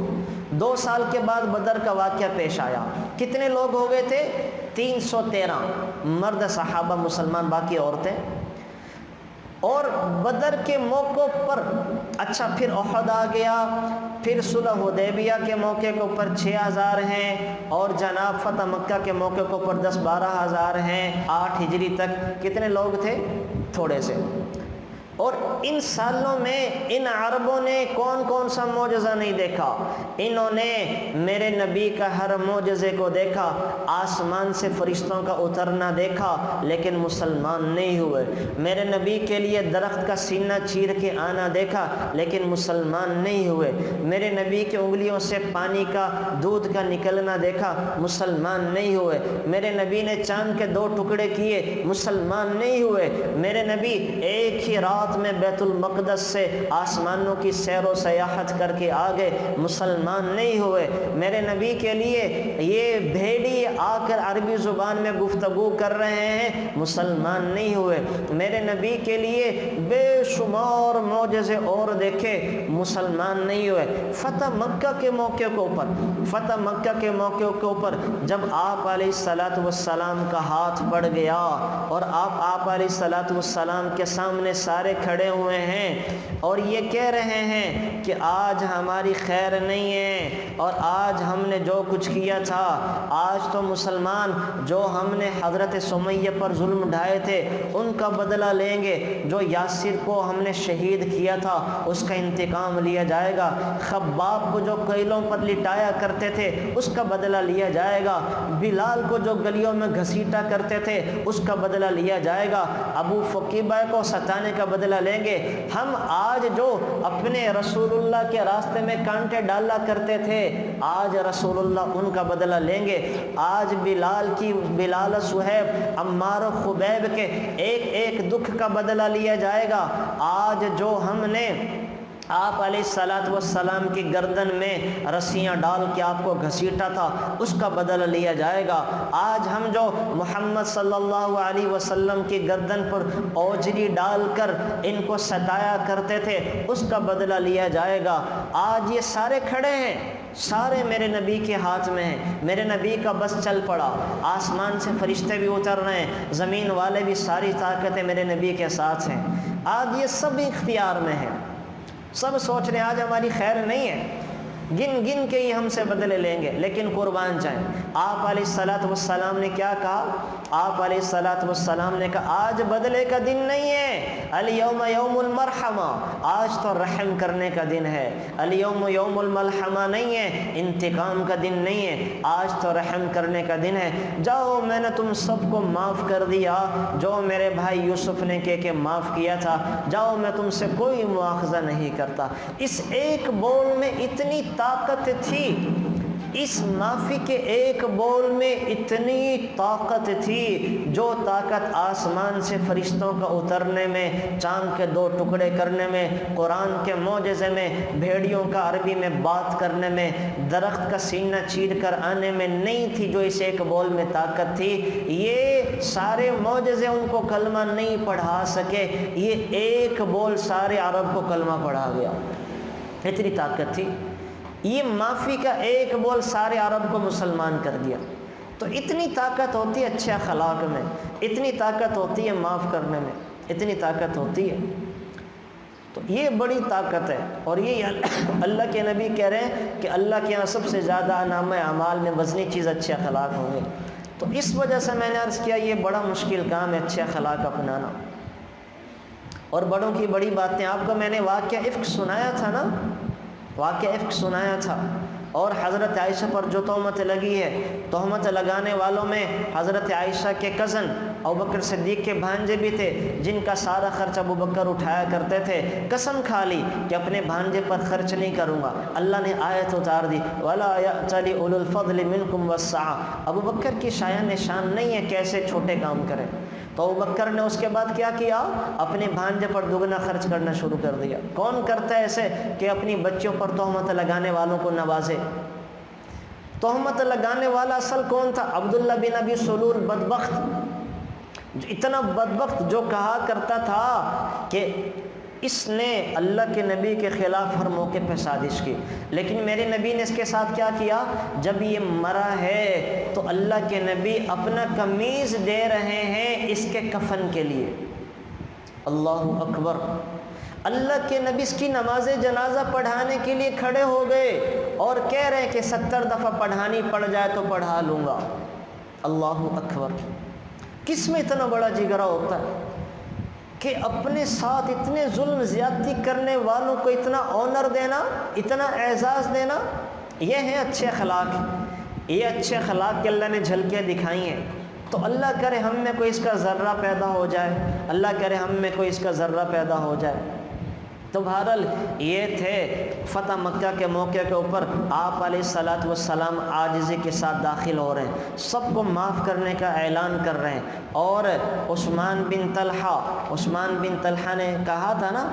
2 سال کے بعد بدر کا واقعہ پیش آیا، کتنے لوگ ہو گئے تھے؟ 313 مرد صحابہ مسلمان، باقی عورتیں۔ اور بدر کے موقع پر اچھا پھر احد آ گیا، پھر صلح حدیبیہ کے موقع کے اوپر 6000 ہیں، اور جناب فتح مکہ کے موقع کے اوپر 10-12 ہزار ہیں۔ 8 ہجری تک کتنے لوگ تھے؟ تھوڑے سے۔ اور ان سالوں میں ان عربوں نے کون کون سا معجزہ نہیں دیکھا؟ انہوں نے میرے نبی کا ہر معجزے کو دیکھا، آسمان سے فرشتوں کا اترنا دیکھا، لیکن مسلمان نہیں ہوئے۔ میرے نبی کے لیے درخت کا سینہ چیر کے آنا دیکھا، لیکن مسلمان نہیں ہوئے۔ میرے نبی کی انگلیوں سے پانی کا، دودھ کا نکلنا دیکھا، مسلمان نہیں ہوئے۔ میرے نبی نے چاند کے 2 ٹکڑے کیے، مسلمان نہیں ہوئے۔ میرے نبی ایک ہی رات میں بیت المقدس سے آسمانوں کی سیر و سیاحت کر کے آگے، مسلمان نہیں ہوئے۔ میرے نبی کے لیے یہ بھیڑی آ کر عربی زبان میں گفتگو کر رہے ہیں، مسلمان نہیں ہوئے۔ میرے نبی کے لیے بے شمار معجزے اور دیکھے، مسلمان نہیں ہوئے۔ فتح مکہ کے موقع کے اوپر، فتح مکہ کے موقع کے اوپر جب آپ علیہ الصلوۃ والسلام کا ہاتھ پڑ گیا اور آپ علیہ الصلوۃ والسلام کے سامنے سارے کھڑے ہوئے ہیں اور یہ کہہ رہے ہیں کہ آج ہماری خیر نہیں ہے، اور آج ہم نے جو کچھ کیا تھا، آج تو مسلمان جو ہم نے حضرت سمیہ پر ظلم ڈھائے تھے ان کا بدلہ لیں گے، جو یاسر کو ہم نے شہید کیا تھا اس کا انتقام لیا جائے گا، خباب کو جو قیلوں پر لٹایا کرتے تھے اس کا بدلہ لیا جائے گا، بلال کو جو گلیوں میں گھسیٹا کرتے تھے اس کا بدلہ لیا جائے گا، ابو فقیبہ کو ستانے کا بدلہ لیں گے۔ ہم آج جو اپنے رسول اللہ کے راستے میں کانٹے ڈالا کرتے تھے، آج رسول اللہ ان کا بدلہ لیں گے۔ آج بلال، صہیب، عمار و خبیب کے ایک ایک دکھ کا بدلہ لیا جائے گا۔ آج جو ہم نے آپ علیہ الصلوۃ والسلام کی گردن میں رسیاں ڈال کے آپ کو گھسیٹا تھا اس کا بدلہ لیا جائے گا۔ آج ہم جو محمد صلی اللہ علیہ وسلم کی گردن پر اوجری ڈال کر ان کو ستایا کرتے تھے اس کا بدلہ لیا جائے گا۔ آج یہ سارے کھڑے ہیں، سارے میرے نبی کے ہاتھ میں ہیں۔ میرے نبی کا بس چل پڑا، آسمان سے فرشتے بھی اتر رہے ہیں، زمین والے بھی، ساری طاقتیں میرے نبی کے ساتھ ہیں۔ آج یہ سب اختیار میں ہیں، سب سوچ رہے ہیں آج ہماری خیر نہیں ہے، گن گن کے ہی ہم سے بدلے لیں گے، لیکن قربان جائیں۔ آپ علیہ الصلوۃ والسلام نے کیا کہا؟ آپ علیہ الصلوۃ والسلام نے کہا آج بدلے کا دن نہیں ہے، الیوم یوم المرحمہ، آج تو رحم کرنے کا دن ہے، الیوم یوم الملحمہ نہیں ہے، انتقام کا دن نہیں ہے، آج تو رحم کرنے کا دن ہے۔ جاؤ، میں نے تم سب کو معاف کر دیا، جو میرے بھائی یوسف نے کہ معاف کیا تھا، جاؤ، میں تم سے کوئی مواخذہ نہیں کرتا۔ اس ایک بول میں اتنی طاقت تھی، اس معافی کے ایک بول میں اتنی طاقت تھی، جو طاقت آسمان سے فرشتوں کا اترنے میں، چاند کے 2 ٹکڑے کرنے میں، قرآن کے معجزے میں، بھیڑیوں کا عربی میں بات کرنے میں، درخت کا سینہ چیر کر آنے میں نہیں تھی، جو اس ایک بول میں طاقت تھی۔ یہ سارے معجزے ان کو کلمہ نہیں پڑھا سکے، یہ ایک بول سارے عرب کو کلمہ پڑھا گیا، اتنی طاقت تھی۔ یہ معافی کا ایک بول سارے عرب کو مسلمان کر دیا۔ تو اتنی طاقت ہوتی ہے اچھے اخلاق میں، اتنی طاقت ہوتی ہے معاف کرنے میں، اتنی طاقت ہوتی ہے۔ تو یہ بڑی طاقت ہے، اور یہ اللہ کے نبی کہہ رہے ہیں کہ اللہ کے یہاں سب سے زیادہ نامہ اعمال میں وزنی چیز اچھے اخلاق ہوں گے۔ تو اس وجہ سے میں نے عرض کیا یہ بڑا مشکل کام ہے اچھے اخلاق اپنانا، اور بڑوں کی بڑی باتیں۔ آپ کو میں نے واقعہ افک سنایا تھا نا، واقعہ افک سنایا تھا، اور حضرت عائشہ پر جو تہمت لگی ہے، تہمت لگانے والوں میں حضرت عائشہ کے کزن ابوبکر صدیق کے بھانجے بھی تھے، جن کا سارا خرچ ابوبکر اٹھایا کرتے تھے۔ قسم کھا لی کہ اپنے بھانجے پر خرچ نہیں کروں گا۔ اللہ نے آیت اتار دی، وَلَا يَأْتَلِ أُولُو الْفَضْلِ مِنْكُمْ وَالسَّعَةِ۔ ابوبکر کی شایان نشان نہیں ہے کیسے چھوٹے کام کریں، تو ابوبکر نے اس کے بعد کیا کیا؟ اپنے بھانجے پر دگنا خرچ کرنا شروع کر دیا۔ کون کرتا ہے ایسے کہ اپنی بچیوں پر تہمت لگانے والوں کو نوازے؟ تہمت لگانے والا اصل کون تھا؟ عبداللہ بن ابی سلول بدبخت، اتنا بدبخت جو کہا کرتا تھا کہ اس نے اللہ کے نبی کے خلاف ہر موقع پہ سازش کی، لیکن میرے نبی نے اس کے ساتھ کیا کیا؟ جب یہ مرا ہے تو اللہ کے نبی اپنا قمیض دے رہے ہیں اس کے کفن کے لیے۔ اللہ اکبر! اللہ کے نبی اس کی نماز جنازہ پڑھانے کے لیے کھڑے ہو گئے اور کہہ رہے ہیں کہ 70 دفعہ پڑھانی پڑ جائے تو پڑھا لوں گا۔ اللہ اکبر! کس میں اتنا بڑا جگرا ہوتا ہے کہ اپنے ساتھ اتنے ظلم زیادتی کرنے والوں کو اتنا آنر دینا، اتنا اعزاز دینا؟ یہ ہیں اچھے اخلاق، یہ اچھے اخلاق کے اللہ نے جھلکیاں دکھائی ہیں۔ تو اللہ کرے ہم میں کوئی اس کا ذرہ پیدا ہو جائے، اللہ کرے ہم میں کوئی اس کا ذرہ پیدا ہو جائے۔ تو بہرحال یہ تھے فتح مکہ کے موقع کے اوپر آپ علیہ الصلاۃ والسلام عاجزی کے ساتھ داخل ہو رہے ہیں، سب کو معاف کرنے کا اعلان کر رہے ہیں۔ اور عثمان بن طلحہ نے کہا تھا نا،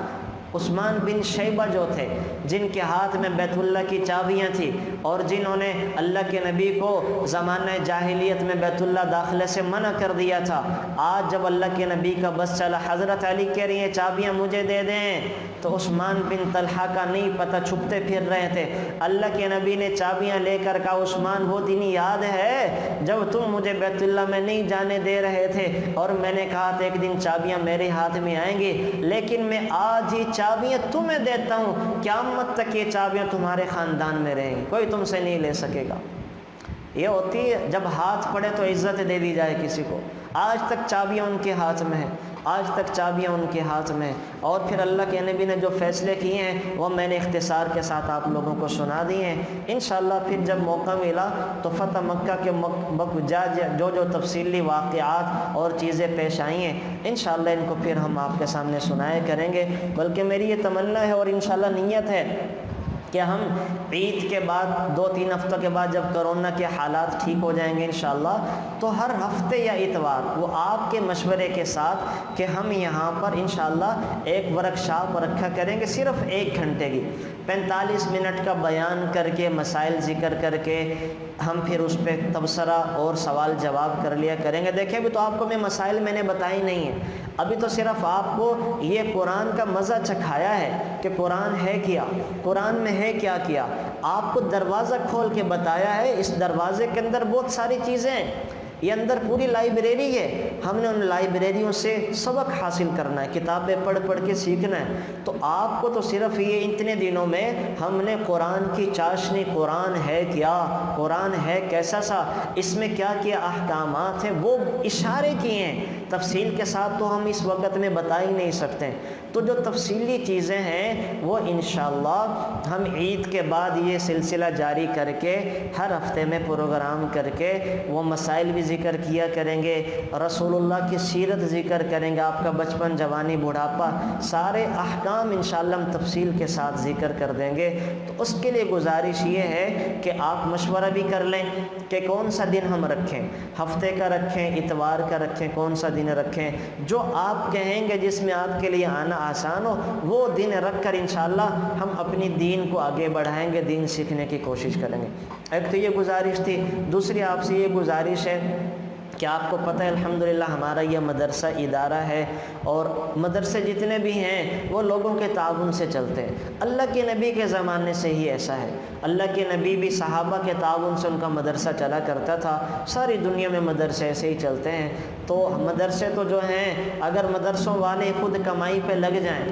عثمان بن شیبہ جو تھے، جن کے ہاتھ میں بیت اللہ کی چابیاں تھیں اور جنہوں نے اللہ کے نبی کو زمانہ جاہلیت میں بیت اللہ داخلے سے منع کر دیا تھا، آج جب اللہ کے نبی کا بس چلا، حضرت علی کہہ رہی ہیں چابیاں مجھے دے دیں، تو عثمان بن طلحہ کا نہیں پتہ، چھپتے پھر رہے تھے۔ اللہ کے نبی نے چابیاں لے کر کہا، عثمان وہ دن یاد ہے جب تم مجھے بیت اللہ میں نہیں جانے دے رہے تھے اور میں نے کہا تھا ایک دن چابیاں میرے ہاتھ میں آئیں گی، لیکن میں آج ہی چابیاں تمہیں دیتا ہوں، قیامت تک یہ چابیاں تمہارے خاندان میں رہیں گی، کوئی تم سے نہیں لے سکے گا۔ یہ ہوتی ہے جب ہاتھ پڑے تو عزت دے دی جائے کسی کو۔ آج تک چابیاں ان کے ہاتھ میں ہیں، آج تک چابیاں ان کے ہاتھ میں ہیں۔ اور پھر اللہ کے نبی نے جو فیصلے کیے ہیں وہ میں نے اختصار کے ساتھ آپ لوگوں کو سنا دیے ہیں۔ انشاءاللہ پھر جب موقع ملا تو فتح مکہ کے جو تفصیلی واقعات اور چیزیں پیش آئی ہیں انشاءاللہ ان کو پھر ہم آپ کے سامنے سنائے کریں گے۔ بلکہ میری یہ تمنا ہے اور انشاءاللہ نیت ہے کہ ہم عید کے بعد 2-3 ہفتوں کے بعد جب کرونا کے حالات ٹھیک ہو جائیں گے انشاءاللہ، تو ہر ہفتے یا اتوار وہ آپ کے مشورے کے ساتھ کہ ہم یہاں پر انشاءاللہ ایک ورکشاپ رکھا کریں گے، صرف 1 گھنٹے کی 45 منٹ کا بیان کر کے، مسائل ذکر کر کے ہم پھر اس پہ تبصرہ اور سوال جواب کر لیا کریں گے۔ دیکھیں ابھی تو آپ کو مسائل میں نے بتائی نہیں ہیں، ابھی تو صرف آپ کو یہ قرآن کا مزہ چکھایا ہے کہ قرآن ہے کیا، قرآن میں ہے کیا کیا، آپ کو دروازہ کھول کے بتایا ہے۔ اس دروازے کے اندر بہت ساری چیزیں ہیں، یہ اندر پوری لائبریری ہے، ہم نے ان لائبریریوں سے سبق حاصل کرنا ہے، کتابیں پڑھ پڑھ کے سیکھنا ہے۔ تو آپ کو تو صرف یہ اتنے دنوں میں ہم نے قرآن کی چاشنی، قرآن ہے کیا، قرآن ہے کیسا سا، اس میں کیا کیا احکامات ہیں وہ اشارے کیے ہیں، تفصیل کے ساتھ تو ہم اس وقت میں بتا ہی نہیں سکتے۔ تو جو تفصیلی چیزیں ہیں وہ انشاءاللہ ہم عید کے بعد یہ سلسلہ جاری کر کے ہر ہفتے میں پروگرام کر کے وہ مسائل بھی ذکر کیا کریں گے، رسول اللہ کی سیرت ذکر کریں گے، آپ کا بچپن، جوانی، بڑھاپا، سارے احکام انشاءاللہ ہم تفصیل کے ساتھ ذکر کر دیں گے۔ تو اس کے لیے گزارش یہ ہے کہ آپ مشورہ بھی کر لیں کہ کون سا دن ہم رکھیں، ہفتے کا رکھیں، اتوار کا رکھیں، کون سا دن رکھیں، جو آپ کہیں گے جس میں آپ کے لیے آنا آسان ہو وہ دن رکھ کر انشاءاللہ ہم اپنی دین کو آگے بڑھائیں گے، دین سیکھنے کی کوشش کریں گے۔ ایک تو یہ گزارش تھی، دوسری آپ سے یہ گزارش ہے کہ آپ کو پتہ ہے الحمدللہ ہمارا یہ مدرسہ ادارہ ہے، اور مدرسے جتنے بھی ہیں وہ لوگوں کے تعاون سے چلتے ہیں۔ اللہ کے نبی کے زمانے سے ہی ایسا ہے، اللہ کے نبی بھی صحابہ کے تعاون سے ان کا مدرسہ چلا کرتا تھا، ساری دنیا میں مدرسے ایسے ہی چلتے ہیں۔ تو مدرسے تو جو ہیں اگر مدرسوں والے خود کمائی پہ لگ جائیں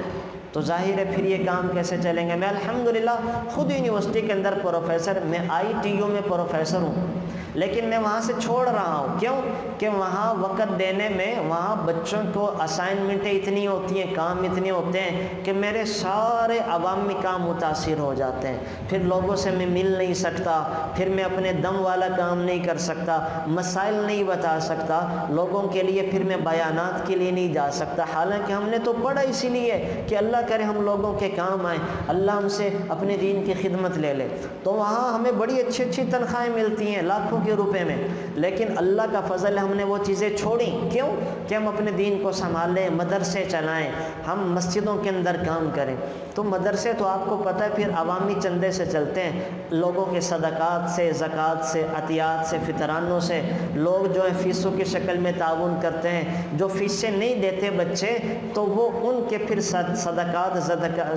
تو ظاہر ہے پھر یہ کام کیسے چلیں گے۔ میں الحمدللہ خود یونیورسٹی کے اندر پروفیسر، میں ITU میں پروفیسر ہوں، لیکن میں وہاں سے چھوڑ رہا ہوں. کیوں؟ کہ وہاں وقت دینے میں وہاں بچوں کو اسائنمنٹیں اتنی ہوتی ہیں, کام اتنے ہوتے ہیں کہ میرے سارے عوامی کام متاثر ہو جاتے ہیں. پھر لوگوں سے میں مل نہیں سکتا, پھر میں اپنے دم والا کام نہیں کر سکتا, مسائل نہیں بتا سکتا لوگوں کے لیے, پھر میں بیانات کے لیے نہیں جا سکتا. حالانکہ ہم نے تو پڑھا اسی لیے کہ اللہ کرے ہم لوگوں کے کام آئیں, اللہ ہم سے اپنے دین کی خدمت لے لے. تو وہاں ہمیں بڑی اچھی اچھی تنخواہیں ملتی ہیں لاکھوں کے روپے میں, لیکن اللہ کا فضل ہم نے وہ چیزیں چھوڑیں. کیوں؟ کہ ہم اپنے دین کو سنبھالیں, مدرسے چلائیں, ہم مسجدوں کے اندر کام کریں. تو مدرسے تو آپ کو پتہ ہے پھر عوامی چندے سے چلتے ہیں, لوگوں کے صدقات سے, زکوٰۃ سے, عطیات سے, فطرانوں سے. لوگ جو ہے فیسوں کی شکل میں تعاون کرتے ہیں. جو فیسیں نہیں دیتے بچے تو وہ ان کے پھر صدقات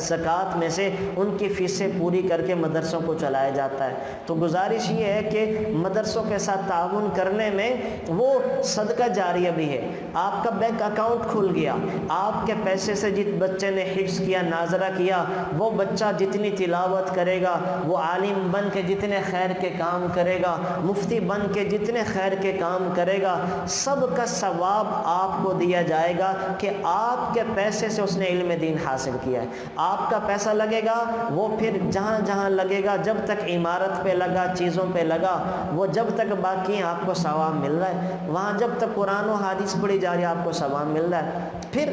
زکوٰۃ میں سے ان کی فیسیں پوری کر کے مدرسوں کو چلایا جاتا ہے. تو گزارش یہ ہے کہ مدرسوں کے ساتھ تعاون کرنے میں وہ صدقہ جاریہ بھی ہے. آپ کا بینک اکاؤنٹ کھل گیا, آپ کے پیسے سے جس بچے نے حفظ کیا, ناظرہ کیا, وہ بچہ جتنی تلاوت کرے گا, وہ عالم بن کے جتنے خیر کے کام کرے گا, مفتی بن کے جتنے خیر کے کام کرے گا, سب کا ثواب آپ کو دیا جائے گا کہ آپ کے پیسے سے اس نے علم دین حاصل کیا ہے. آپ کا پیسہ لگے گا, وہ پھر جہاں جہاں لگے گا, جب تک عمارت پہ لگا, چیزوں پہ لگا, وہ جب تک باقی ہیں آپ کو ثواب مل رہا ہے. وہاں جب تک قرآن و حدیث پڑھی جا رہی ہے آپ کو ثواب مل رہا ہے. پھر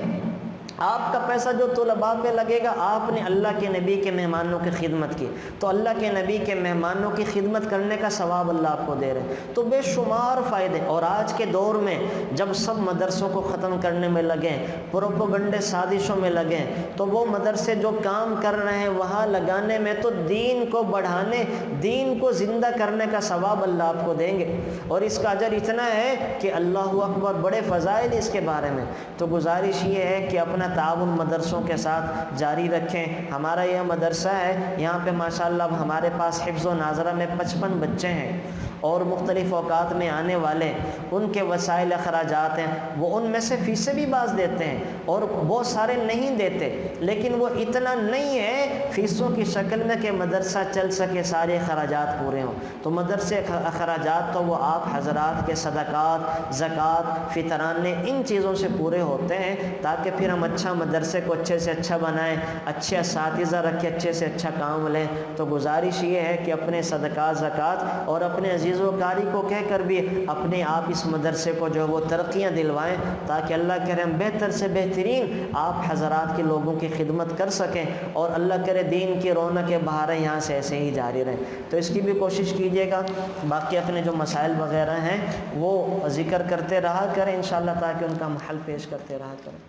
آپ کا پیسہ جو طلباء پہ لگے گا, آپ نے اللہ کے نبی کے مہمانوں کی خدمت کی تو اللہ کے نبی کے مہمانوں کی خدمت کرنے کا ثواب اللہ آپ کو دے رہے ہیں. تو بے شمار فائدے. اور آج کے دور میں جب سب مدرسوں کو ختم کرنے میں لگیں, پروپیگنڈے سازشوں میں لگیں, تو وہ مدرسے جو کام کر رہے ہیں وہاں لگانے میں تو دین کو بڑھانے, دین کو زندہ کرنے کا ثواب اللہ آپ کو دیں گے. اور اس کا اجر اتنا ہے کہ اللہ اکبر, بڑے فضائل اس کے بارے میں. تو گزارش یہ ہے کہ اپنا تعاون مدرسوں کے ساتھ جاری رکھیں. ہمارا یہ مدرسہ ہے, یہاں پہ ماشاءاللہ ہمارے پاس حفظ و ناظرہ میں 55 بچے ہیں, اور مختلف اوقات میں آنے والے ان کے وسائل اخراجات ہیں, وہ ان میں سے فیسیں بھی بعض دیتے ہیں اور بہت سارے نہیں دیتے, لیکن وہ اتنا نہیں ہے فیسوں کی شکل میں کہ مدرسہ چل سکے, سارے اخراجات پورے ہوں. تو مدرسے اخراجات تو وہ آپ حضرات کے صدقات, زکوٰۃ, فطرانے, ان چیزوں سے پورے ہوتے ہیں تاکہ پھر ہم اچھا مدرسے کو اچھے سے اچھا بنائیں, اچھے اساتذہ رکھیں, اچھے سے اچھا کام لیں. تو گزارش یہ ہے کہ اپنے صدقات, زکوٰۃ اور اپنے عزیز و کاری کو کہہ کر بھی اپنے آپ اس مدرسے کو جو ہے وہ ترقیاں دلوائیں, تاکہ اللہ کرے ہم بہتر سے بہترین آپ حضرات کے لوگوں کی خدمت کر سکیں, اور اللہ کرے دین کی رونقیں بہاریں یہاں سے ایسے ہی جاری رہیں. تو اس کی بھی کوشش کیجیے گا. باقی اپنے جو مسائل وغیرہ ہیں وہ ذکر کرتے رہا کریں انشاءاللہ, تاکہ ان کا حل پیش کرتے رہا کریں.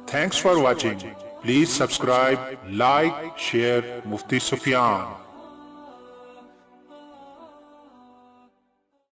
Thanks for watching. Please subscribe, like, share Mufti Sufyan.